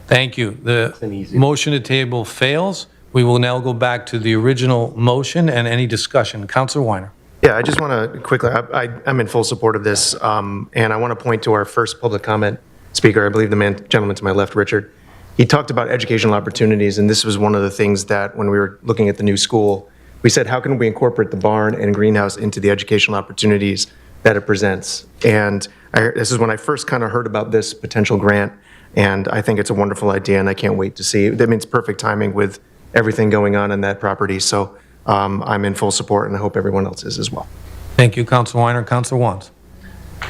Speaker 1: thank you. The motion to table fails. We will now go back to the original motion and any discussion. Councilor Weiner.
Speaker 22: Yeah, I just want to quickly, I'm in full support of this, and I want to point to our first public comment speaker, I believe the gentleman to my left, Richard. He talked about educational opportunities, and this was one of the things that when we were looking at the new school, we said, how can we incorporate the barn and greenhouse into the educational opportunities that it presents? And this is when I first kind of heard about this potential grant, and I think it's a wonderful idea, and I can't wait to see it. That means perfect timing with everything going on in that property. So I'm in full support, and I hope everyone else is as well.
Speaker 1: Thank you, Councilor Weiner. Councilor Wants.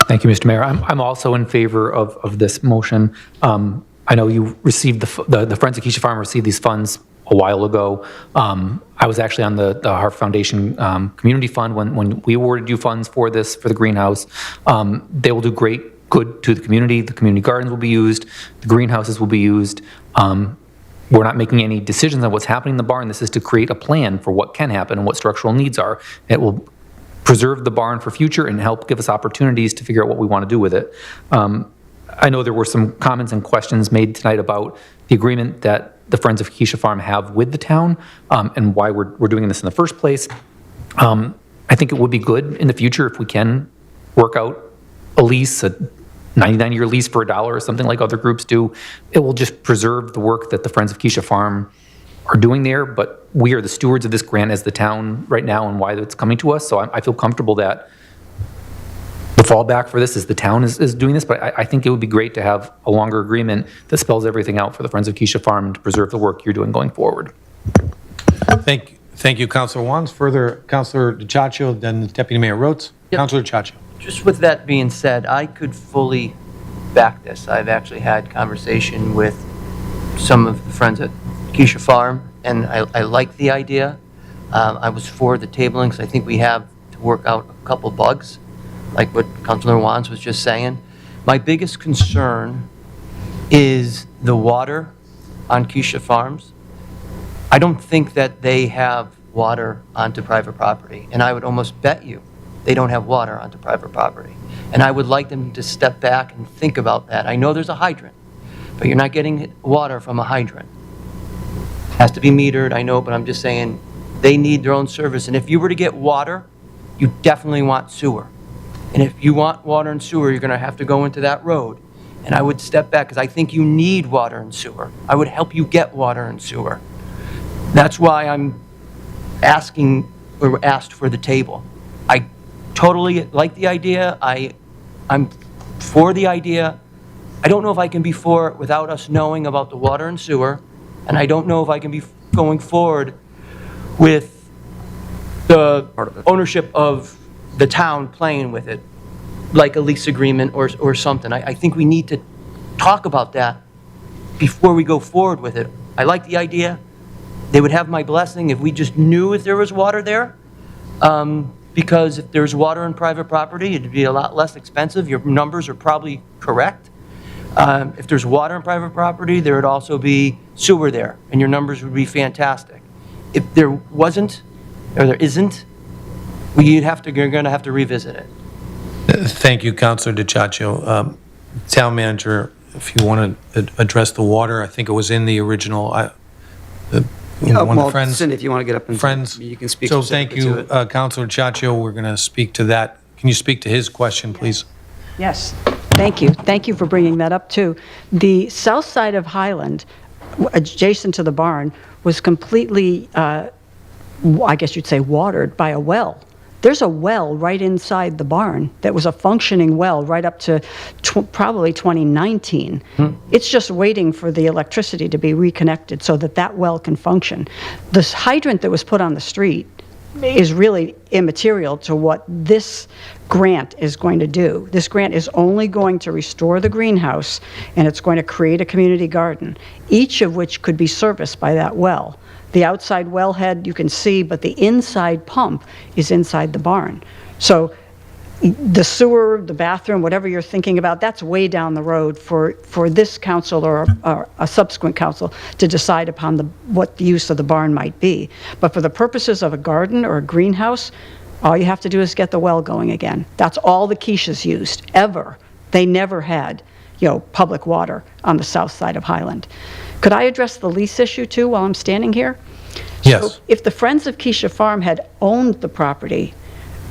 Speaker 11: Thank you, Mr. Mayor. I'm also in favor of this motion. I know you received the Friends of Kycia Farm received these funds a while ago. I was actually on the Harp Foundation Community Fund when we awarded you funds for this, for the greenhouse. They will do great good to the community. The community gardens will be used. The greenhouses will be used. We're not making any decisions on what's happening in the barn. This is to create a plan for what can happen and what structural needs are. It will preserve the barn for future and help give us opportunities to figure out what we want to do with it. I know there were some comments and questions made tonight about the agreement that the Friends of Kycia Farm have with the town and why we're doing this in the first place. I think it would be good in the future if we can work out a lease, a 99-year lease for $1 or something like other groups do. It will just preserve the work that the Friends of Kycia Farm are doing there, but we are the stewards of this grant as the town right now and why it's coming to us. So I feel comfortable that fallback for this is the town is doing this, but I think it would be great to have a longer agreement that spells everything out for the Friends of Kycia Farm to preserve the work you're doing going forward.
Speaker 1: Thank you, Councilor Wands. Further, Councilor DiCiaccio, then Deputy Mayor Rhodes. Councilor DiCiaccio.
Speaker 5: Just with that being said, I could fully back this. I've actually had conversation with some of the friends at Kycia Farm, and I like the idea. I was for the tabling, because I think we have to work out a couple bugs, like what Councilor Wands was just saying. My biggest concern is the water on Kycia Farms. I don't think that they have water onto private property, and I would almost bet you they don't have water onto private property. And I would like them to step back and think about that. I know there's a hydrant, but you're not getting water from a hydrant. Has to be metered, I know, but I'm just saying they need their own service. And if you were to get water, you definitely want sewer. And if you want water and sewer, you're gonna have to go into that road. And I would step back, because I think you need water and sewer. I would help you get water and sewer. That's why I'm asking, or asked for the table. I totally like the idea. I'm for the idea. I don't know if I can be for it without us knowing about the water and sewer, and I don't know if I can be going forward with the ownership of the town playing with it, like a lease agreement or something. I think we need to talk about that before we go forward with it. I like the idea. They would have my blessing if we just knew if there was water there. Because if there's water on private property, it'd be a lot less expensive. Your numbers are probably correct. If there's water on private property, there would also be sewer there, and your numbers would be fantastic. If there wasn't, or there isn't, you're going to have to revisit it.
Speaker 1: Thank you, Councilor DiCiaccio. Town Manager, if you want to address the water, I think it was in the original, one of the friends.
Speaker 12: Cindy, if you want to get up and
Speaker 1: Friends.
Speaker 12: you can speak
Speaker 1: So thank
Speaker 12: specifically
Speaker 1: you,
Speaker 12: to it.
Speaker 1: Councilor DiCiaccio. We're going to speak to that. Can you speak to his question, please?
Speaker 16: Yes, thank you. Thank you for bringing that up, too. The south side of Highland, adjacent to the barn, was completely, I guess you'd say, watered by a well. There's a well right inside the barn that was a functioning well right up to probably 2019. It's just waiting for the electricity to be reconnected so that that well can function. This hydrant that was put on the street is really immaterial to what this grant is going to do. This grant is only going to restore the greenhouse, and it's going to create a community garden, each of which could be serviced by that well. The outside wellhead you can see, but the inside pump is inside the barn. So the sewer, the bathroom, whatever you're thinking about, that's way down the road for this council or a subsequent council to decide upon what the use of the barn might be. But for the purposes of a garden or a greenhouse, all you have to do is get the well going again. That's all the Kycias used, ever. They never had, public water on the south side of Highland. Could I address the lease issue, too, while I'm standing here?
Speaker 1: Yes.
Speaker 16: So if the Friends of Kycia Farm had owned the property,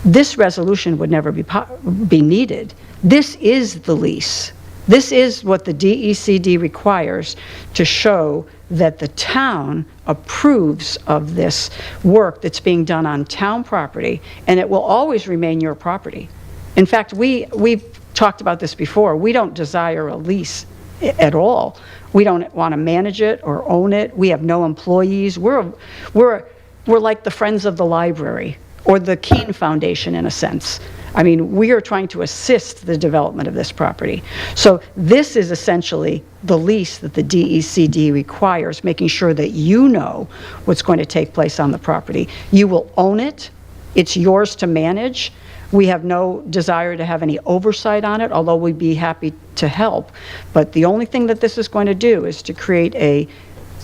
Speaker 16: this resolution would never be needed. This is the lease. This is what the DECD requires to show that the town approves of this work that's being done on town property, and it will always remain your property. In fact, we've talked about this before. We don't desire a lease at all. We don't want to manage it or own it. We have no employees. We're like the Friends of the Library or the Keene Foundation in a sense. I mean, we are trying to assist the development of this property. So this is essentially the lease that the DECD requires, making sure that you know what's going to take place on the property. You will own it. It's yours to manage. We have no desire to have any oversight on it, although we'd be happy to help. But the only thing that this is going to do is to create a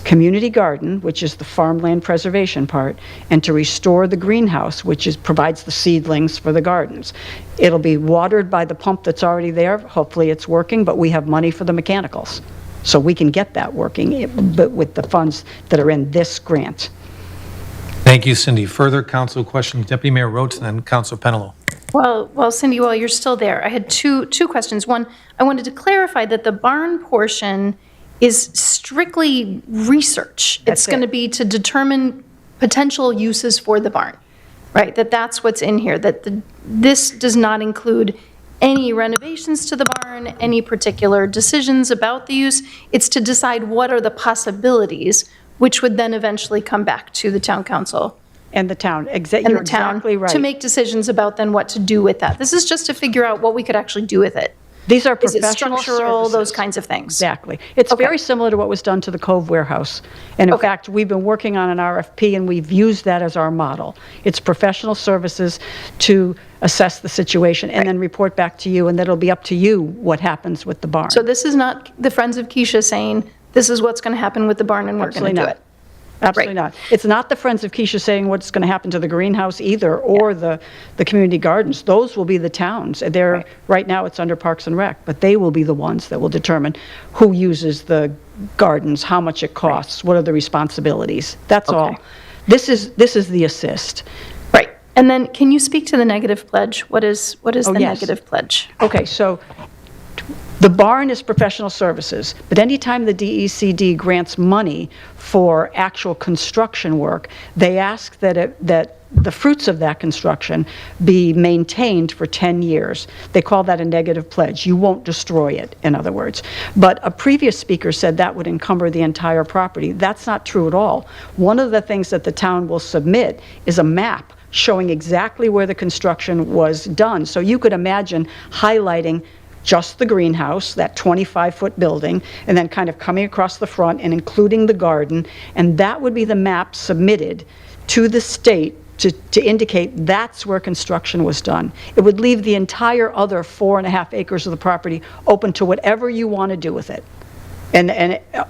Speaker 16: community garden, which is the farmland preservation part, and to restore the greenhouse, which provides the seedlings for the gardens. It'll be watered by the pump that's already there. Hopefully it's working, but we have money for the mechanicals. So we can get that working, but with the funds that are in this grant.
Speaker 1: Thank you, Cindy. Further council questions? Deputy Mayor Rhodes, and then Councilor Penelo.
Speaker 4: Well, Cindy, while you're still there, I had two questions. One, I wanted to clarify that the barn portion is strictly research. It's going to be to determine potential uses for the barn, right? That's what's in here, that this does not include any renovations to the barn, any particular decisions about the use. It's to decide what are the possibilities, which would then eventually come back to the town council.
Speaker 16: And the town,
Speaker 4: And
Speaker 16: you're
Speaker 4: the town
Speaker 16: exactly right.
Speaker 4: to make decisions about then what to do with that. This is just to figure out what we could actually do with it.
Speaker 16: These are
Speaker 4: Is it
Speaker 16: professional
Speaker 4: structural,
Speaker 16: services.
Speaker 4: those kinds of things?
Speaker 16: Exactly. It's very similar to what was done to the Cove Warehouse. And in fact, we've been working on an RFP, and we've used that as our model. It's professional services to assess the situation and then report back to you, and then it'll be up to you what happens with the barn.
Speaker 4: So this is not the Friends of Kycia saying, this is what's going to happen with the barn and we're going to do it.
Speaker 16: Absolutely not. It's not the Friends of Kycia saying what's going to happen to the greenhouse either, or the community gardens. Those will be the towns. They're, right now, it's under Parks and Rec, but they will be the ones that will determine who uses the gardens, how much it costs, what are the responsibilities. That's all. This is the assist.
Speaker 4: Right. And then, can you speak to the negative pledge? What is the negative pledge?
Speaker 16: Okay, so the barn is professional services, but anytime the DECD grants money for actual construction work, they ask that the fruits of that construction be maintained for 10 years. They call that a negative pledge. You won't destroy it, in other words. But a previous speaker said that would encumber the entire property. That's not true at all. One of the things that the town will submit is a map showing exactly where the construction was done. So you could imagine highlighting just the greenhouse, that 25-foot building, and then kind of coming across the front and including the garden, and that would be the map submitted to the state to indicate that's where construction was done. It would leave the entire other 4.5 acres of the property open to whatever you want to do with it. And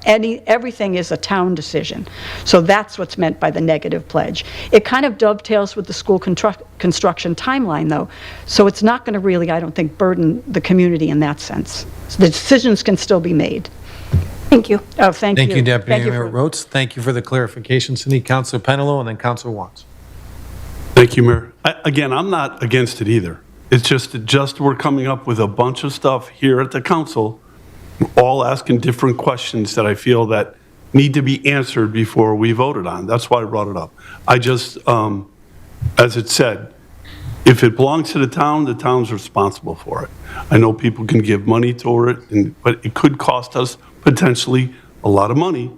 Speaker 16: everything is a town decision. So that's what's meant by the negative pledge. It kind of dovetails with the school construction timeline, though. So it's not going to really, I don't think, burden the community in that sense. So the decisions can still be made.
Speaker 4: Thank you.
Speaker 16: Oh, thank you.
Speaker 1: Thank you, Deputy
Speaker 16: Thank you
Speaker 1: Mayor
Speaker 16: for-
Speaker 1: Rhodes. Thank you for the clarification, Cindy. Councilor Penelo and then Councilor Watts.
Speaker 9: Thank you, Mayor. Again, I'm not against it either. It's just we're coming up with a bunch of stuff here at the council, all asking different questions that I feel that need to be answered before we voted on. That's why I brought it up. I just, as it said, if it belongs to the town's responsible for it. I know people can give money toward it, but it could cost us potentially a lot of money.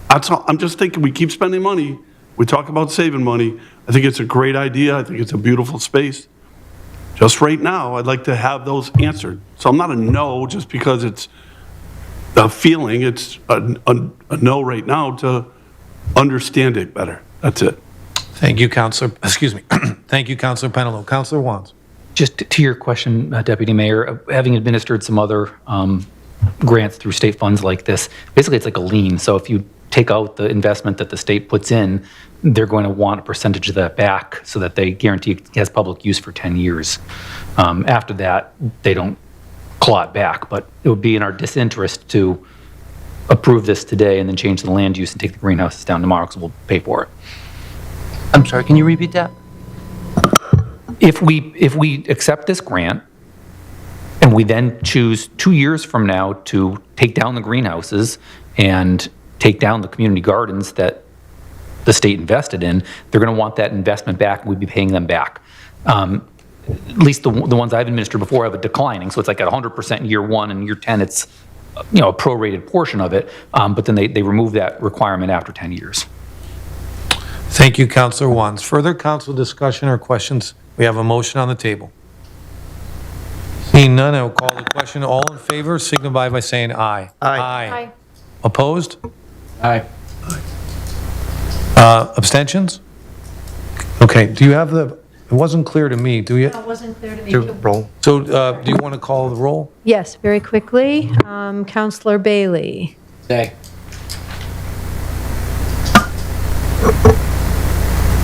Speaker 9: That's all. I'm just thinking we keep spending money. We talk about saving money. I think it's a great idea. I think it's a beautiful space. Just right now, I'd like to have those answered. So I'm not a no just because it's a feeling. It's a no right now to understand it better. That's it.
Speaker 1: Thank you, Councilor, excuse me. Thank you, Councilor Penelo. Councilor Watts.
Speaker 11: Just to your question, Deputy Mayor, having administered some other grants through state funds like this, basically it's like a lien. So if you take out the investment that the state puts in, they're going to want a percentage of that back so that they guarantee it has public use for 10 years. After that, they don't claw it back, but it would be in our disinterest to approve this today and then change the land use and take the greenhouses down tomorrow because we'll pay for it.
Speaker 5: I'm sorry, can you repeat that?
Speaker 11: If we accept this grant and we then choose 2 years from now to take down the greenhouses and take down the community gardens that the state invested in, they're going to want that investment back, and we'd be paying them back. At least the ones I've administered before have a declining, so it's like at 100% in year 1, and year 10 it's a prorated portion of it, but then they remove that requirement after 10 years.
Speaker 1: Thank you, Councilor Watts. Further council discussion or questions? We have a motion on the table. Seeing none, I will call the question. All in favor signify by saying aye.
Speaker 22: Aye.
Speaker 1: Opposed?
Speaker 2: Aye.
Speaker 1: Abstentions? Okay, do you have it wasn't clear to me, do you?
Speaker 3: It wasn't clear to me.
Speaker 22: Roll.
Speaker 1: So do you want to call the roll?
Speaker 3: Yes, very quickly. Councilor Bailey.
Speaker 2: Aye.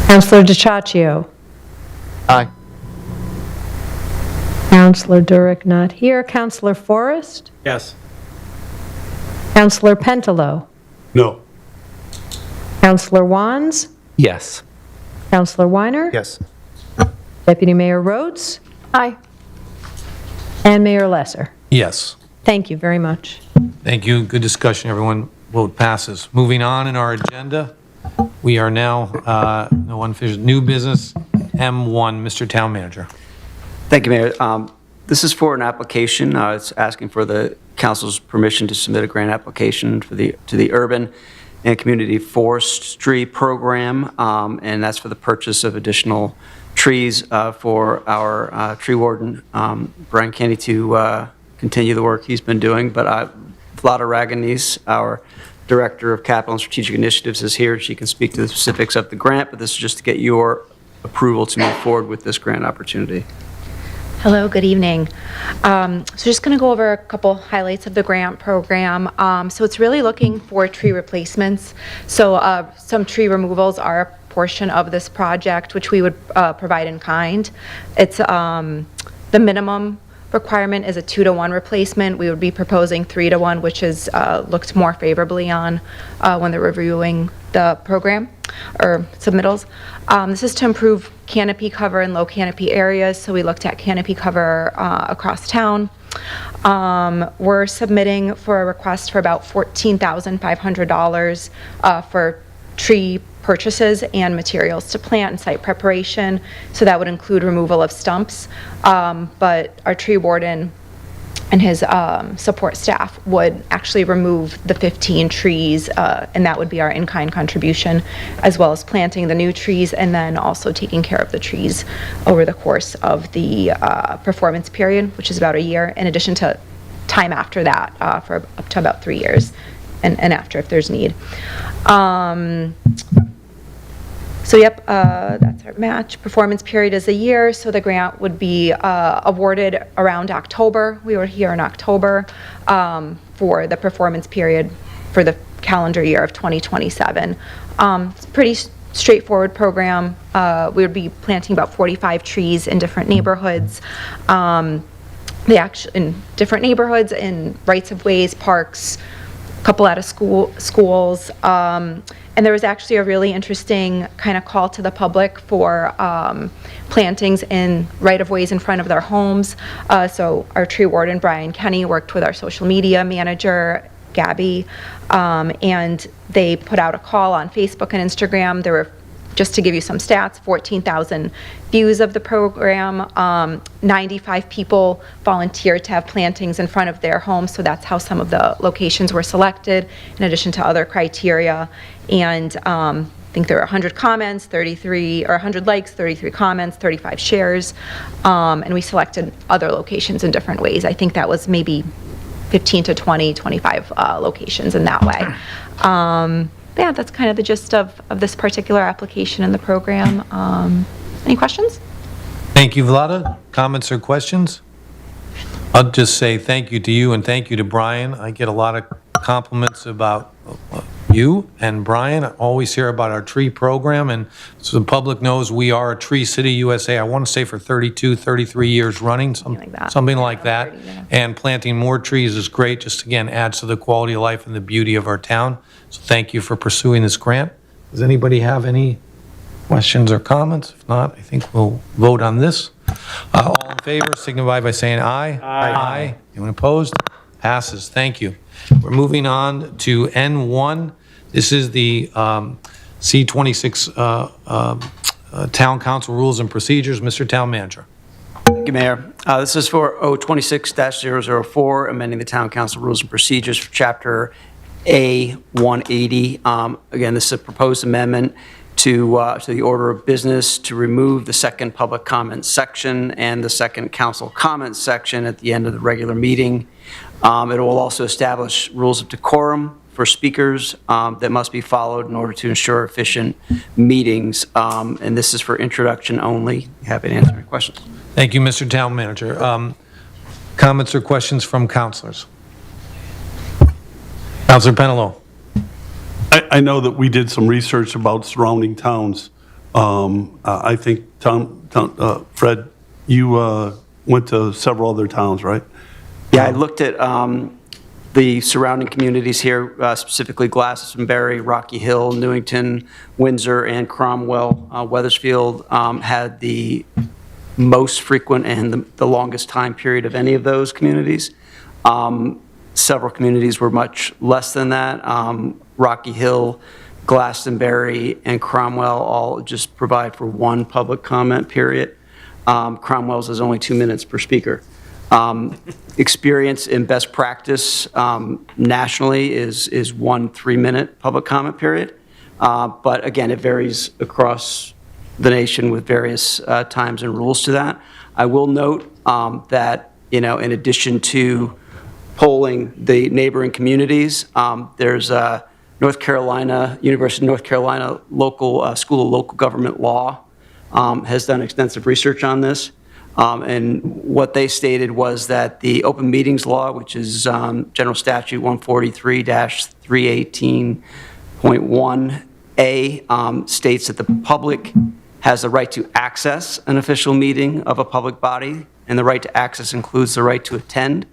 Speaker 3: Councilor DiCiaccio.
Speaker 5: Aye.
Speaker 3: Councilor Durick not here. Councilor Forrest.
Speaker 2: Yes.
Speaker 3: Councilor Pentelo.
Speaker 9: No.
Speaker 3: Councilor Wands.
Speaker 11: Yes.
Speaker 3: Councilor Weiner.
Speaker 22: Yes.
Speaker 3: Deputy Mayor Rhodes.
Speaker 4: Aye.
Speaker 3: And Mayor Lesser.
Speaker 1: Yes.
Speaker 3: Thank you very much.
Speaker 1: Thank you. Good discussion, everyone. Vote passes. Moving on in our agenda, we are now, no unfinished, new business, M1, Mr. Town Manager.
Speaker 12: Thank you, Mayor. This is for an application. It's asking for the council's permission to submit a grant application to the Urban and Community Forestry Program, and that's for the purchase of additional trees for our tree warden, Brian Kenny, to continue the work he's been doing. But Vlada Raganese, our Director of Capital and Strategic Initiatives, is here. She can speak to the specifics of the grant, but this is just to get your approval to move forward with this grant opportunity.
Speaker 7: Hello, good evening. So just going to go over a couple highlights of the grant program. So it's really looking for tree replacements. So some tree removals are a portion of this project, which we would provide in kind. It's the minimum requirement is a 2-to-1 replacement. We would be proposing 3-to-1, which is looked more favorably on when they're reviewing the program or submittals. This is to improve canopy cover in low canopy areas, so we looked at canopy cover across town. We're submitting for a request for about $14,500 for tree purchases and materials to plant and site preparation, so that would include removal of stumps, but our tree warden and his support staff would actually remove the 15 trees, and that would be our in-kind contribution, as well as planting the new trees and then also taking care of the trees over the course of the performance period, which is about a year, in addition to time after that for up to about 3 years and after if there's need. So yep, that's our match. Performance period is a year, so the grant would be awarded around October. We were here in October for the performance period for the calendar year of 2027. It's a pretty straightforward program. We would be planting about 45 trees in different neighborhoods. In different neighborhoods, in rights of ways, parks, a couple out of schools. And there was actually a really interesting kind of call to the public for plantings in right-of-ways in front of their homes. So our tree warden, Brian Kenny, worked with our social media manager, Gabby, and they put out a call on Facebook and Instagram. There were, just to give you some stats, 14,000 views of the program. 95 people volunteered to have plantings in front of their homes, so that's how some of the locations were selected, in addition to other criteria. And I think there were 100 comments, 100 likes, 33 comments, 35 shares, and we selected other locations in different ways. I think that was maybe 15 to 20, 25 locations in that way. Yeah, that's kind of the gist of this particular application in the program. Any questions?
Speaker 1: Thank you, Vlada. Comments or questions? I'll just say thank you to you and thank you to Brian. I get a lot of compliments about you and Brian. I always hear about our tree program, and so the public knows we are a Tree City USA. I want to say for 32, 33 years running, something like that. And planting more trees is great. Just again, adds to the quality of life and the beauty of our town. So thank you for pursuing this grant. Does anybody have any questions or comments? If not, I think we'll vote on this. All in favor, signify by saying aye. Aye. Anyone opposed? Passes. Thank you. We're moving on to N1. This is the C26 Town Council Rules and Procedures. Mr. Town Manager.
Speaker 12: Thank you, Mayor. This is for O26-004, amending the Town Council Rules and Procedures for Chapter A180. Again, this is a proposed amendment to the order of business to remove the second public comment section and the second council comment section at the end of the regular meeting. It will also establish rules of decorum for speakers that must be followed in order to ensure efficient meetings. And this is for introduction only. Happy to answer any questions.
Speaker 1: Thank you, Mr. Town Manager. Comments or questions from councilors? Councilor Penelo.
Speaker 9: I know that we did some research about surrounding towns. I think, Fred, you went to several other towns, right?
Speaker 12: Yeah, I looked at the surrounding communities here, specifically Glastonbury, Rocky Hill, Newington, Windsor, and Cromwell. Wethersfield had the most frequent and the longest time period of any of those communities. Several communities were much less than that. Rocky Hill, Glastonbury, and Cromwell all just provide for one public comment period. Cromwell's is only 2 minutes per speaker. Experience in best practice nationally is 1 3-minute public comment period. But again, it varies across the nation with various times and rules to that. I will note that, in addition to polling the neighboring communities, there's a University of North Carolina School of Local Government Law has done extensive research on this. And what they stated was that the Open Meetings Law, which is General Statute 143-318.1A, states that the public has the right to access an official meeting of a public body, and the right to access includes the right to attend,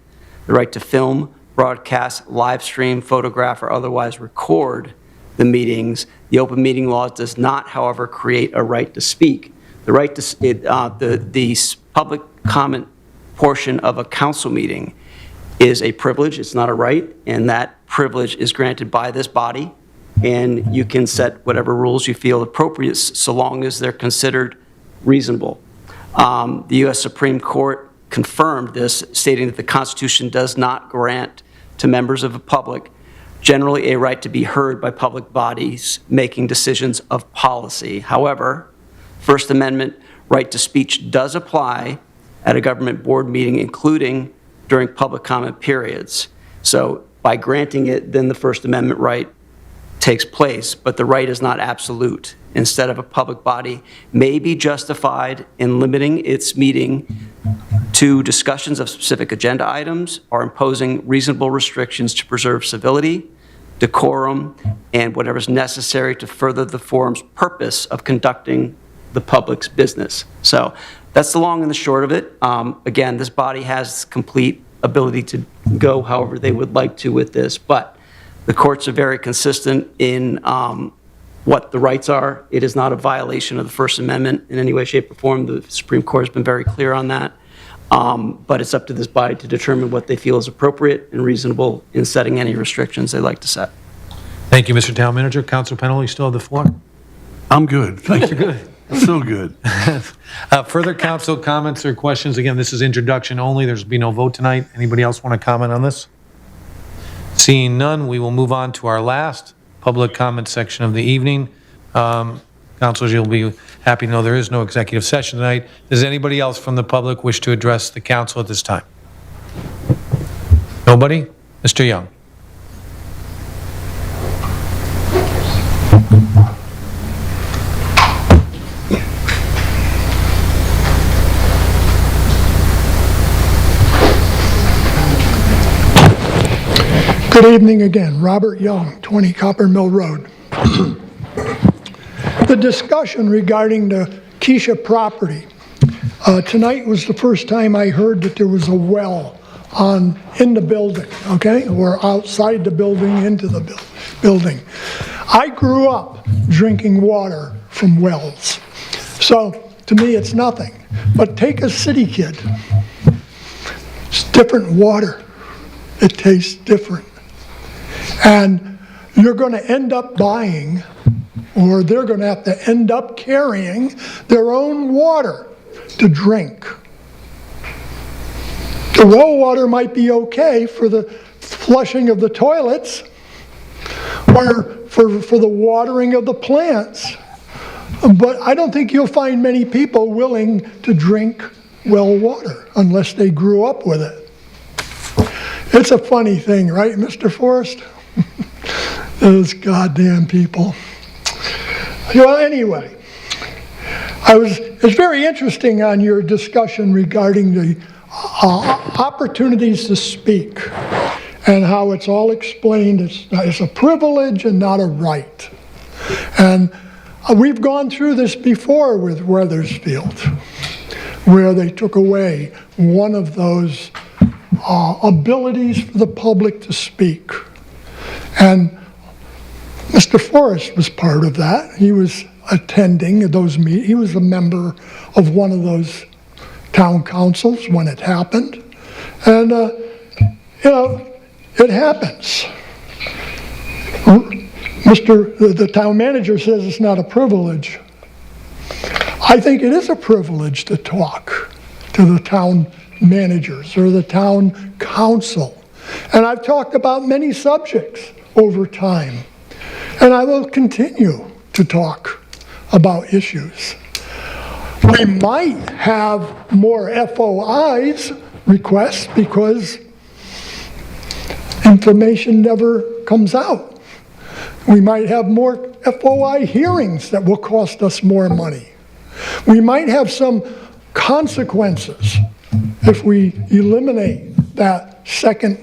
Speaker 12: the right to film, broadcast, live stream, photograph, or otherwise record the meetings. The Open Meeting Law does not, however, create a right to speak. The right to the public comment portion of a council meeting is a privilege. It's not a right, and that privilege is granted by this body. And you can set whatever rules you feel appropriate, so long as they're considered reasonable. The U.S. Supreme Court confirmed this, stating that the Constitution does not grant to members of the public generally a right to be heard by public bodies making decisions of policy. However, First Amendment right to speech does apply at a government board meeting, including during public comment periods. So by granting it, then the First Amendment right takes place, but the right is not absolute. Instead, of a public body may be justified in limiting its meeting to discussions of specific agenda items or imposing reasonable restrictions to preserve civility, decorum, and whatever is necessary to further the forum's purpose of conducting the public's business. So that's the long and the short of it. Again, this body has complete ability to go however they would like to with this, but the courts are very consistent in what the rights are. It is not a violation of the First Amendment in any way, shape, or form. The Supreme Court has been very clear on that. But it's up to this body to determine what they feel is appropriate and reasonable in setting any restrictions they like to set.
Speaker 1: Thank you, Mr. Town Manager. Councilor Penalty, you still have the floor.
Speaker 9: I'm good. Thank you.
Speaker 1: Good.
Speaker 9: So good.
Speaker 1: Further council comments or questions? Again, this is introduction only. There's be no vote tonight. Anybody else want to comment on this? Seeing none, we will move on to our last public comment section of the evening. Councilors, you'll be happy to know there is no executive session tonight. Does anybody else from the public wish to address the council at this time? Nobody? Mr. Young.
Speaker 18: Good evening again. Robert Young, 20 Copper Mill Road. The discussion regarding the Kycia property. Tonight was the first time I heard that there was a well in the building, okay? Or outside the building, into the building. I grew up drinking water from wells. So to me, it's nothing. But take a city kid. It's different water. It tastes different. And you're going to end up buying, or they're going to have to end up carrying their own water to drink. The well water might be okay for the flushing of the toilets or for the watering of the plants, but I don't think you'll find many people willing to drink well water unless they grew up with it. It's a funny thing, right, Mr. Forrest? Those goddamn people. Well, anyway, it's very interesting on your discussion regarding the opportunities to speak and how it's all explained. It's a privilege and not a right. And we've gone through this before with Wethersfield, where they took away one of those abilities for the public to speak. And Mr. Forrest was part of that. He was attending those meetings. He was a member of one of those town councils when it happened. And, it happens. The town manager says it's not a privilege. I think it is a privilege to talk to the town managers or the town council. And I've talked about many subjects over time, and I will continue to talk about issues. We might have more FOIs requests because information never comes out. We might have more FOI hearings that will cost us more money. We might have some consequences if we eliminate that second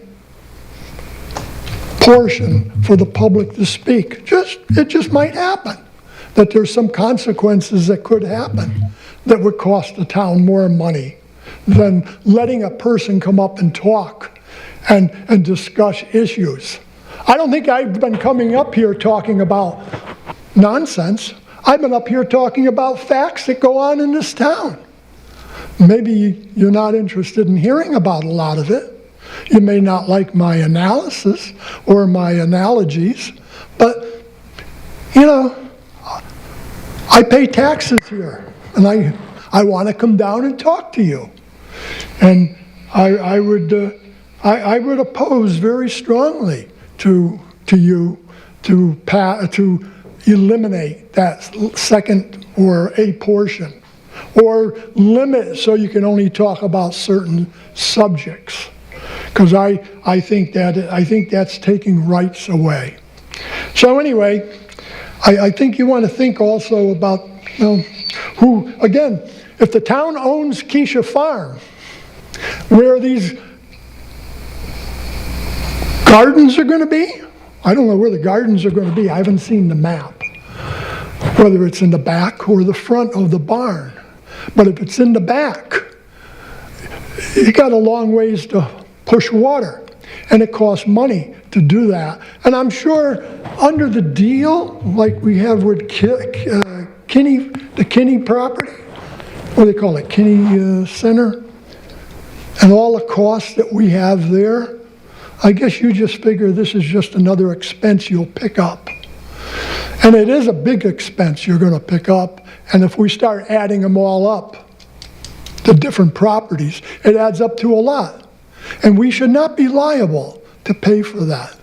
Speaker 18: portion for the public to speak. It just might happen that there's some consequences that could happen that would cost the town more money than letting a person come up and talk and discuss issues. I don't think I've been coming up here talking about nonsense. I've been up here talking about facts that go on in this town. Maybe you're not interested in hearing about a lot of it. You may not like my analysis or my analogies, but, you know, I pay taxes here, and I want to come down and talk to you. And I would oppose very strongly to you to eliminate that second or a portion, or limit so you can only talk about certain subjects, because I think that's taking rights away. So anyway, I think you want to think also about, you know, who, again, if the town owns Kycia Farm, where these gardens are going to be, I don't know where the gardens are going to be. I haven't seen the map, whether it's in the back or the front of the barn. But if it's in the back, you got a long ways to push water, and it costs money to do that. And I'm sure under the deal, like we have with Kinney, the Kinney property, what do they call it, Kinney Center, and all the costs that we have there, I guess you just figure this is just another expense you'll pick up. And it is a big expense you're going to pick up, and if we start adding them all up, the different properties, it adds up to a lot. And we should not be liable to pay for that.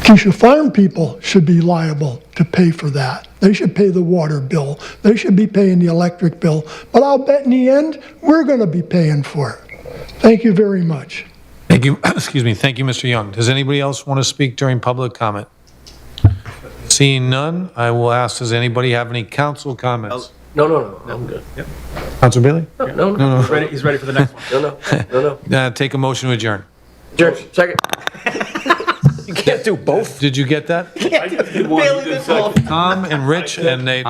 Speaker 18: Kycia Farm people should be liable to pay for that. They should pay the water bill. They should be paying the electric bill. But I'll bet in the end, we're going to be paying for it. Thank you very much.
Speaker 1: Thank you. Excuse me. Thank you, Mr. Young. Does anybody else want to speak during public comment? Seeing none, I will ask, does anybody have any council comments?
Speaker 6: No, I'm good. Yep.
Speaker 1: Councilor Bailey?
Speaker 6: No.
Speaker 2: He's ready for the next one.
Speaker 6: No.
Speaker 1: Take a motion to adjourn.
Speaker 6: Adjourn. Second. You can't do both.
Speaker 1: Did you get that?
Speaker 6: Bailey did both.
Speaker 1: Tom and Rich and Nate.